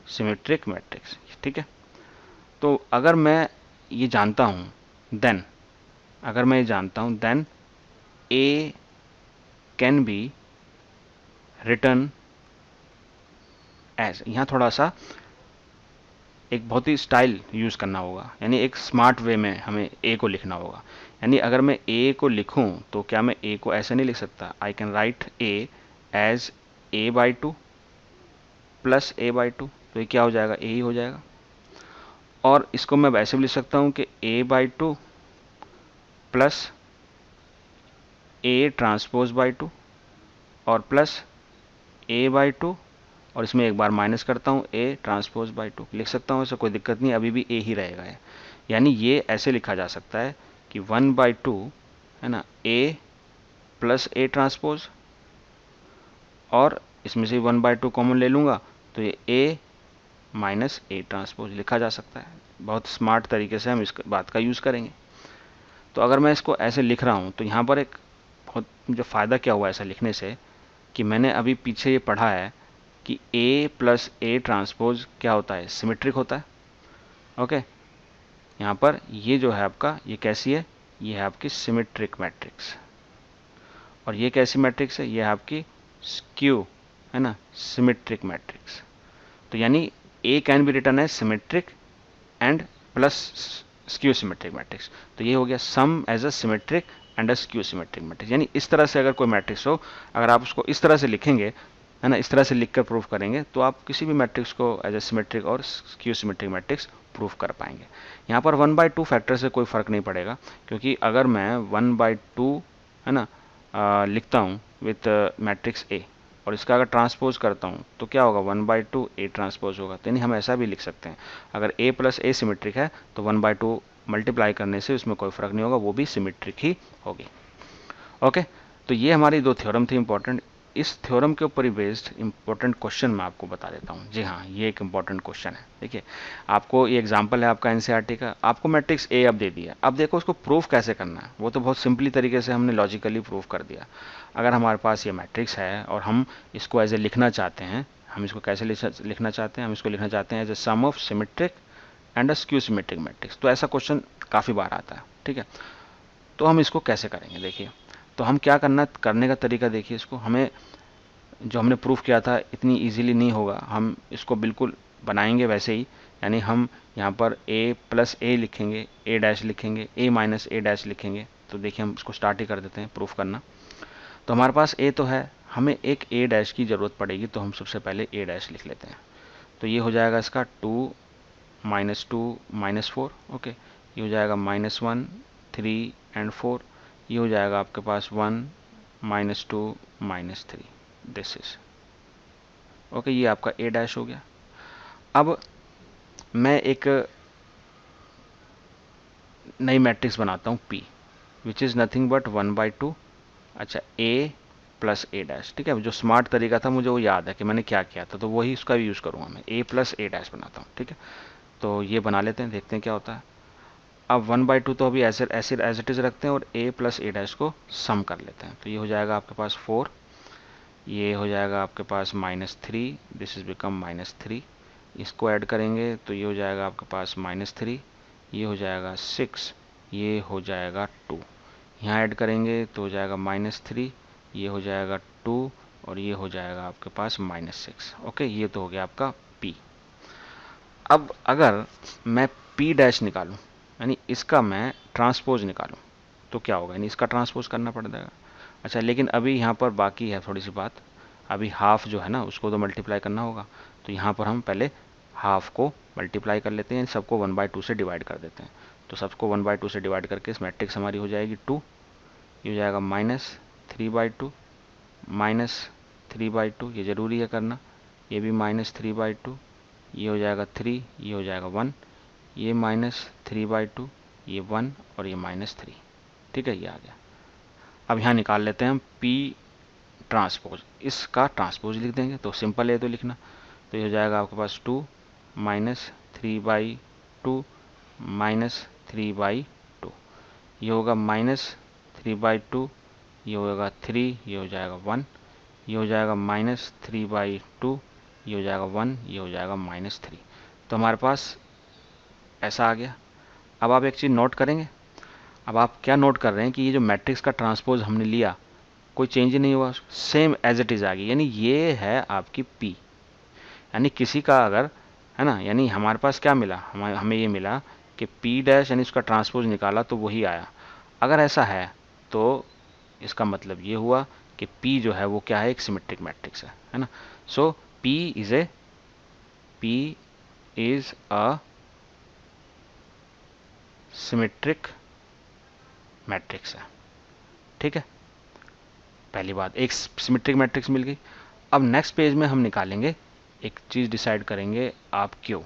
symmetric matrix. ठीक है, तो अगर मैं ये जानता हूँ then, A can be written as, यहाँ थोड़ा सा एक बहुत ही स्टाइल यूज करना होगा, यानी एक स्मार्ट वे में हमें ए को लिखना होगा। यानी अगर मैं ए को लिखूं तो क्या मैं ए को ऐसे नहीं लिख सकता, I can write A as A by two plus A by two, तो ये क्या हो जाएगा, ए ही हो जाएगा। और इसको मैं वैसे भी लिख सकता हूं कि A by two plus A transpose by two और प्लस ए बाई टू, और इसमें एक बार माइनस करता हूँ ए ट्रांसपोज बाई टू, लिख सकता हूँ, ऐसा कोई दिक्कत नहीं, अभी भी ए ही रहेगा है। यानी ये ऐसे लिखा जा सकता है कि 1/2 है ना, ए प्लस ए ट्रांसपोज, और इसमें से 1/2 कॉमन ले लूँगा तो ये ए माइनस ए ट्रांसपोज लिखा जा सकता है। बहुत स्मार्ट तरीके से हम इस बात का यूज़ करेंगे। तो अगर मैं इसको ऐसे लिख रहा हूँ तो यहाँ पर एक बहुत मुझे फ़ायदा क्या हुआ ऐसा लिखने से, कि मैंने अभी पीछे ये पढ़ा है कि A प्लस ए ट्रांसपोज क्या होता है, सिमेट्रिक होता है। ओके, यहाँ पर ये जो है आपका, ये कैसी है, ये है आपकी सिमेट्रिक मैट्रिक्स, और ये कैसी मैट्रिक्स है, ये है आपकी स्क्यू, है ना, सिमेट्रिक मैट्रिक्स। तो यानी A can be written as symmetric and plus skew symmetric matrix. तो ये हो गया sum as a symmetric and a skew symmetric matrix. यानी इस तरह से अगर कोई मैट्रिक्स हो, अगर आप उसको इस तरह से लिखेंगे, है ना, इस तरह से लिखकर प्रूफ करेंगे तो आप किसी भी मैट्रिक्स को एज ए सिमेट्रिक और स्क्यू सिमेट्रिक मैट्रिक्स प्रूफ कर पाएंगे। यहाँ पर 1/2 फैक्टर से कोई फर्क नहीं पड़ेगा, क्योंकि अगर मैं 1/2 है ना लिखता हूँ विथ मैट्रिक्स ए और इसका अगर ट्रांसपोज करता हूँ तो क्या होगा, 1/2 ए ट्रांसपोज होगा। तो यानी हम ऐसा भी लिख सकते हैं, अगर ए प्लस ए सिमेट्रिक है तो 1/2 मल्टीप्लाई करने से उसमें कोई फर्क नहीं होगा, वो भी सिमेट्रिक ही होगी। ओके, तो ये हमारी दो थ्योरम थी इंपॉर्टेंट। इस थ्योरम के ऊपर ही बेस्ड इंपॉर्टेंट क्वेश्चन मैं आपको बता देता हूँ। जी हाँ, ये एक इंपॉर्टेंट क्वेश्चन है। देखिए, आपको ये एग्जांपल है आपका एनसीईआरटी का, आपको मैट्रिक्स ए अब दे दिया, अब देखो उसको प्रूफ कैसे करना है। वो तो बहुत सिंपली तरीके से हमने लॉजिकली प्रूफ कर दिया। अगर हमारे पास ये मैट्रिक्स है और हम इसको एज ए लिखना चाहते हैं, हम इसको कैसे लिखना चाहते हैं, हम इसको लिखना चाहते हैं as a sum of symmetric and a skew symmetric matrix. तो ऐसा क्वेश्चन काफ़ी बार आता है, ठीक है। तो हम इसको कैसे करेंगे, देखिए, तो हम क्या करने का तरीका देखिए। इसको हमें जो हमने प्रूफ किया था इतनी इजीली नहीं होगा, हम इसको बिल्कुल बनाएंगे वैसे ही। यानी हम यहाँ पर a प्लस ए लिखेंगे, a डैश लिखेंगे, a माइनस ए डैश लिखेंगे। तो देखिए हम इसको स्टार्ट ही कर देते हैं प्रूफ करना। तो हमारे पास a तो है, हमें एक a डैश की ज़रूरत पड़ेगी, तो हम सबसे पहले a डैश लिख लेते हैं। तो ये हो जाएगा इसका 2 -2 -4, ओके। ये हो जाएगा -1 3 एंड 4। ये हो जाएगा आपके पास 1 -2 -3, दिस इज ओके। ये आपका a डैश हो गया। अब मैं एक नई मैट्रिक्स बनाता हूँ p, which is nothing but 1/2, अच्छा, a प्लस ए डैश, ठीक है। जो स्मार्ट तरीका था मुझे वो याद है कि मैंने क्या किया था, तो वही उसका भी यूज़ करूँगा मैं, a प्लस ए डैश बनाता हूँ, ठीक है। तो ये बना लेते हैं, देखते हैं क्या होता है। अब 1/2 तो अभी ऐसे ऐसे एज इट इज़ रखते हैं और a प्लस ए डैश को सम कर लेते हैं। तो ये हो जाएगा आपके पास 4, ये हो जाएगा आपके पास -3, दिस इज बिकम -3। इसको ऐड करेंगे तो ये हो जाएगा आपके पास -3, ये हो जाएगा 6, ये हो जाएगा 2। यहाँ ऐड करेंगे तो हो जाएगा -3, ये हो जाएगा 2 और ये हो जाएगा आपके पास -6, ओके। ये तो हो गया आपका p। अब अगर मैं p डैश निकालूं, यानी इसका मैं ट्रांसपोज निकालूं, तो क्या होगा, यानी इसका ट्रांसपोज करना पड़ जाएगा। अच्छा, लेकिन अभी यहाँ पर बाकी है थोड़ी सी बात। अभी हाफ जो है ना उसको तो मल्टीप्लाई करना होगा। तो यहाँ पर हम पहले हाफ को मल्टीप्लाई कर लेते हैं, सबको 1/2 से डिवाइड कर देते हैं। तो सबको 1/2 से डिवाइड करके इस मैट्रिक्स हमारी हो जाएगी 2। ये हो जाएगा -3/2 -3/2, ये ज़रूरी है करना। ये भी -3/2, ये हो जाएगा 3, ये हो जाएगा 1, ये -3/2, ये 1 और ये -3, ठीक है। ये आ गया। अब यहाँ निकाल लेते हैं हम p ट्रांसपोज, इसका ट्रांसपोज लिख देंगे, तो सिंपल है तो लिखना। तो ये हो जाएगा आपके पास 2 -3/2 -3/2, ये होगा -3/2, ये होगा 3, ये हो जाएगा 1, ये हो जाएगा -3/2, ये हो जाएगा 1, ये हो जाएगा -3। तो हमारे पास ऐसा आ गया। अब आप एक चीज़ नोट करेंगे, अब आप क्या नोट कर रहे हैं कि ये जो मैट्रिक्स का ट्रांसपोज हमने लिया कोई चेंज ही नहीं हुआ, सेम एज इट इज़ आ गई, यानी ये है आपकी p। यानी किसी का अगर, है ना, यानी हमारे पास क्या मिला, हमें ये मिला कि p डैश यानी उसका ट्रांसपोज निकाला तो वही आया। अगर ऐसा है तो इसका मतलब ये हुआ कि p जो है वो क्या है, एक सिमेट्रिक मैट्रिक्स है ना। सो p is a symmetric matrix है, ठीक है। पहली बात, एक सिमेट्रिक मैट्रिक्स मिल गई। अब नेक्स्ट पेज में हम निकालेंगे, एक चीज़ डिसाइड करेंगे आप क्यू,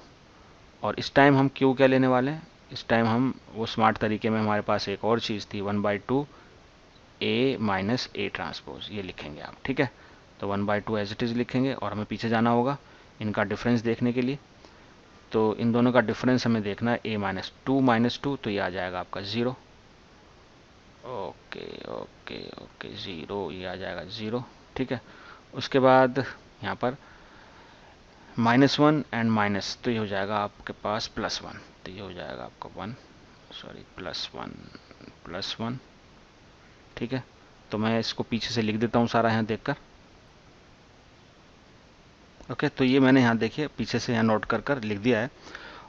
और इस टाइम हम क्यू क्या लेने वाले हैं, इस टाइम हम वो स्मार्ट तरीके में हमारे पास एक और चीज़ थी 1/2 a माइनस ए ट्रांसपोज, ये लिखेंगे आप, ठीक है। तो 1/2 एज इट इज़ लिखेंगे और हमें पीछे जाना होगा इनका डिफरेंस देखने के लिए। तो इन दोनों का डिफरेंस हमें देखना है a-2 तो ये आ जाएगा आपका 0, ओके ओके ओके 0, ये आ जाएगा 0, ठीक है। उसके बाद यहाँ पर -1 एंड माइनस, तो ये हो जाएगा आपके पास +1, तो ये हो जाएगा आपका 1, सॉरी +1, ठीक है। तो मैं इसको पीछे से लिख देता हूँ सारा यहाँ देखकर, ओके। तो ये मैंने यहाँ देखिए पीछे से यहाँ नोट कर कर लिख दिया है,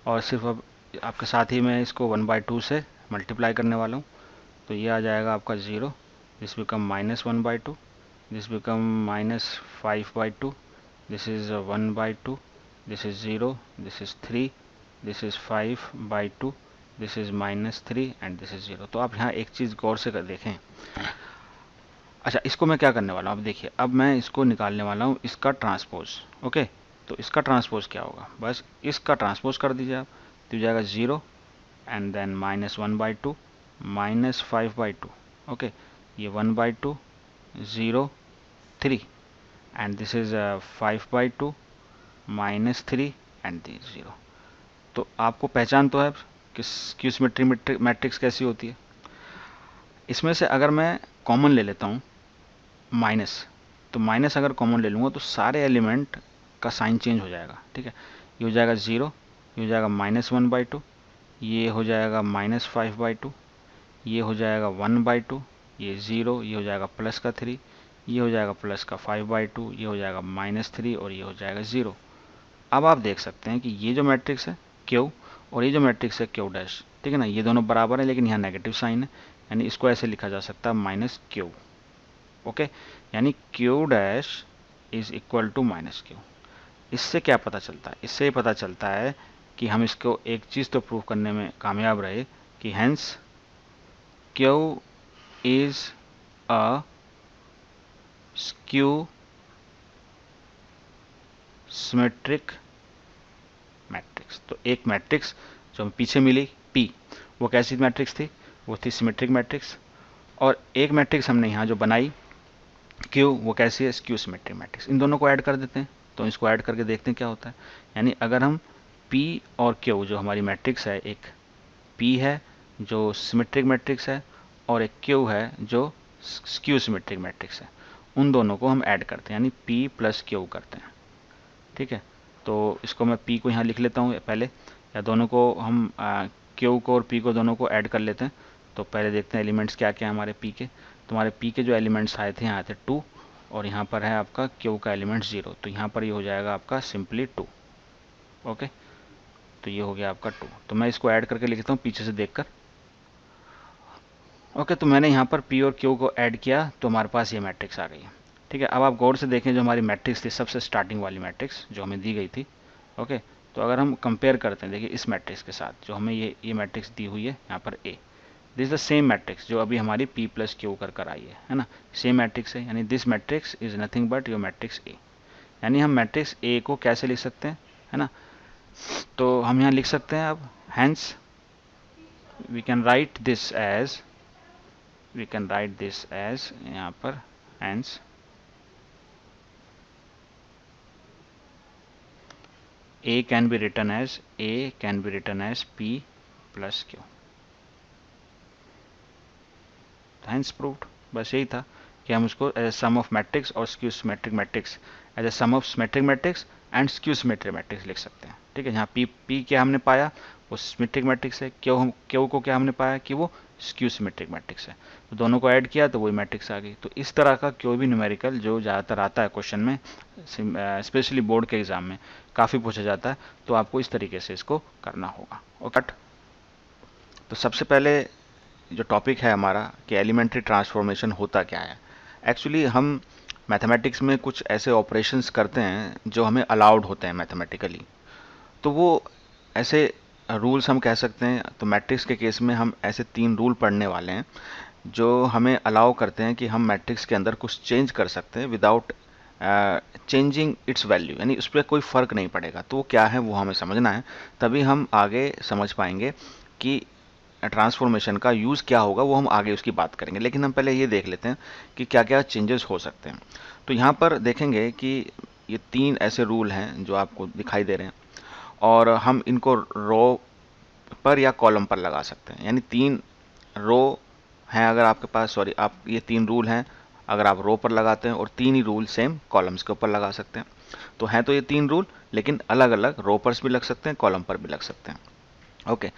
और सिर्फ अब आपके साथ ही मैं इसको 1/2 से मल्टीप्लाई करने वाला हूँ। तो ये आ जाएगा आपका 0, this become -1/2, this become -5/2, this is 1/2, this is 0, this is 3, this is 5/2, this is -3 and this is 0। तो आप यहाँ एक चीज़ गौर से कर देखें। अच्छा, इसको मैं क्या करने वाला हूँ, अब देखिए, अब मैं इसको निकालने वाला हूँ इसका ट्रांसपोज, ओके। तो इसका ट्रांसपोज क्या होगा, बस इसका ट्रांसपोज कर दीजिए आप, तो हो जाएगा 0 एंड देन -1/2 -5/2, ओके। ये 1/2 0 3, and this is 5/2 -3 and this 0। तो आपको पहचान तो है कि स्क्यू सिमेट्री मैट्रिक्स कैसी होती है। इसमें से अगर मैं कॉमन ले लेता हूँ माइनस, तो माइनस अगर कॉमन ले लूँगा तो सारे एलिमेंट का साइन चेंज हो जाएगा। ठीक है, ये हो जाएगा 0, ये हो जाएगा -1/2, ये हो जाएगा -5/2, ये हो जाएगा 1/2, ये 0, ये हो जाएगा प्लस का 3, ये हो जाएगा प्लस का 5/2, ये हो जाएगा -3 और ये हो जाएगा 0। अब आप देख सकते हैं कि ये जो मैट्रिक्स है क्यू और ये जो मैट्रिक्स है क्यू डैश, ठीक है ना, ये दोनों बराबर है लेकिन यहाँ नेगेटिव साइन है, यानी इसको ऐसे लिखा जा सकता है -q। ओके, यानी q dash is equal to -q। इससे क्या पता चलता है? इससे पता चलता है कि हम इसको एक चीज़ तो प्रूव करने में कामयाब रहे कि hence q is a skew symmetric matrix. तो एक मैट्रिक्स जो हमें पीछे मिली P, वो कैसी मैट्रिक्स थी? वो थी सिमेट्रिक मैट्रिक्स। और एक मैट्रिक्स हमने यहाँ जो बनाई Q, वो कैसी है? Skew symmetric matrix. इन दोनों को ऐड कर देते हैं, तो इसको ऐड करके देखते हैं क्या होता है। यानी अगर हम P और Q जो हमारी मैट्रिक्स है, एक P है जो सिमेट्रिक मैट्रिक्स है और एक Q है जो स्क्यू सिमेट्रिक मैट्रिक्स है, उन दोनों को हम ऐड करते हैं, यानी P प्लस Q करते हैं। ठीक है, तो इसको मैं P को यहाँ लिख लेता हूँ पहले, या दोनों को हम Q को और P को दोनों को ऐड कर लेते हैं। तो पहले देखते हैं एलिमेंट्स क्या क्या है हमारे P के। तो हमारे P के जो एलिमेंट्स आए थे, यहाँ आए थे 2, और यहाँ पर है आपका Q का एलिमेंट 0, तो यहाँ पर ये हो जाएगा आपका सिंपली 2। ओके, तो ये हो गया आपका 2। तो मैं इसको ऐड करके लिखता हूँ पीछे से देखकर। ओके, तो मैंने यहाँ पर P और Q को ऐड किया तो हमारे पास ये मैट्रिक्स आ गई है। ठीक है, अब आप गौर से देखें जो हमारी मैट्रिक्स थी, सबसे स्टार्टिंग वाली मैट्रिक्स जो हमें दी गई थी। ओके, तो अगर हम कंपेयर करते हैं, देखिए इस मैट्रिक्स के साथ जो हमें ये मैट्रिक्स दी हुई है यहाँ पर A, this is the same matrix जो अभी हमारी P प्लस Q कर आई है ना, सेम मैट्रिक्स है, यानी this matrix is nothing but your matrix A। यानी हम मैट्रिक्स A को कैसे लिख सकते हैं, है ना, तो हम यहाँ लिख सकते हैं अब hence we can write this as, यहाँ पर hence A can be written as P plus Q। Hence proved। बस यही था कि हम उसको as a sum of matrix और skew symmetric matrix, as a sum of symmetric matrix and skew symmetric matrix लिख सकते हैं। ठीक है, यहाँ P क्या हमने पाया, वो सिमेट्रिक मैट्रिक्स है, Q को क्या हमने पाया कि वो स्क्यू सिमेट्रिक मैट्रिक्स है, तो दोनों को ऐड किया तो वही मैट्रिक्स आ गई। तो इस तरह का कोई भी न्यूमेरिकल जो ज़्यादातर आता है क्वेश्चन में, स्पेशली बोर्ड के एग्जाम में काफ़ी पूछा जाता है, तो आपको इस तरीके से इसको करना होगा। ओके, तो सबसे पहले जो टॉपिक है हमारा कि एलिमेंट्री ट्रांसफॉर्मेशन होता क्या है। एक्चुअली हम मैथमेटिक्स में कुछ ऐसे ऑपरेशंस करते हैं जो हमें अलाउड होते हैं मैथमेटिकली, तो वो ऐसे रूल्स हम कह सकते हैं। तो मैट्रिक्स के केस में हम ऐसे 3 रूल पढ़ने वाले हैं जो हमें अलाउ करते हैं कि हम मैट्रिक्स के अंदर कुछ चेंज कर सकते हैं विदाउट चेंजिंग इट्स वैल्यू, यानी उस पर कोई फ़र्क नहीं पड़ेगा। तो वो क्या है वो हमें समझना है, तभी हम आगे समझ पाएंगे कि ट्रांसफॉर्मेशन का यूज़ क्या होगा, वो हम आगे उसकी बात करेंगे। लेकिन हम पहले ये देख लेते हैं कि क्या क्या चेंजेस हो सकते हैं। तो यहाँ पर देखेंगे कि ये 3 ऐसे रूल हैं जो आपको दिखाई दे रहे हैं, और हम इनको रो पर या कॉलम पर लगा सकते हैं। यानी 3 रो हैं अगर आपके पास, सॉरी आप ये 3 रूल हैं अगर आप रो पर लगाते हैं, और 3 ही रूल सेम कॉलम्स के ऊपर लगा सकते हैं। तो हैं तो ये 3 रूल, लेकिन अलग अलग रो पर भी लग सकते हैं, कॉलम पर भी लग सकते हैं। ओके,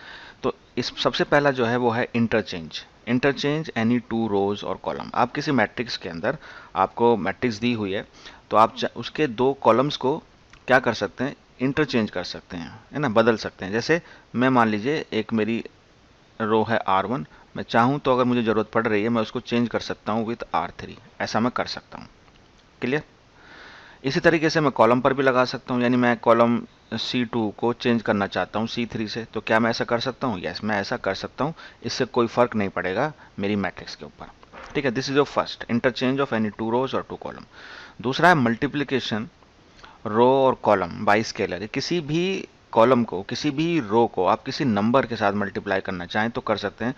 तो इस सबसे पहला जो है वो है इंटरचेंज एनी 2 रोज और कॉलम। आप किसी मैट्रिक्स के अंदर, आपको मैट्रिक्स दी हुई है तो आप उसके 2 कॉलम्स को क्या कर सकते हैं, इंटरचेंज कर सकते हैं, है ना, बदल सकते हैं। जैसे मैं मान लीजिए एक मेरी रो है R1, मैं चाहूँ तो अगर मुझे ज़रूरत पड़ रही है मैं उसको चेंज कर सकता हूँ विथ R3, ऐसा मैं कर सकता हूँ। क्लियर? इसी तरीके से मैं कॉलम पर भी लगा सकता हूँ, यानी मैं कॉलम C2 को चेंज करना चाहता हूँ C3 से, तो क्या मैं ऐसा कर सकता हूँ? यस, मैं ऐसा कर सकता हूँ, इससे कोई फर्क नहीं पड़ेगा मेरी मैट्रिक्स के ऊपर। ठीक है, this is your first interchange of any 2 रोज और 2 कॉलम। दूसरा है मल्टीप्लीकेशन रो और कॉलम बाई स्केलर। किसी भी कॉलम को, किसी भी रो को आप किसी नंबर के साथ मल्टीप्लाई करना चाहें तो कर सकते हैं,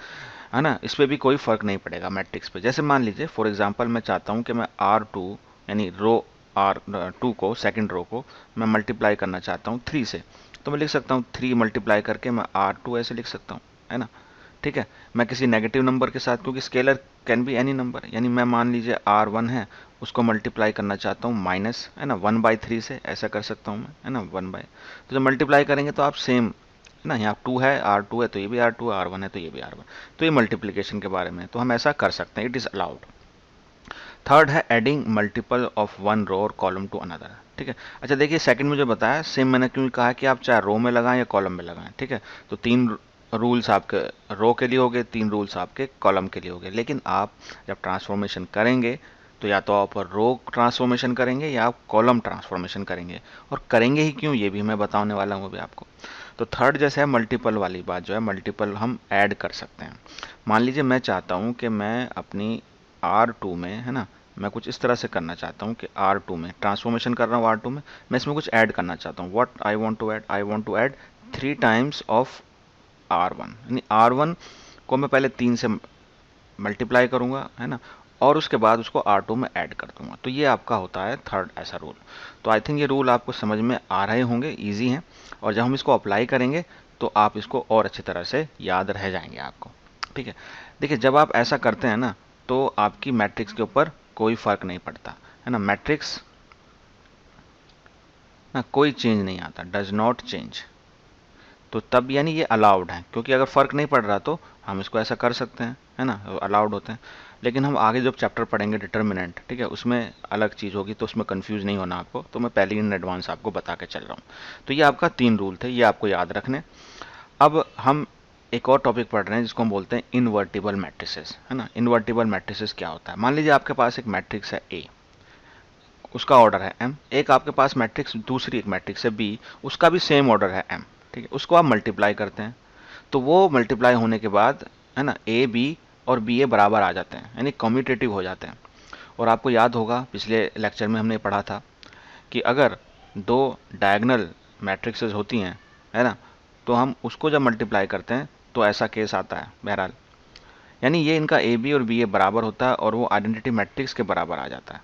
है ना, इस पर भी कोई फर्क नहीं पड़ेगा मैट्रिक्स पे। जैसे मान लीजिए फॉर एग्जांपल मैं चाहता हूँ कि मैं R2 यानी रो R2 को, सेकंड रो को मैं मल्टीप्लाई करना चाहता हूँ 3 से, तो मैं लिख सकता हूँ 3 मल्टीप्लाई करके मैं R2 ऐसे लिख सकता हूँ, है ना। ठीक है, मैं किसी नेगेटिव नंबर के साथ, क्योंकि scalar can be any number, यानी मैं मान लीजिए R1 है, उसको मल्टीप्लाई करना चाहता हूँ माइनस, है ना, 1/3 से, ऐसा कर सकता हूँ मैं, है ना, 1/, तो जब मल्टीप्लाई करेंगे तो आप सेम, है ना, यहाँ 2 है, R2 है तो ये भी R2 है, R1 है तो ये भी R1, तो ये मल्टीप्लिकेशन के बारे में, तो हम ऐसा कर सकते हैं, इट इज़ अलाउड। थर्ड है adding multiple of one row और कॉलम टू अनदर। ठीक है, अच्छा देखिए सेकंड मुझे बताया, सेम मैंने क्यों कहा कि आप चाहे रो में लगाएं या कॉलम में लगाएं। ठीक है, तो 3 रूल्स आपके रो के लिए हो गए, 3 रूल्स आपके कॉलम के लिए हो गए, लेकिन आप जब ट्रांसफॉर्मेशन करेंगे तो या तो आप रो ट्रांसफॉर्मेशन करेंगे या आप कॉलम ट्रांसफॉर्मेशन करेंगे, और करेंगे ही क्यों ये भी मैं बताने वाला हूँ अभी आपको। तो थर्ड जैसे है मल्टीपल वाली बात, जो है मल्टीपल हम ऐड कर सकते हैं। मान लीजिए मैं चाहता हूँ कि मैं अपनी R2 में, है ना, मैं कुछ इस तरह से करना चाहता हूँ कि R2 में ट्रांसफॉर्मेशन कर रहा हूँ, R2 में मैं इसमें कुछ ऐड करना चाहता हूँ। What I want to add, I want to add 3 times of R1, यानी R1 को मैं पहले 3 से मल्टीप्लाई करूंगा, है ना, और उसके बाद उसको R2 में ऐड कर दूंगा। तो ये आपका होता है थर्ड ऐसा रूल। तो आई थिंक ये रूल आपको समझ में आ रहे होंगे, ईजी हैं, और जब हम इसको अप्लाई करेंगे तो आप इसको और अच्छी तरह से याद रह जाएंगे आपको। ठीक है, देखिए जब आप ऐसा करते हैं ना तो आपकी मैट्रिक्स के ऊपर कोई फर्क नहीं पड़ता, है ना, मैट्रिक्स ना कोई चेंज नहीं आता, डज नॉट चेंज। तो तब यानी ये अलाउड है, क्योंकि अगर फर्क नहीं पड़ रहा तो हम इसको ऐसा कर सकते हैं, है ना, अलाउड होते हैं। लेकिन हम आगे जब चैप्टर पढ़ेंगे डिटर्मिनेंट, ठीक है, उसमें अलग चीज़ होगी, तो उसमें कंफ्यूज नहीं होना आपको, तो मैं पहले ही इन एडवांस आपको बता के चल रहा हूँ। तो ये आपका 3 रूल थे, ये आपको याद रखने। अब हम एक और टॉपिक पढ़ रहे हैं जिसको हम बोलते हैं इनवर्टिबल मैट्रिसेस, है ना। इनवर्टिबल मैट्रिसेस क्या होता है, मान लीजिए आपके पास एक मैट्रिक्स है ए, उसका ऑर्डर है एम, एक आपके पास मैट्रिक्स, दूसरी एक मैट्रिक्स है बी, उसका भी सेम ऑर्डर है एम। ठीक है, उसको आप मल्टीप्लाई करते हैं, तो वो मल्टीप्लाई होने के बाद, है ना, ए बी और बी ए बराबर आ जाते हैं, यानी कम्यूटेटिव हो जाते हैं। और आपको याद होगा पिछले लेक्चर में हमने पढ़ा था कि अगर 2 डायगोनल मैट्रिक्सेस होती हैं, है ना, तो हम उसको जब मल्टीप्लाई करते हैं तो ऐसा केस आता है बहरहाल, यानी ये इनका ए बी और बी ए बराबर होता है और वो आइडेंटिटी मैट्रिक्स के बराबर आ जाता है।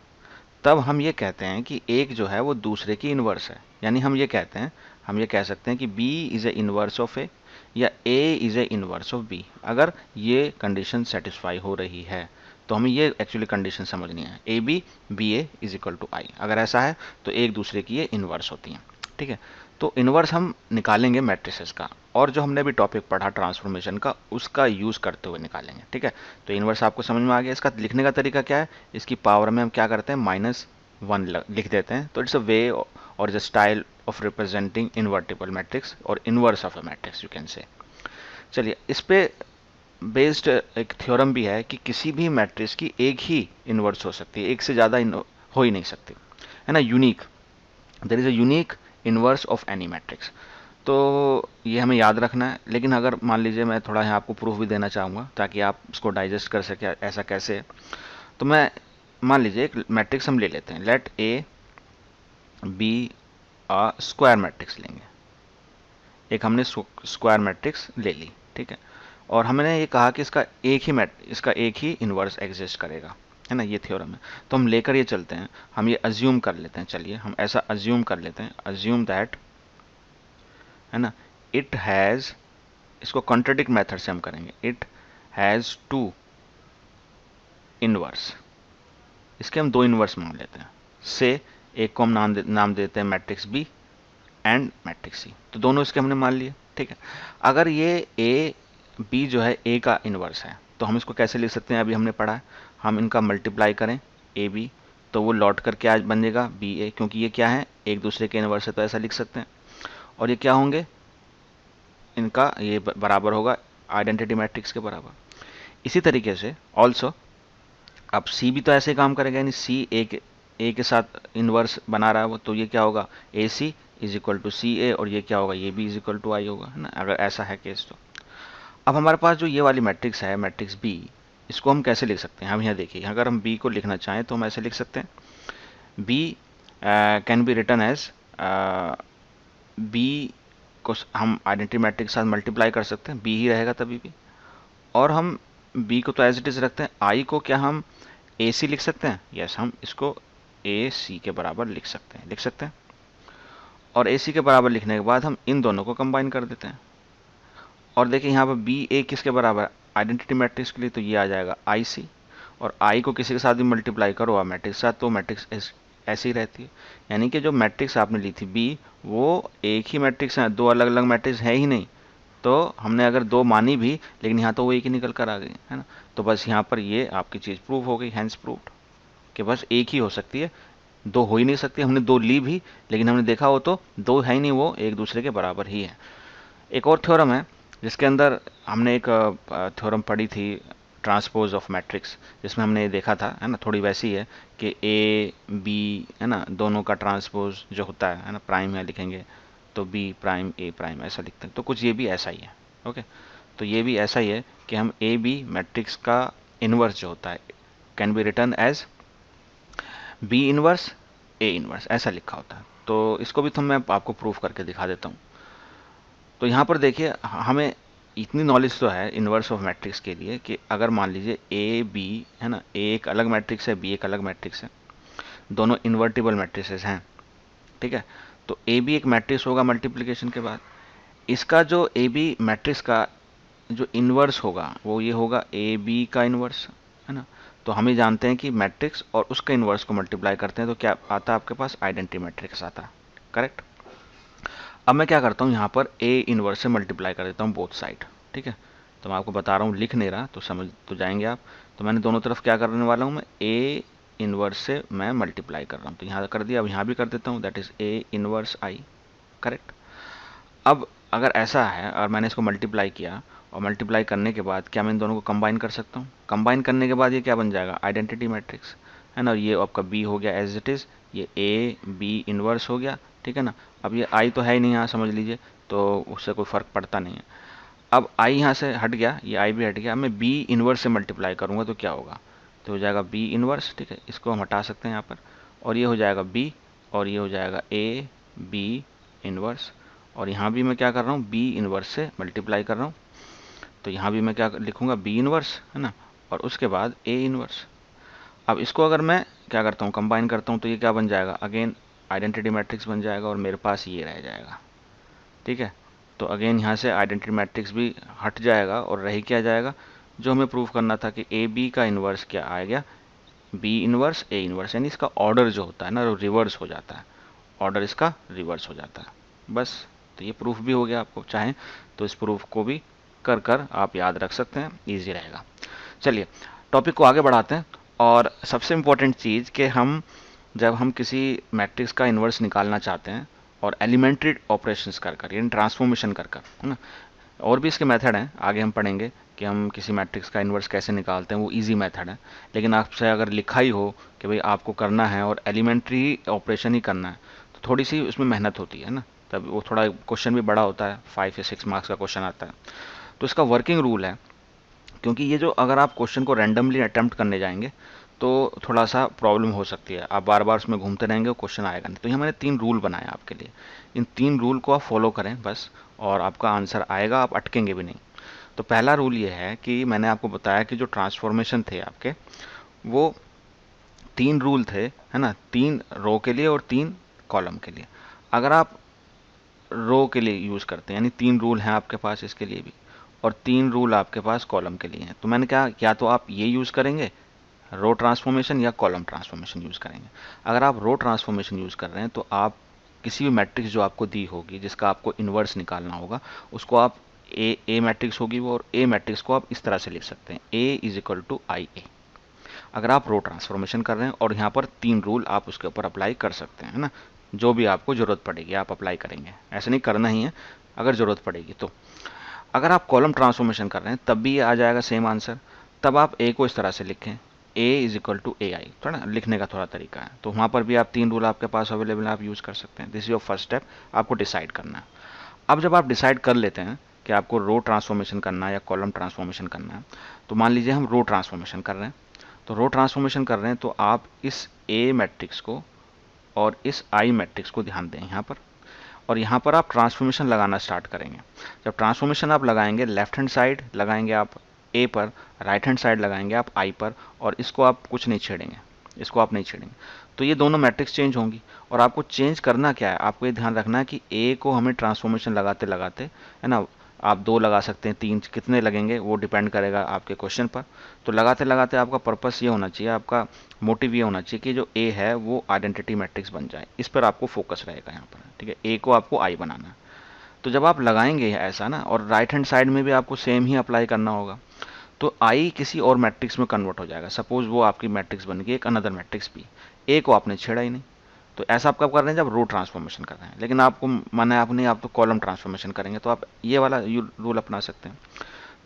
तब हम ये कहते हैं कि एक जो है वो दूसरे की इन्वर्स है, यानी हम ये कहते हैं, हम ये कह सकते हैं कि B is a inverse of A या A is a inverse of B। अगर ये कंडीशन सेटिस्फाई हो रही है तो हमें ये एक्चुअली कंडीशन समझनी है, A B B A is equal to I. अगर ऐसा है तो एक दूसरे की ये इन्वर्स होती हैं। ठीक है, तो इन्वर्स हम निकालेंगे मैट्रिसेस का, और जो हमने भी टॉपिक पढ़ा ट्रांसफॉर्मेशन का उसका यूज़ करते हुए निकालेंगे। ठीक है, तो इन्वर्स आपको समझ में आ गया। इसका लिखने का तरीका क्या है, इसकी पावर में हम क्या करते हैं, -1 लिख देते हैं। तो इट्स अ वे और is a style of representing invertible matrix और inverse of a matrix you can say. चलिए इस पे बेस्ड एक थ्योरम भी है कि किसी भी मैट्रिक्स की एक ही इन्वर्स हो सकती है, एक से ज़्यादा हो ही नहीं सकती, है ना, unique, there is a unique inverse of any matrix. तो ये हमें याद रखना है। लेकिन अगर मान लीजिए मैं थोड़ा यहाँ आपको प्रूफ भी देना चाहूँगा ताकि आप इसको डाइजेस्ट कर सके ऐसा कैसे है। तो मैं मान लीजिए एक मैट्रिक्स हम ले लेते हैं, let A be a square matrix लेंगे, एक हमने स्क्वायर मैट्रिक्स ले ली। ठीक है, और हमने ये कहा कि इसका एक ही इन्वर्स एग्जिस्ट करेगा, है ना, ये थ्योरम है। तो हम लेकर ये चलते हैं, हम ये अज्यूम कर लेते हैं, चलिए हम ऐसा अज्यूम कर लेते हैं, अज्यूम दैट, है ना, इट हैज़, इसको कॉन्ट्रडिक्ट मेथड से हम करेंगे, इट हैज़ 2 इन्वर्स, इसके हम 2 इन्वर्स मान लेते हैं, से एक को हम नाम देते हैं matrix B and matrix C. तो दोनों इसके हमने मान लिए। ठीक है, अगर ये ए बी जो है ए का इन्वर्स है तो हम इसको कैसे लिख सकते हैं, अभी हमने पढ़ा है, हम इनका मल्टीप्लाई करें ए बी, तो वो लौट कर क्या बनेगा, बी ए, क्योंकि ये क्या है एक दूसरे के इन्वर्स है, तो ऐसा लिख सकते हैं। और ये क्या होंगे, इनका ये बराबर होगा आइडेंटिटी मैट्रिक्स के बराबर। इसी तरीके से ऑल्सो अब सी भी तो ऐसे काम करेगा, यानी सी ए के साथ इन्वर्स बना रहा है वो, तो ये क्या होगा, ए सी इज इक्वल टू सी ए, और ये क्या होगा, ये भी इज इक्वल टू आई होगा, है ना, अगर ऐसा है केस तो। अब हमारे पास जो ये वाली मैट्रिक्स है, मैट्रिक्स बी, इसको हम कैसे लिख सकते हैं, हम यहाँ देखिए, अगर हम बी को लिखना चाहें तो हम ऐसे लिख सकते हैं, B can be written as, बी को हम आइडेंटिटी मैट्रिक्स के साथ मल्टीप्लाई कर सकते हैं, बी ही रहेगा तभी भी, और हम बी को तो एज इट इज़ रखते हैं, आई को क्या हम ए सी लिख सकते हैं, यस, हम इसको ए सी के बराबर लिख सकते हैं। और ए सी के बराबर लिखने के बाद हम इन दोनों को कंबाइन कर देते हैं। और देखिए यहाँ पर बी ए किसके बराबर है, आइडेंटिटी मैट्रिक्स के लिए, तो ये आ जाएगा आई सी। और आई को किसी के साथ भी मल्टीप्लाई करो आप मैट्रिक्स के साथ, तो मैट्रिक्स ऐसी रहती है। यानी कि जो मैट्रिक्स आपने ली थी बी, वो एक ही मैट्रिक्स है, दो अलग अलग मैट्रिक्स है ही नहीं। तो हमने अगर दो मानी भी, लेकिन यहाँ तो वो एक ही निकल कर आ गई है ना। तो बस यहाँ पर ये आपकी चीज़ प्रूव हो गई, हैंस प्रूव्ड, कि बस एक ही हो सकती है, दो हो ही नहीं सकती। हमने दो ली भी, लेकिन हमने देखा वो तो दो है ही नहीं, वो एक दूसरे के बराबर ही है। एक और थ्योरम है जिसके अंदर हमने एक थ्योरम पढ़ी थी, ट्रांसपोज ऑफ मैट्रिक्स, जिसमें हमने ये देखा था, है ना, थोड़ी वैसी है कि ए बी, है ना, दोनों का ट्रांसपोज जो होता है ना, प्राइम है लिखेंगे तो बी प्राइम ए प्राइम ऐसा लिखते हैं। तो कुछ ये भी ऐसा ही है। ओके, तो ये भी ऐसा ही है कि हम ए बी मैट्रिक्स का इन्वर्स जो होता है can be written as B inverse A inverse, ऐसा लिखा होता है। तो इसको भी तो मैं आपको प्रूफ करके दिखा देता हूँ। तो यहाँ पर देखिए, हमें इतनी नॉलेज तो है इन्वर्स ऑफ मैट्रिक्स के लिए कि अगर मान लीजिए ए बी है ना, ए एक अलग मैट्रिक्स है, बी एक अलग मैट्रिक्स है, दोनों इन्वर्टिबल मैट्रिसेस हैं, ठीक है। तो ए बी एक मैट्रिक्स होगा मल्टीप्लिकेशन के बाद, इसका जो ए बी मैट्रिक्स का जो इन्वर्स होगा वो ये होगा ए बी का इन्वर्स, है ना। तो हम ही जानते हैं कि मैट्रिक्स और उसका इन्वर्स को मल्टीप्लाई करते हैं तो क्या आता है आपके पास, आइडेंटिटी मैट्रिक्स आता है, करेक्ट। अब मैं क्या करता हूँ, यहाँ पर ए इन्वर्स से मल्टीप्लाई कर देता हूँ बोथ साइड, ठीक है। तो मैं आपको बता रहा हूँ, लिख नहीं रहा तो समझ तो जाएंगे आप। तो मैंने दोनों तरफ क्या करने वाला हूँ, मैं ए इन्वर्स से मैं मल्टीप्लाई कर रहा हूँ, तो यहाँ कर दिया। अब यहाँ भी कर देता हूँ, that is a inverse I, correct. अब अगर ऐसा है और मैंने इसको मल्टीप्लाई किया, और मल्टीप्लाई करने के बाद क्या मैं इन दोनों को कंबाइन कर सकता हूँ, कंबाइन करने के बाद ये क्या बन जाएगा, आइडेंटिटी मैट्रिक्स, है ना। ये आपका बी हो गया एज इट इज़, ये ए बी इन्वर्स हो गया, ठीक है ना। अब ये आई तो है ही नहीं यहाँ, समझ लीजिए, तो उससे कोई फ़र्क पड़ता नहीं है। अब आई यहाँ से हट गया, ये आई भी हट गया, मैं बी इन्वर्स से मल्टीप्लाई करूँगा तो क्या होगा, तो हो जाएगा बी इन्वर्स, ठीक है। इसको हम हटा सकते हैं यहाँ पर, और ये हो जाएगा बी, और ये हो जाएगा ए बी इन्वर्स। और यहाँ भी मैं क्या कर रहा हूँ, बी इन्वर्स से मल्टीप्लाई कर रहा हूँ, तो यहाँ भी मैं क्या लिखूँगा, बी इन्वर्स, है ना, और उसके बाद ए इन्वर्स। अब इसको अगर मैं क्या करता हूँ, कंबाइन करता हूँ, तो ये क्या बन जाएगा, अगेन आइडेंटिटी मैट्रिक्स बन जाएगा, और मेरे पास ये रह जाएगा, ठीक है। तो अगेन यहाँ से आइडेंटिटी मैट्रिक्स भी हट जाएगा, और रही क्या जाएगा, जो हमें प्रूव करना था कि ए बी का इन्वर्स क्या आ गया, बी इन्वर्स ए इन्वर्स, यानी इसका ऑर्डर जो होता है ना वो रिवर्स हो जाता है, ऑर्डर इसका रिवर्स हो जाता है, बस। तो ये प्रूफ भी हो गया, आपको चाहें तो इस प्रूफ को भी कर कर आप याद रख सकते हैं, ईजी रहेगा। चलिए टॉपिक को आगे बढ़ाते हैं। और सबसे इम्पोर्टेंट चीज़ कि हम जब हम किसी मैट्रिक्स का इन्वर्स निकालना चाहते हैं और एलिमेंट्री ऑपरेशंस कर कर, यानी ट्रांसफॉर्मेशन कर कर, है ना, और भी इसके मेथड हैं, आगे हम पढ़ेंगे कि हम किसी मैट्रिक्स का इन्वर्स कैसे निकालते हैं, वो इजी मेथड है। लेकिन आपसे अगर लिखा ही हो कि भाई आपको करना है और एलिमेंट्री ऑपरेशन ही करना है, तो थोड़ी सी उसमें मेहनत होती है ना, तब वो थोड़ा क्वेश्चन भी बड़ा होता है, 5 या 6 मार्क्स का क्वेश्चन आता है। तो इसका वर्किंग रूल है, क्योंकि ये जो अगर आप क्वेश्चन को रैंडमली अटैम्प्ट करने जाएंगे तो थोड़ा सा प्रॉब्लम हो सकती है, आप बार बार उसमें घूमते रहेंगे, वो क्वेश्चन आएगा नहीं। तो यहाँ मैंने 3 रूल बनाए आपके लिए, इन 3 रूल को आप फॉलो करें बस, और आपका आंसर आएगा, आप अटकेंगे भी नहीं। तो पहला रूल ये है कि मैंने आपको बताया कि जो ट्रांसफॉर्मेशन थे आपके, वो 3 रूल थे, है ना, 3 रो के लिए और 3 कॉलम के लिए। अगर आप रो के लिए यूज़ करते हैं, यानी 3 रूल हैं आपके पास इसके लिए भी, और 3 रूल आपके पास कॉलम के लिए हैं, तो मैंने कहा या तो आप ये यूज़ करेंगे रो ट्रांसफॉर्मेशन, या कॉलम ट्रांसफॉर्मेशन यूज़ करेंगे। अगर आप रो ट्रांसफॉर्मेशन यूज़ कर रहे हैं तो आप किसी भी मैट्रिक्स जो आपको दी होगी, जिसका आपको इन्वर्स निकालना होगा, उसको आप ए मैट्रिक्स होगी वो, और ए मैट्रिक्स को आप इस तरह से लिख सकते हैं, ए इज इक्वल टू आई ए। अगर आप रो ट्रांसफॉर्मेशन कर रहे हैं, और यहाँ पर 3 रूल आप उसके ऊपर अप्लाई कर सकते हैं, है ना, जो भी आपको ज़रूरत पड़ेगी आप अप्लाई करेंगे, ऐसे नहीं करना ही है, अगर ज़रूरत पड़ेगी तो। अगर आप कॉलम ट्रांसफॉर्मेशन कर रहे हैं तब भी ये आ जाएगा सेम आंसर, तब आप ए को इस तरह से लिखें, ए इज इक्वल टू ए आई, थोड़ा लिखने का थोड़ा तरीका है, तो वहाँ पर भी आप 3 रूल आपके पास अवेलेबल है, आप यूज़ कर सकते हैं। This is your first step, आपको डिसाइड करना है। अब जब आप डिसाइड कर लेते हैं कि आपको रो ट्रांसफॉर्मेशन करना है या कॉलम ट्रांसफॉर्मेशन करना है, तो मान लीजिए हम रो ट्रांसफॉर्मेशन कर रहे हैं, तो रो ट्रांसफॉर्मेशन कर रहे हैं तो आप इस ए मैट्रिक्स को और इस आई मैट्रिक्स को ध्यान दें यहाँ पर, और यहाँ पर आप ट्रांसफॉर्मेशन लगाना स्टार्ट करेंगे। जब ट्रांसफॉर्मेशन आप लगाएंगे, लेफ्ट हैंड साइड लगाएंगे आप ए पर, राइट हैंड साइड लगाएंगे आप आई पर, और इसको आप कुछ नहीं छेड़ेंगे, इसको आप नहीं छेड़ेंगे। तो ये दोनों मैट्रिक्स चेंज होंगी। और आपको चेंज करना क्या है, आपको ये ध्यान रखना है कि ए को हमें ट्रांसफॉर्मेशन लगाते लगाते, है ना, आप 2 लगा सकते हैं, 3 कितने लगेंगे वो डिपेंड करेगा आपके क्वेश्चन पर। तो लगाते लगाते आपका पर्पस ये होना चाहिए, आपका मोटिव ये होना चाहिए कि जो ए है वो आइडेंटिटी मैट्रिक्स बन जाए। इस पर आपको फोकस रहेगा यहाँ पर, ठीक है। ए को आपको आई बनाना है। तो जब आप लगाएंगे ऐसा ना, और राइट हैंड साइड में भी आपको सेम ही अप्लाई करना होगा, तो आई किसी और मैट्रिक्स में कन्वर्ट हो जाएगा। सपोज वो आपकी मैट्रिक्स बन गई एक अनदर मैट्रिक्स भी, ए को आपने छेड़ा ही नहीं। तो ऐसा आप कब कर रहे हैं, जब रो ट्रांसफॉर्मेशन कर रहे हैं। लेकिन आपको माना है आप नहीं, आप तो कॉलम ट्रांसफॉर्मेशन करेंगे, तो आप ये वाला रूल अपना सकते हैं।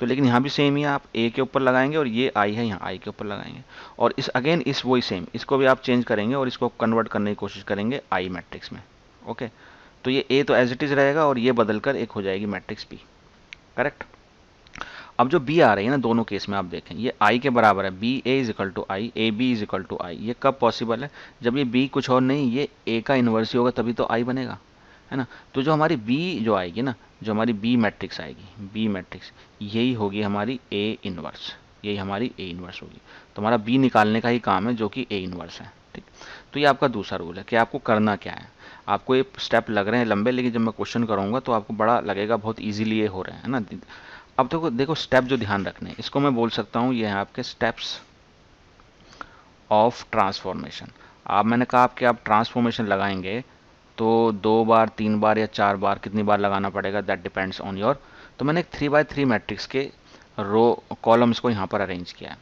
तो लेकिन यहाँ भी सेम ही है, आप ए के ऊपर लगाएंगे और ये आई है यहाँ आई के ऊपर लगाएंगे। और इस अगेन इस वही सेम, इसको भी आप चेंज करेंगे और इसको कन्वर्ट करने की कोशिश करेंगे आई मैट्रिक्स में। ओके, तो ये ए तो एज इट इज रहेगा और ये बदलकर एक हो जाएगी मैट्रिक्स बी। करेक्ट। अब जो बी आ रही है ना, दोनों केस में आप देखें ये आई के बराबर है, B A is equal to I, A B is equal to I. ये कब पॉसिबल है, जब ये बी कुछ और नहीं, ये ए का इन्वर्स ही होगा, तभी तो आई बनेगा, है ना। तो जो हमारी बी जो आएगी ना, जो हमारी बी मैट्रिक्स आएगी, बी मैट्रिक्स यही होगी हमारी ए इन्वर्स, यही हमारी ए इन्वर्स होगी। तो हमारा बी निकालने का ही काम है, जो कि ए इन्वर्स है, ठीक। तो ये आपका दूसरा रूल है कि आपको करना क्या है। आपको ये स्टेप लग रहे हैं लंबे, लेकिन जब मैं क्वेश्चन करूंगा तो आपको बड़ा लगेगा बहुत ईजिली ये हो रहे हैं, है ना। अब देखो देखो स्टेप जो ध्यान रखने हैं, इसको मैं बोल सकता हूँ ये है आपके स्टेप्स ऑफ ट्रांसफॉर्मेशन। आप मैंने कहा आपके आप ट्रांसफॉर्मेशन लगाएंगे तो 2 बार 3 बार या 4 बार, कितनी बार लगाना पड़ेगा दैट डिपेंड्स ऑन योर। तो मैंने एक 3x3 मैट्रिक्स के रो कॉलम्स को यहाँ पर अरेंज किया है।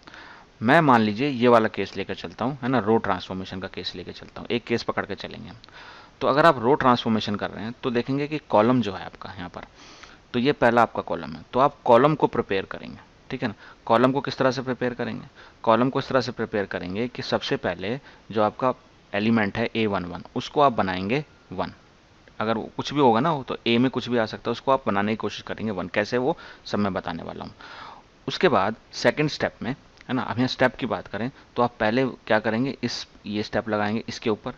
मैं मान लीजिए ये वाला केस लेकर चलता हूँ, है ना, रो ट्रांसफॉर्मेशन का केस लेकर चलता हूँ, एक केस पकड़ के चलेंगे। तो अगर आप रो ट्रांसफॉर्मेशन कर रहे हैं तो देखेंगे कि कॉलम जो है आपका यहाँ पर, तो ये पहला आपका कॉलम है, तो आप कॉलम को प्रिपेयर करेंगे, ठीक है ना। कॉलम को किस तरह से प्रिपेयर करेंगे, कॉलम को इस तरह से प्रिपेयर करेंगे कि सबसे पहले जो आपका एलिमेंट है A11 उसको आप बनाएंगे 1। अगर कुछ भी होगा ना वो, तो ए में कुछ भी आ सकता है, उसको आप बनाने की कोशिश करेंगे 1। कैसे वो सब मैं बताने वाला हूँ। उसके बाद सेकंड स्टेप में, है ना, अब यहाँ स्टेप की बात करें तो आप पहले क्या करेंगे, ये स्टेप लगाएंगे इसके ऊपर,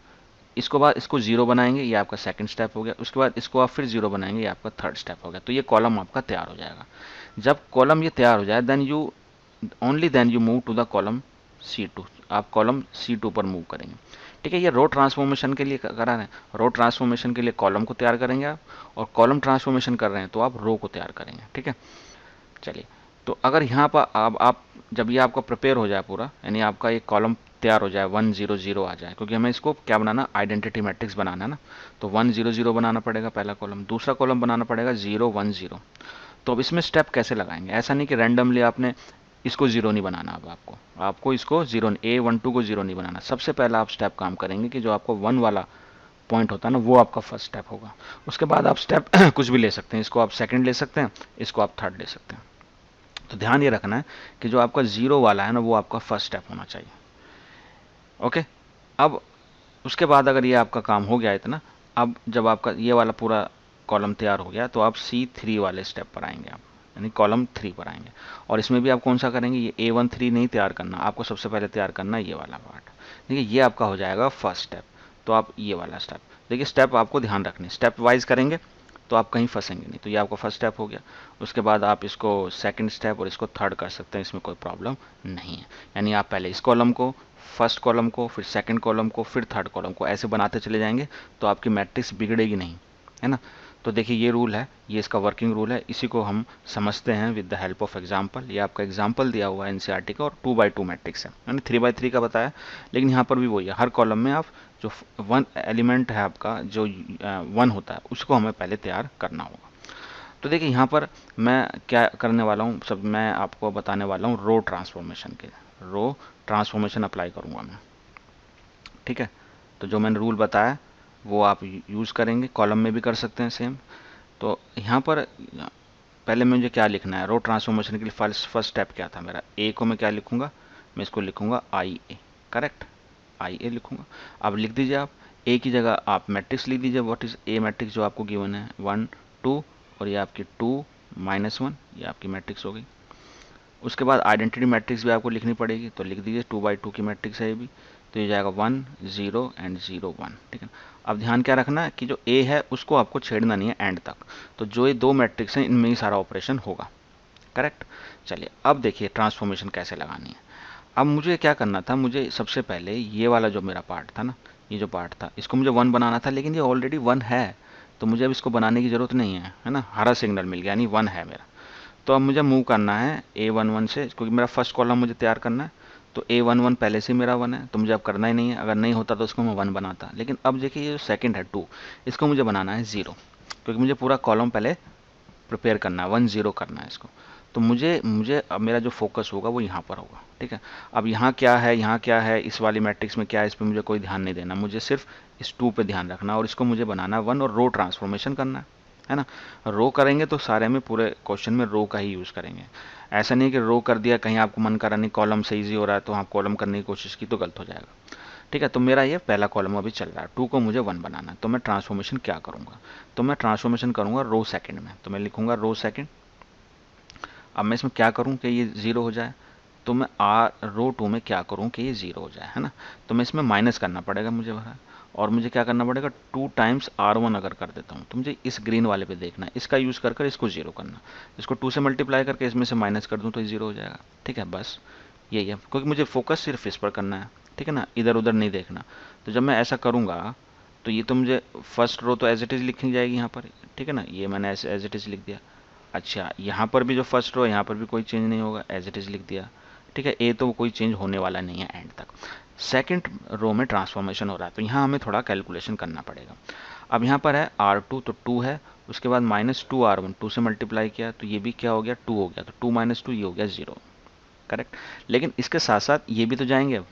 इसको बाद इसको जीरो बनाएंगे, ये आपका सेकंड स्टेप हो गया। उसके बाद इसको आप फिर जीरो बनाएंगे, ये आपका थर्ड स्टेप हो गया। तो ये कॉलम आपका तैयार हो जाएगा। जब कॉलम ये तैयार हो जाए, then you only then you move to the column C2। आप कॉलम C2 पर मूव करेंगे, ठीक है। ये रो ट्रांसफॉर्मेशन के लिए करा रहे हैं, रो ट्रांसफॉर्मेशन के लिए कॉलम को तैयार करेंगे आप, और कॉलम ट्रांसफॉर्मेशन कर रहे हैं तो आप रो को तैयार करेंगे, ठीक है। चलिए, तो अगर यहाँ पर आप जब ये आपका प्रिपेयर हो जाए पूरा, यानी आपका एक कॉलम तैयार हो जाए 1 0 0 आ जाए, क्योंकि हमें इसको क्या बनाना, आइडेंटिटी मैट्रिक्स बनाना है ना। तो 1 0 0 बनाना पड़ेगा पहला कॉलम, दूसरा कॉलम बनाना पड़ेगा 0 1 0। तो अब इसमें स्टेप कैसे लगाएंगे, ऐसा नहीं कि रैंडमली आपने इसको जीरो नहीं बनाना। अब आपको इसको जीरो A12 को जीरो नहीं बनाना। सबसे पहला आप स्टेप काम करेंगे कि जो आपको 1 वाला पॉइंट होता है ना, वो आपका फर्स्ट स्टेप होगा। उसके बाद आप स्टेप कुछ भी ले सकते हैं, इसको आप सेकंड ले सकते हैं, इसको आप थर्ड ले सकते हैं। तो ध्यान ये रखना है कि जो आपका जीरो वाला है ना, वो आपका फर्स्ट स्टेप होना चाहिए। ओके, अब उसके बाद अगर ये आपका काम हो गया इतना, अब जब आपका ये वाला पूरा कॉलम तैयार हो गया तो आप C3 वाले स्टेप पर आएंगे, आप यानी कॉलम 3 पर आएंगे। और इसमें भी आप कौन सा करेंगे, ये A13 नहीं तैयार करना, आपको सबसे पहले तैयार करना है ये वाला पार्ट। देखिए ये आपका हो जाएगा फर्स्ट स्टेप। तो आप ये वाला स्टेप देखिए, स्टेप आपको ध्यान रखने, स्टेप वाइज करेंगे तो आप कहीं फंसेंगे नहीं। तो ये आपका फर्स्ट स्टेप हो गया। उसके बाद आप इसको सेकंड स्टेप और इसको थर्ड कर सकते हैं, इसमें कोई प्रॉब्लम नहीं है। यानी आप पहले इस कॉलम को, फर्स्ट कॉलम को, फिर सेकंड कॉलम को, फिर थर्ड कॉलम को, ऐसे बनाते चले जाएंगे तो आपकी मैट्रिक्स बिगड़ेगी नहीं, है ना। तो देखिए ये रूल है, ये इसका वर्किंग रूल है, इसी को हम समझते हैं with the help of example. ये आपका एग्जांपल दिया हुआ है एनसीईआरटी का, और 2x2 मैट्रिक्स है, मैंने 3x3 का बताया, लेकिन यहाँ पर भी वही है, हर कॉलम में आप जो 1 एलिमेंट है आपका, जो 1 होता है, उसको हमें पहले तैयार करना होगा। तो देखिए यहाँ पर मैं क्या करने वाला हूँ, सब मैं आपको बताने वाला हूँ रो ट्रांसफॉर्मेशन के, रो ट्रांसफॉर्मेशन अप्लाई करूँगा मैं, ठीक है। तो जो मैंने रूल बताया वो आप यूज़ करेंगे, कॉलम में भी कर सकते हैं सेम। तो यहाँ पर पहले मुझे क्या लिखना है, रो ट्रांसफॉर्मेशन के लिए फर्स्ट स्टेप क्या था मेरा, ए को मैं क्या लिखूंगा, मैं इसको लिखूंगा आई ए, करेक्ट, आई ए लिखूंगा। अब लिख दीजिए आप ए की जगह आप मैट्रिक्स लिख दीजिए, व्हाट इज ए मैट्रिक्स जो आपको गिवन है 1 2, और ये आपकी 2 -1, ये आपकी मैट्रिक्स हो गई। उसके बाद आइडेंटिटी मैट्रिक्स भी आपको लिखनी पड़ेगी, तो लिख दीजिए 2x2 की मैट्रिक्स है ये भी, तो ये जाएगा 1 0 एंड 0 1, ठीक है। अब ध्यान क्या रखना है कि जो ए है उसको आपको छेड़ना नहीं है एंड तक। तो जो ये दो मैट्रिक्स हैं इनमें ही सारा ऑपरेशन होगा, करेक्ट। चलिए अब देखिए ट्रांसफॉर्मेशन कैसे लगानी है। अब मुझे क्या करना था, मुझे सबसे पहले ये वाला जो मेरा पार्ट था ना, ये जो पार्ट था इसको मुझे 1 बनाना था, लेकिन ये ऑलरेडी 1 है, तो मुझे अब इसको बनाने की ज़रूरत नहीं है ना, हरा सिग्नल मिल गया यानी 1 है मेरा। तो अब मुझे मूव करना है A11 से, क्योंकि मेरा फर्स्ट कॉलम मुझे तैयार करना है। तो A11 पहले से मेरा 1 है, तो मुझे अब करना ही नहीं है, अगर नहीं होता तो उसको मैं 1 बनाता। लेकिन अब देखिए ये जो सेकंड है 2, इसको मुझे बनाना है 0, क्योंकि मुझे पूरा कॉलम पहले प्रिपेयर करना है, 1 0 करना है इसको। तो मुझे मुझे अब मेरा जो फोकस होगा वो यहाँ पर होगा, ठीक है। अब यहाँ क्या है, यहाँ क्या है, इस वाली मैट्रिक्स में क्या है, इस पर मुझे कोई ध्यान नहीं देना, मुझे सिर्फ इस 2 पे ध्यान रखना, और इसको मुझे बनाना है 1, और रो ट्रांसफॉर्मेशन करना है ना। रो करेंगे तो सारे में पूरे क्वेश्चन में रो का ही यूज़ करेंगे। ऐसा नहीं कि रो कर दिया, कहीं आपको मन करा नहीं कॉलम से ईजी हो रहा है तो आप कॉलम करने की कोशिश की तो गलत हो जाएगा, ठीक है। तो मेरा ये पहला कॉलम अभी चल रहा है, 2 को मुझे 1 बनाना है, तो मैं ट्रांसफॉर्मेशन क्या करूँगा, तो मैं ट्रांसफॉर्मेशन करूँगा रो सेकंड में, तो मैं लिखूँगा रो सेकंड। अब मैं इसमें क्या करूँ कि ये 0 हो जाए, तो मैं रो 2 में क्या करूँ कि ये 0 हो जाए, है ना। तो मैं इसमें माइनस करना पड़ेगा मुझे भरा, और मुझे क्या करना पड़ेगा, 2 टाइम्स R1 अगर कर देता हूँ तो मुझे इस ग्रीन वाले पे देखना है, इसका यूज़ कर इसको 0 करना। इसको 2 से मल्टीप्लाई करके इसमें से माइनस कर दूँ तो ये 0 हो जाएगा, ठीक है। बस यही है, क्योंकि मुझे फोकस सिर्फ इस पर करना है, ठीक है ना, इधर उधर नहीं देखना। तो जब मैं ऐसा करूँगा तो ये तो मुझे फर्स्ट रो तो एज इट इज़ लिखनी जाएगी यहाँ पर, ठीक है ना, ये मैंने एज इट इज़ लिख दिया। अच्छा, यहाँ पर भी जो फर्स्ट रो है यहाँ पर भी कोई चेंज नहीं होगा, एज इट इज़ लिख दिया, ठीक है। ए तो कोई चेंज होने वाला नहीं है एंड तक। सेकंड रो में ट्रांसफॉर्मेशन हो रहा है, तो यहाँ हमें थोड़ा कैलकुलेशन करना पड़ेगा। अब यहाँ पर है R2, तो 2 है, उसके बाद -2R1, 2 से मल्टीप्लाई किया तो ये भी क्या हो गया, 2 हो गया, तो 2 - 2 ये हो गया 0, करेक्ट। लेकिन इसके साथ साथ ये भी तो जाएंगे अब,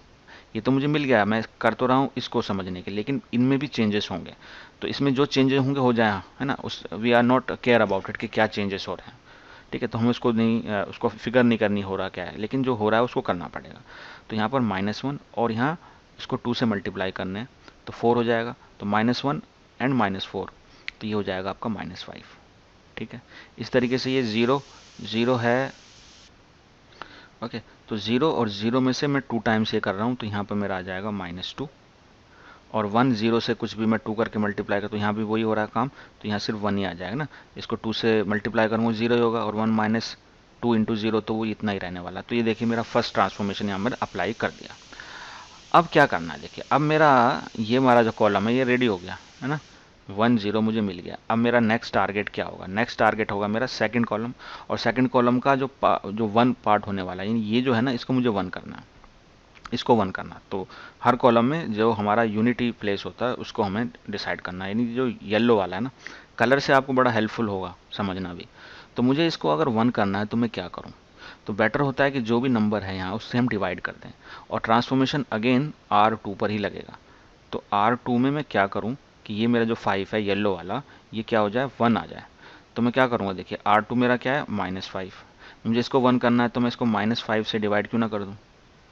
ये तो मुझे मिल गया, मैं कर तो रहा हूँ इसको समझने के, लेकिन इनमें भी चेंजेस होंगे। तो इसमें जो चेंजेस होंगे हो जाए, है ना, उस we are not care about it कि क्या चेंजेस हो रहे हैं, ठीक है। तो हमें उसको नहीं उसको फिगर नहीं करनी हो रहा क्या है, लेकिन जो हो रहा है उसको करना पड़ेगा। तो यहाँ पर -1 और यहाँ इसको 2 से मल्टीप्लाई करने हैं तो 4 हो जाएगा, तो -1 एंड -4, तो ये हो जाएगा आपका -5, ठीक है। इस तरीके से ये 0 0 है, ओके। तो 0 और 0 में से मैं 2 टाइम्स ये कर रहा हूँ, तो यहाँ पर मेरा आ जाएगा -2, और 1 0 से कुछ भी मैं 2 करके मल्टीप्लाई कर, तो यहाँ भी वही हो रहा है काम, तो यहाँ सिर्फ 1 ही आ जाएगा ना। इसको 2 से मल्टीप्लाई करूँगा 0 ही होगा, और 1 -2 इंटू 0 तो वो इतना ही रहने वाला। तो ये देखिए मेरा फर्स्ट ट्रांसफॉर्मेशन यहाँ मैंने अप्लाई कर दिया। अब क्या करना है देखिए, अब मेरा ये हमारा जो कॉलम है ये रेडी हो गया, है ना, 1 0 मुझे मिल गया। अब मेरा नेक्स्ट टारगेट क्या होगा, नेक्स्ट टारगेट होगा मेरा सेकंड कॉलम, और सेकंड कॉलम का जो 1 पार्ट होने वाला है, यानी ये जो है ना इसको मुझे 1 करना है, इसको 1 करना। तो हर कॉलम में जो हमारा यूनिटी प्लेस होता है उसको हमें डिसाइड करना है, यानी जो येलो वाला है ना, कलर से आपको बड़ा हेल्पफुल होगा समझना भी। तो मुझे इसको अगर 1 करना है तो मैं क्या करूँ, तो बेटर होता है कि जो भी नंबर है यहाँ उससे हम डिवाइड कर दें, और ट्रांसफॉर्मेशन अगेन R2 पर ही लगेगा। तो R2 में मैं क्या करूँ कि ये मेरा जो 5 है येलो वाला, ये क्या हो जाए 1 आ जाए। तो मैं क्या करूँगा देखिए, R2 मेरा क्या है -5, मुझे इसको 1 करना है, तो मैं इसको -5 से डिवाइड क्यों ना कर दूँ,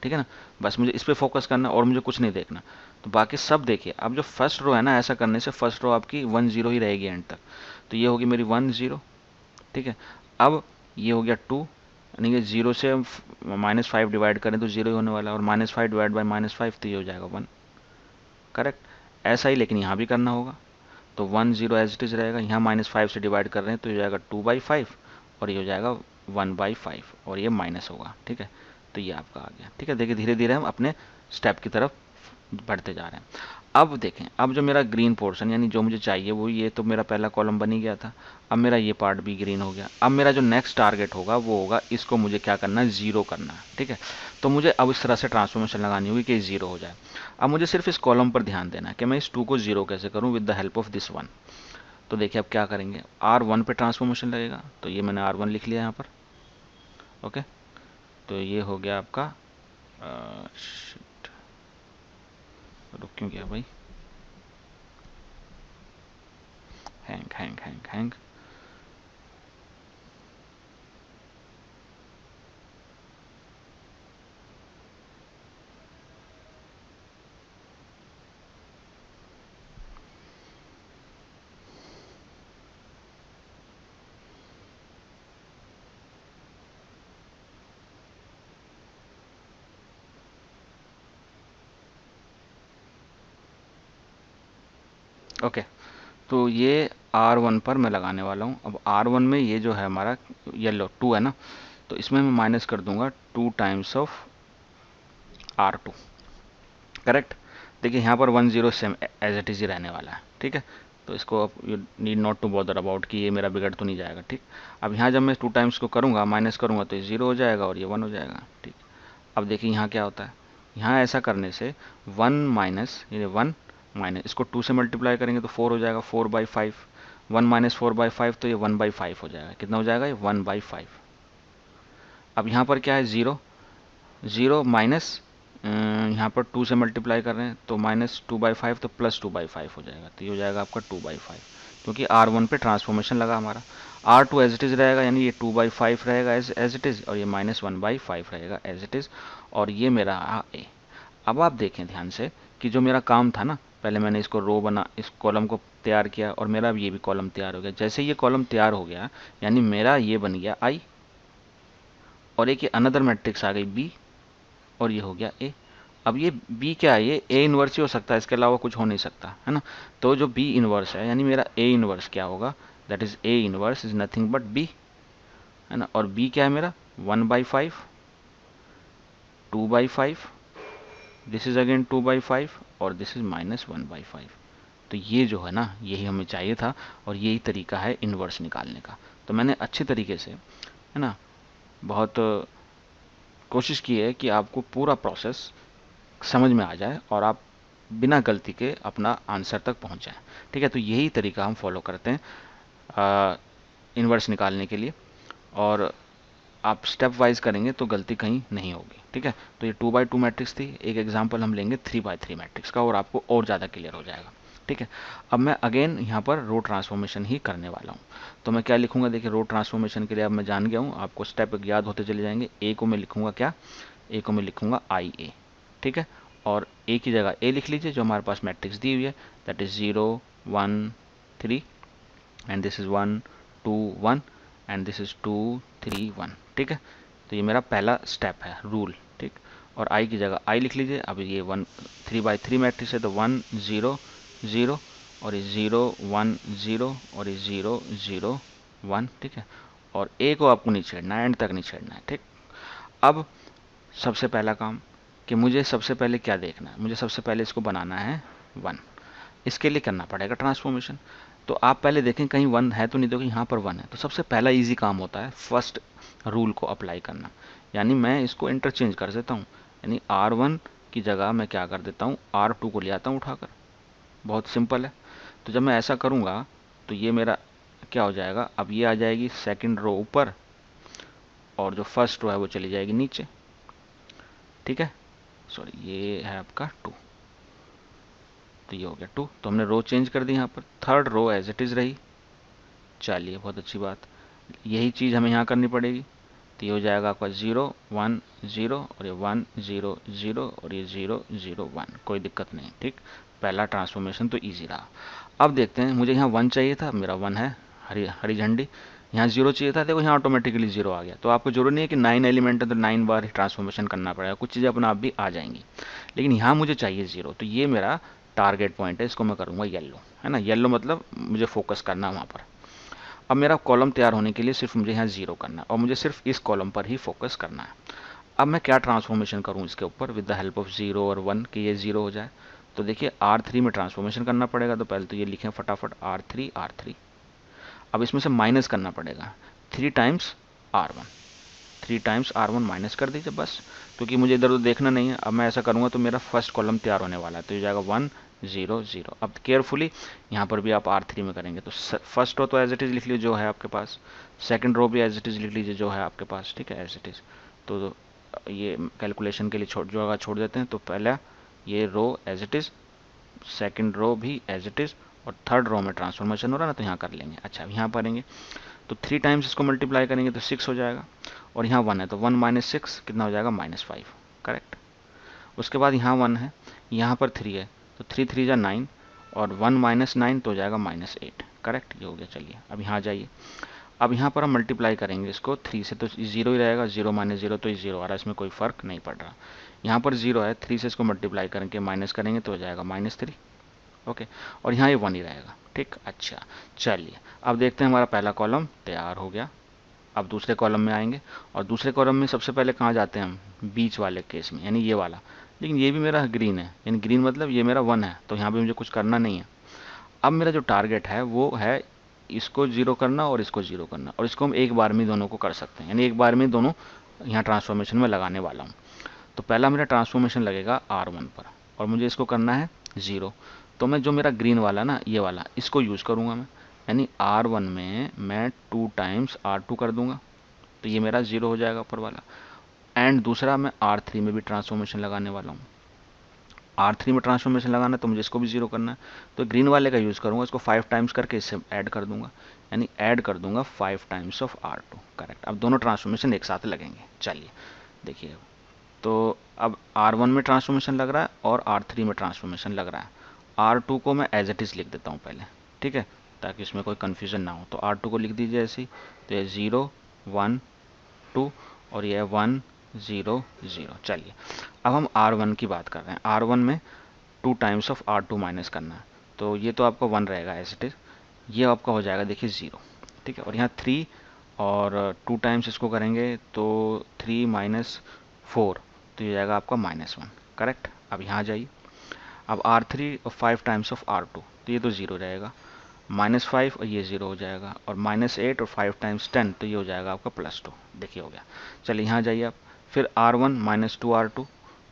ठीक है ना। बस मुझे इस पे फोकस करना और मुझे कुछ नहीं देखना। तो बाकी सब देखिए, अब जो फर्स्ट रो है ना, ऐसा करने से फर्स्ट रो आपकी 1 0 ही रहेगी एंड तक। तो ये होगी मेरी 1 0, ठीक है। अब ये हो गया 2, यानी कि 0 से -5 डिवाइड करें तो 0 ही होने वाला है, और -5 डिवाइड बाई -5 तो ये हो जाएगा 1, करेक्ट। ऐसा ही लेकिन यहाँ भी करना होगा, तो 1 0 एज इट इज़ रहेगा, यहाँ -5 से डिवाइड कर रहे हैं तो ये हो जाएगा 2/5, और ये हो जाएगा 1/5, और ये माइनस होगा, ठीक है। तो ये आपका आ गया, ठीक है। देखिए धीरे धीरे हम अपने स्टेप की तरफ बढ़ते जा रहे हैं। अब देखें, अब जो मेरा ग्रीन पोर्शन यानी जो मुझे चाहिए वो, ये तो मेरा पहला कॉलम बन ही गया था। अब मेरा ये पार्ट भी ग्रीन हो गया। अब मेरा जो नेक्स्ट टारगेट होगा वो होगा, इसको मुझे क्या करना है, 0 करना है, ठीक है। तो मुझे अब इस तरह से ट्रांसफॉर्मेशन लगानी होगी कि 0 हो जाए। अब मुझे सिर्फ इस कॉलम पर ध्यान देना है कि मैं इस 2 को 0 कैसे करूँ with the help of this 1। तो देखिए अब क्या करेंगे, R1 पे ट्रांसफॉर्मेशन लगेगा, तो ये मैंने R1 लिख लिया यहाँ पर, ओके। तो ये हो गया आपका शिट, रुक क्यों गया भाई, hang hang hang hang. Okay, तो ये R1 पर मैं लगाने वाला हूँ। अब R1 में ये जो है हमारा येलो 2 है ना, तो इसमें मैं माइनस कर दूंगा 2 टाइम्स ऑफ R2, करेक्ट। देखिए यहाँ पर 10 सेम एज इट इज़ ही रहने वाला है, ठीक है। तो इसको अब you need not to bother about कि ये मेरा बिगड़ तो नहीं जाएगा, ठीक। अब यहाँ जब मैं 2 टाइम्स को करूँगा, माइनस करूँगा, तो ये 0 हो जाएगा और ये 1 हो जाएगा, ठीक। अब देखिए यहाँ क्या होता है, यहाँ ऐसा करने से 1 माइनस, ये 1 माइनस, इसको 2 से मल्टीप्लाई करेंगे तो 4 हो जाएगा, 4/5। 1 माइनस 4/5 तो ये 1/5 हो जाएगा। कितना हो जाएगा ये? 1/5। अब यहाँ पर क्या है? 0, 0 माइनस, यहाँ पर 2 से मल्टीप्लाई कर रहे हैं तो -2/5, तो +2/5 हो जाएगा। तो ये हो जाएगा आपका 2/5, क्योंकि R1 पे ट्रांसफॉर्मेशन लगा हमारा। R2 एज इट इज़ रहेगा, यानी ये 2/5 रहेगा एज इट इज़, और ये -1/5 रहेगा एज इट इज़, और ये मेरा A। अब आप देखें ध्यान से कि जो मेरा काम था ना, पहले मैंने इसको रो बना, इस कॉलम को तैयार किया, और मेरा ये भी कॉलम तैयार हो गया। जैसे ये कॉलम तैयार हो गया, यानी मेरा ये बन गया I, और एक ये अनदर मैट्रिक्स आ गई B, और ये हो गया A। अब ये B क्या है? ये A इनवर्स ही हो सकता है, इसके अलावा कुछ हो नहीं सकता, है ना। तो जो B इनवर्स है, यानी मेरा A इनवर्स क्या होगा? That is A inverse is nothing but B, है ना। और B क्या है मेरा? 1/5, 2/5, दिस इज अगेन 2/5, और दिस इज -1/5। तो ये जो है ना, यही हमें चाहिए था, और यही तरीका है इनवर्स निकालने का। तो मैंने अच्छे तरीके से, है ना, बहुत कोशिश की है कि आपको पूरा प्रोसेस समझ में आ जाए और आप बिना गलती के अपना आंसर तक पहुंच जाएं, ठीक है। तो यही तरीका हम फॉलो करते हैं इन्वर्स निकालने के लिए, और आप स्टेप वाइज करेंगे तो गलती कहीं नहीं होगी, ठीक है। तो ये 2/2 मैट्रिक्स थी। एक एग्जांपल हम लेंगे 3/3 मैट्रिक्स का, और आपको और ज़्यादा क्लियर हो जाएगा, ठीक है। अब मैं अगेन यहाँ पर रो ट्रांसफॉर्मेशन ही करने वाला हूँ। तो मैं क्या लिखूंगा? देखिए, रो ट्रांसफॉर्मेशन के लिए अब मैं जान गया हूँ, आपको स्टेप याद होते चले जाएंगे। ए को मैं लिखूंगा क्या? ए को मैं लिखूंगा IA, ठीक है। और ए की जगह ए लिख लीजिए, जो हमारे पास मैट्रिक्स दी हुई है, that is 0 1 3, and this is 1 2 1, and this is 2 3 1, ठीक है। तो ये मेरा पहला स्टेप है, रूल, ठीक। और आई की जगह आई लिख लीजिए। अब ये 3/3 मैट्रिक्स है, तो 1 0 0, और ये 0 1 0, और ये 0 0 1, ठीक है। और ए को आपको नहीं छेड़ना है, एंड तक नहीं छेड़ना है, ठीक। अब सबसे पहला काम कि मुझे सबसे पहले क्या देखना है? मुझे सबसे पहले इसको बनाना है 1। इसके लिए करना पड़ेगा ट्रांसफॉर्मेशन। तो आप पहले देखें कहीं 1 है तो नहीं, देखो यहाँ पर 1 है। तो सबसे पहला इजी काम होता है फर्स्ट रूल को अप्लाई करना, यानी मैं इसको इंटरचेंज कर देता हूँ। यानी R1 की जगह मैं क्या कर देता हूँ? R2 को ले आता हूँ उठाकर। बहुत सिंपल है। तो जब मैं ऐसा करूँगा तो ये मेरा क्या हो जाएगा? अब ये आ जाएगी सेकेंड रो ऊपर, और जो फर्स्ट रो है वो चली जाएगी नीचे, ठीक है। सॉरी, ये है आपका 2, तो ये हो गया 2। तो हमने रो चेंज कर दी, यहाँ पर third row as it is रही। चलिए, बहुत अच्छी बात। यही चीज़ हमें यहाँ करनी पड़ेगी। तो ये हो जाएगा आपका 0 1 0, और ये 1 0 0, और ये 0 0 1। कोई दिक्कत नहीं, ठीक। पहला ट्रांसफॉर्मेशन तो ईजी रहा। अब देखते हैं, मुझे यहाँ 1 चाहिए था, मेरा 1 है, हरी हरी झंडी। यहाँ 0 चाहिए था, देखो यहाँ ऑटोमेटिकली 0 आ गया। तो आपको जरूरी नहीं है कि 9 एलिमेंट है तो 9 बार ही ट्रांसफॉर्मेशन करना पड़ेगा, कुछ चीज़ें अपने आप भी आ जाएंगी। लेकिन यहाँ मुझे चाहिए 0, तो ये मेरा टारगेट पॉइंट है, इसको मैं करूँगा येलो, है ना। येलो मतलब मुझे फोकस करना है वहाँ पर। अब मेरा कॉलम तैयार होने के लिए सिर्फ मुझे यहाँ 0 करना है, और मुझे सिर्फ इस कॉलम पर ही फोकस करना है। अब मैं क्या ट्रांसफॉर्मेशन करूँ इसके ऊपर विद द हेल्प ऑफ 0 और 1 कि ये 0 हो जाए? तो देखिए, R3 में ट्रांसफॉर्मेशन करना पड़ेगा। तो पहले तो ये लिखें फटाफट, R3 R3। अब इसमें से माइनस करना पड़ेगा 3 times R1, 3 times R1 minus कर दीजिए बस, क्योंकि मुझे इधर उधर देखना नहीं है। अब मैं ऐसा करूँगा तो मेरा फर्स्ट कॉलम तैयार होने वाला है, तो ये जाएगा 1 0 0। अब केयरफुली यहाँ पर भी आप R3 में करेंगे, तो फर्स्ट रो तो एज इट इज़ लिख लीजिए जो है आपके पास, सेकंड रो भी एज इट इज़ लिख लीजिए जो है आपके पास, ठीक है, एज इट इज़। तो ये कैलकुलेशन के लिए जगह छोड़ देते हैं। तो पहला ये row as it is, second row भी एज इट इज़, और थर्ड रो में ट्रांसफॉर्मेशन हो रहा है ना, तो यहाँ कर लेंगे। अच्छा, अब यहाँ करेंगे तो 3 टाइम्स इसको मल्टीप्लाई करेंगे तो 6 हो जाएगा, और यहाँ 1 है तो 1 माइनस 6 कितना हो जाएगा? -5, करेक्ट। उसके बाद यहाँ 1 है, यहाँ पर 3 है, तो 3 3 जा 9, और 1 माइनस 9 तो हो जाएगा -8, करेक्ट। ये हो गया। चलिए, अब यहाँ जाइए। अब यहाँ पर हम मल्टीप्लाई करेंगे इसको 3 से, तो 0 ही रहेगा। 0 माइनस 0 तो 0 आ रहा है, इसमें कोई फ़र्क नहीं पड़ रहा। यहाँ पर 0 है, 3 से इसको मल्टीप्लाई करके माइनस करेंगे तो हो जाएगा -3, ओके। और यहाँ ये 1 ही रहेगा, ठीक। अच्छा, चलिए, अब देखते हैं हमारा पहला कॉलम तैयार हो गया। अब दूसरे कॉलम में आएंगे, और दूसरे कॉलम में सबसे पहले कहाँ जाते हैं हम? बीच वाले केस में, यानी ये वाला, लेकिन ये भी मेरा ग्रीन है, यानी ग्रीन मतलब ये मेरा 1 है, तो यहाँ पे मुझे कुछ करना नहीं है। अब मेरा जो टारगेट है वो है इसको जीरो करना और इसको जीरो करना, और इसको हम एक बार में दोनों को कर सकते हैं, यानी एक बार में दोनों यहाँ ट्रांसफॉर्मेशन में लगाने वाला हूँ। तो पहला मेरा ट्रांसफॉर्मेशन लगेगा R1 पर, और मुझे इसको करना है ज़ीरो। तो मैं जो मेरा ग्रीन वाला ना, ये वाला, इसको यूज़ करूँगा मैं, यानी R1 में मैं 2 टाइम्स R2 कर दूंगा, तो ये मेरा ज़ीरो हो जाएगा ऊपर वाला। एंड दूसरा मैं R3 में भी ट्रांसफॉर्मेशन लगाने वाला हूँ। R3 में ट्रांसफॉर्मेशन लगाना तो मुझे इसको भी जीरो करना है, तो ग्रीन वाले का यूज़ करूँगा, इसको 5 टाइम्स करके इससे ऐड कर दूंगा, यानी ऐड कर दूंगा 5 टाइम्स ऑफ R2। करेक्ट। अब दोनों ट्रांसफॉर्मेशन एक साथ लगेंगे। चलिए देखिए, तो अब R1 में ट्रांसफॉर्मेशन लग रहा है और R3 में ट्रांसफॉर्मेशन लग रहा है। R2 को मैं एज इट इज़ लिख देता हूँ पहले, ठीक है, ताकि इसमें कोई कन्फ्यूज़न ना हो। तो R2 को लिख दीजिए ऐसे ही, तो ये 0 1 2 और ये 1 0 0। चलिए अब हम R1 की बात कर रहे हैं। R1 में 2 टाइम्स ऑफ R2 माइनस करना है, तो ये तो आपका 1 रहेगा एज इट इज़, ये आपका हो जाएगा देखिए 0, ठीक है। और यहाँ 3 और 2 टाइम्स इसको करेंगे तो 3 माइनस 4, तो ये जाएगा आपका -1। करेक्ट। अब यहाँ जाइए, अब R3 और 5 टाइम्स ऑफ R2, तो ये तो 0 रहेगा, -5 और ये 0 हो जाएगा, और -8 और 5 टाइम्स 10, तो ये हो जाएगा आपका +2। देखिए हो गया। चलिए यहाँ जाइए आप, फिर R1 -2 R2,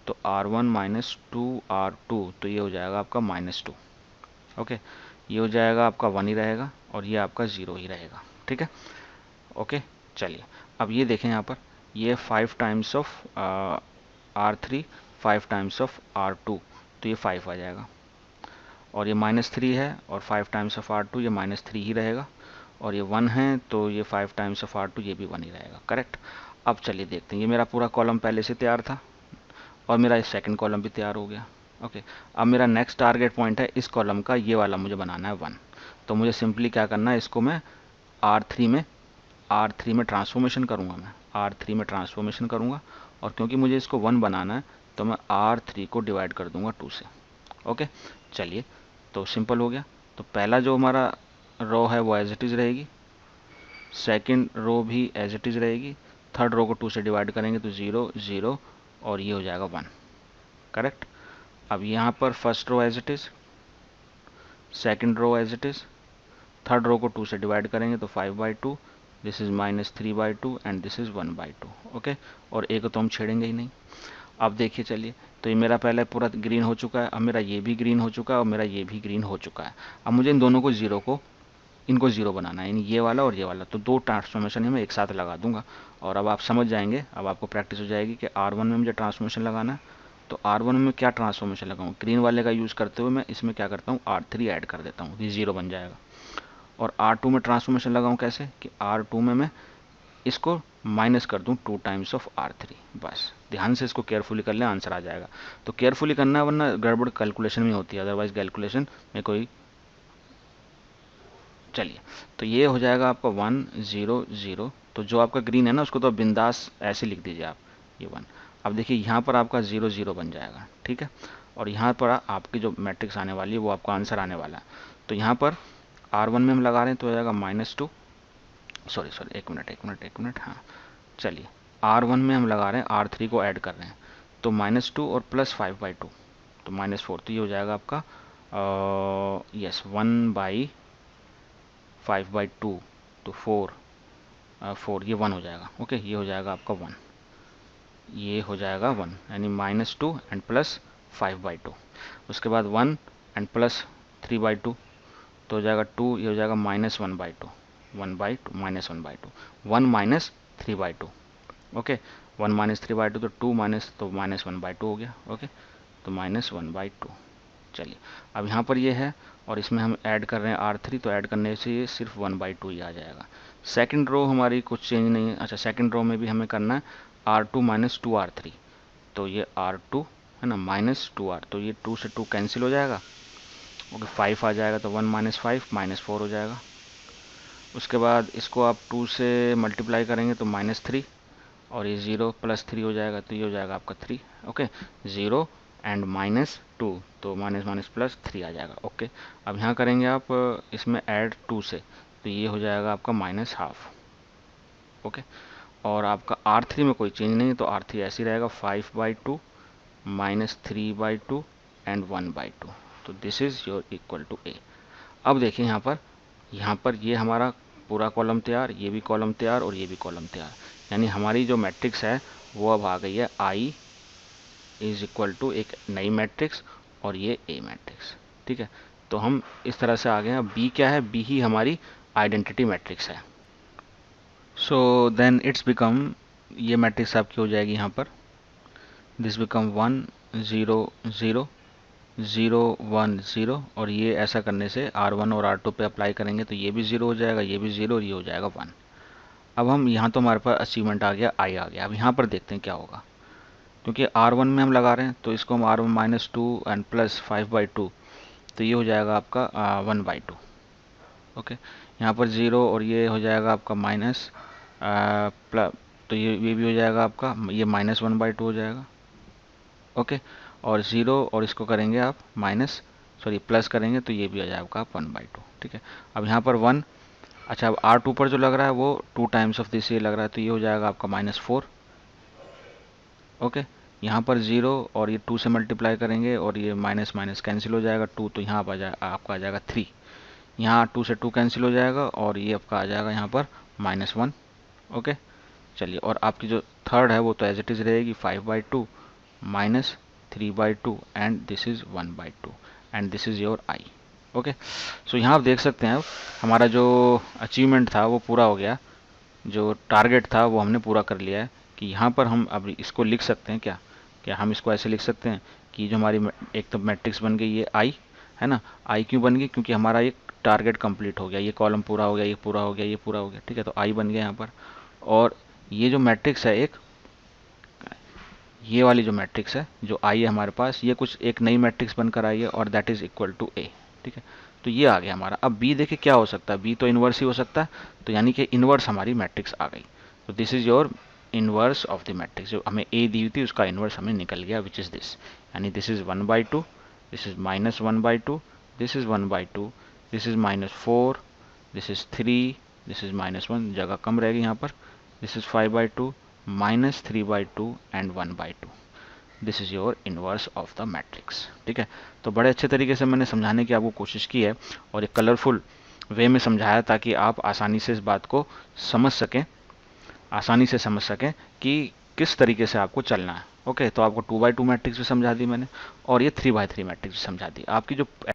तो R1 -2 R2, तो ये हो जाएगा आपका -2। ओके, ये हो जाएगा आपका 1 ही रहेगा, और ये आपका 0 ही रहेगा, ठीक है। ओके, चलिए अब ये देखें यहाँ पर, ये 5 times of R3 5 times of R2, तो ये 5 आ जाएगा, और ये -3 है, और 5 टाइम्स ऑफ R2 ये -3 ही रहेगा, और ये 1 है, तो ये 5 टाइम्स ऑफ R2 ये भी 1 ही रहेगा। करेक्ट। अब चलिए देखते हैं, ये मेरा पूरा कॉलम पहले से तैयार था, और मेरा सेकंड कॉलम भी तैयार हो गया। ओके, अब मेरा नेक्स्ट टारगेट पॉइंट है इस कॉलम का, ये वाला मुझे बनाना है 1। तो मुझे सिंपली क्या करना है, इसको मैं R3 में ट्रांसफॉर्मेशन करूँगा, मैं R3 में ट्रांसफॉर्मेशन करूँगा, और क्योंकि मुझे इसको 1 बनाना है, तो मैं R3 को डिवाइड कर दूंगा 2 से। ओके, चलिए, तो सिंपल हो गया। तो पहला जो हमारा रो है वो एज इट इज़ रहेगी, सेकंड रो भी एज इट इज़ रहेगी, थर्ड रो को 2 से डिवाइड करेंगे तो 0 0, और ये हो जाएगा 1। करेक्ट। अब यहाँ पर first row as it is, second row as it is, third row को 2 से डिवाइड करेंगे तो 5/2, this is -3/2 and this is 1/2। Okay, और ए को तो हम छेड़ेंगे ही नहीं। अब देखिए, चलिए, तो ये मेरा पहले पूरा ग्रीन हो चुका है, अब मेरा ये भी ग्रीन हो चुका है, और मेरा ये भी ग्रीन हो चुका है। अब मुझे इन दोनों को इनको ज़ीरो बनाना है, यानी ये वाला और ये वाला, तो दो ट्रांसफॉर्मेशन ही मैं एक साथ लगा दूंगा, और अब आप समझ जाएंगे, अब आपको प्रैक्टिस हो जाएगी कि R1 में मुझे ट्रांसफॉर्मेशन लगाना है, तो R1 में क्या ट्रांसफॉर्मेशन लगाऊँ, ग्रीन वाले का यूज़ करते हुए मैं इसमें क्या करता हूँ, R3 ऐड कर देता हूँ, ये 0 बन जाएगा। और R2 में ट्रांसफॉर्मेशन लगाऊँ कैसे, कि R2 में मैं इसको माइनस कर दूं 2 टाइम्स ऑफ R3। बस ध्यान से इसको केयरफुली कर लें, आंसर आ जाएगा। तो केयरफुली करना है, वरना गड़बड़ कैलकुलेशन में होती है, अदरवाइज कैलकुलेशन में कोई। चलिए, तो ये हो जाएगा आपका 1 0 0। तो जो आपका ग्रीन है ना, उसको तो बिंदास ऐसे लिख दीजिए आप, ये 1। अब देखिए यहाँ पर आपका 0 0 बन जाएगा, ठीक है, और यहाँ पर आपकी जो मैट्रिक्स आने वाली है वो आपका आंसर आने वाला है। तो यहाँ पर R1 में हम लगा रहे हैं तो हो जाएगा -2, सॉरी सॉरी, एक मिनट, हाँ, चलिए, R1 में हम लगा रहे हैं, R3 को ऐड कर रहे हैं, तो -2 और +5/2, तो -4, तो ये हो जाएगा आपका यस 1/5/2, तो 4 ये 1 हो जाएगा। ओके, ये हो जाएगा आपका 1, ये हो जाएगा 1, यानी -2 एंड +5/2। उसके बाद 1 एंड +3/2, तो हो जाएगा 2, ये हो जाएगा -1/2, 1/2 -1/2, 1 -3/2। ओके, 1 -3/2, तो 2 माइनस, तो -1/2 हो गया। ओके, तो -1/2। चलिए, अब यहाँ पर ये है, और इसमें हम ऐड कर रहे हैं R3, तो ऐड करने से ये सिर्फ 1/2 ही आ जाएगा। सेकंड रो हमारी कुछ चेंज नहीं है। अच्छा, सेकंड रो में भी हमें करना है R2 -2 R3, तो ये R2 है ना, -2R, तो ये 2 से 2 कैंसिल हो जाएगा। ओके, 5 आ जाएगा, तो 1 -5 -4 हो जाएगा। उसके बाद इसको आप 2 से मल्टीप्लाई करेंगे तो -3, और ये 0 +3 हो जाएगा, तो ये हो जाएगा आपका 3। ओके, 0 एंड -2, तो माइनस माइनस +3 आ जाएगा। ओके, अब यहाँ करेंगे आप इसमें ऐड 2 से, तो ये हो जाएगा आपका -1/2। ओके, और आपका R3 में कोई चेंज नहीं है, तो R3 ऐसे ही रहेगा, 5/2 -3/2 एंड 1/2। तो this is your equal to A. अब देखिए यहाँ पर ये हमारा पूरा कॉलम तैयार, ये भी कॉलम तैयार और ये भी कॉलम तैयार, यानी हमारी जो मैट्रिक्स है वो अब आ गई है आई इज इक्वल टू एक नई मैट्रिक्स और ये ए मैट्रिक्स। ठीक है, तो हम इस तरह से आ गए हैं। बी क्या है? बी ही हमारी आइडेंटिटी मैट्रिक्स है। सो देन इट्स बिकम, ये मैट्रिक्स आपकी हो जाएगी यहाँ पर, दिस बिकम 1 0 0 0 1 0, और ये ऐसा करने से R1 और R2 पे अप्लाई करेंगे तो ये भी 0 हो जाएगा, ये भी 0 और ये हो जाएगा 1। अब हम यहाँ तो हमारे पास अचीवमेंट आ गया, आई आ गया। अब यहाँ पर देखते हैं क्या होगा, क्योंकि R1 में हम लगा रहे हैं तो इसको हम R1 -2 एंड प्लस 5/2, तो ये हो जाएगा आपका 1/2। ओके, यहाँ पर 0 और ये हो जाएगा आपका माइनस प्लस, तो ये भी हो जाएगा आपका, ये -1/2 हो जाएगा। ओके, और 0 और इसको करेंगे आप माइनस, सॉरी प्लस करेंगे तो ये भी आ जाएगा आपका 1/2। ठीक है, अब यहाँ पर 1, अच्छा अब R2 पर जो लग रहा है वो 2 टाइम्स ऑफ दिस ये लग रहा है, तो ये हो जाएगा आपका -4। ओके, यहाँ पर 0 और ये 2 से मल्टीप्लाई करेंगे और ये माइनस माइनस कैंसिल हो जाएगा 2, तो यहाँ पर आपका आ जाएगा 3। यहाँ 2 से 2 कैंसिल हो जाएगा और ये आपका आ जाएगा यहाँ पर -1। ओके, चलिए, और आपकी जो थर्ड है वो तो एज इट इज़ रहेगी 5/2 -3/2 and this is 1/2 and this is your I. Okay, so यहाँ आप देख सकते हैं अब हमारा जो अचीवमेंट था वो पूरा हो गया, जो टारगेट था वो हमने पूरा कर लिया है। कि यहाँ पर हम अब इसको लिख सकते हैं क्या, क्या हम इसको ऐसे लिख सकते हैं कि जो हमारी एक तो मैट्रिक्स बन गई ये आई, है ना। आई क्यों बन गई? क्योंकि हमारा एक टारगेट कंप्लीट हो गया, ये कॉलम पूरा हो गया, ये पूरा हो गया, ये पूरा हो गया। ठीक है, तो आई बन गया यहाँ पर। और ये जो मैट्रिक्स है एक, ये वाली जो मैट्रिक्स है जो आई है हमारे पास, ये कुछ एक नई मैट्रिक्स बनकर आई है और दैट इज इक्वल टू ए। ठीक है, तो ये आ गया हमारा। अब बी देखिए क्या हो सकता है, बी तो इन्वर्स ही हो सकता है, तो यानी कि इन्वर्स हमारी मैट्रिक्स आ गई। तो this is your inverse of the matrix. जो हमें ए दी हुई थी उसका इन्वर्स हमें निकल गया, विच इज दिस, यानी this is 1/2, this is -1/2, this is 1/2, this is -4, this is 3, this is -1, जगह कम रहेगी यहाँ पर, this is 5/2, -3/2 and 1/2। This is your inverse of the matrix. ठीक है, तो बड़े अच्छे तरीके से मैंने समझाने की आपको कोशिश की है और एक कलरफुल वे में समझाया ताकि आप आसानी से इस बात को समझ सकें, आसानी से समझ सकें कि किस तरीके से आपको चलना है। ओके, तो आपको 2/2 मैट्रिक्स भी समझा दी मैंने और ये 3/3 मैट्रिक्स भी समझा दी। आपकी जो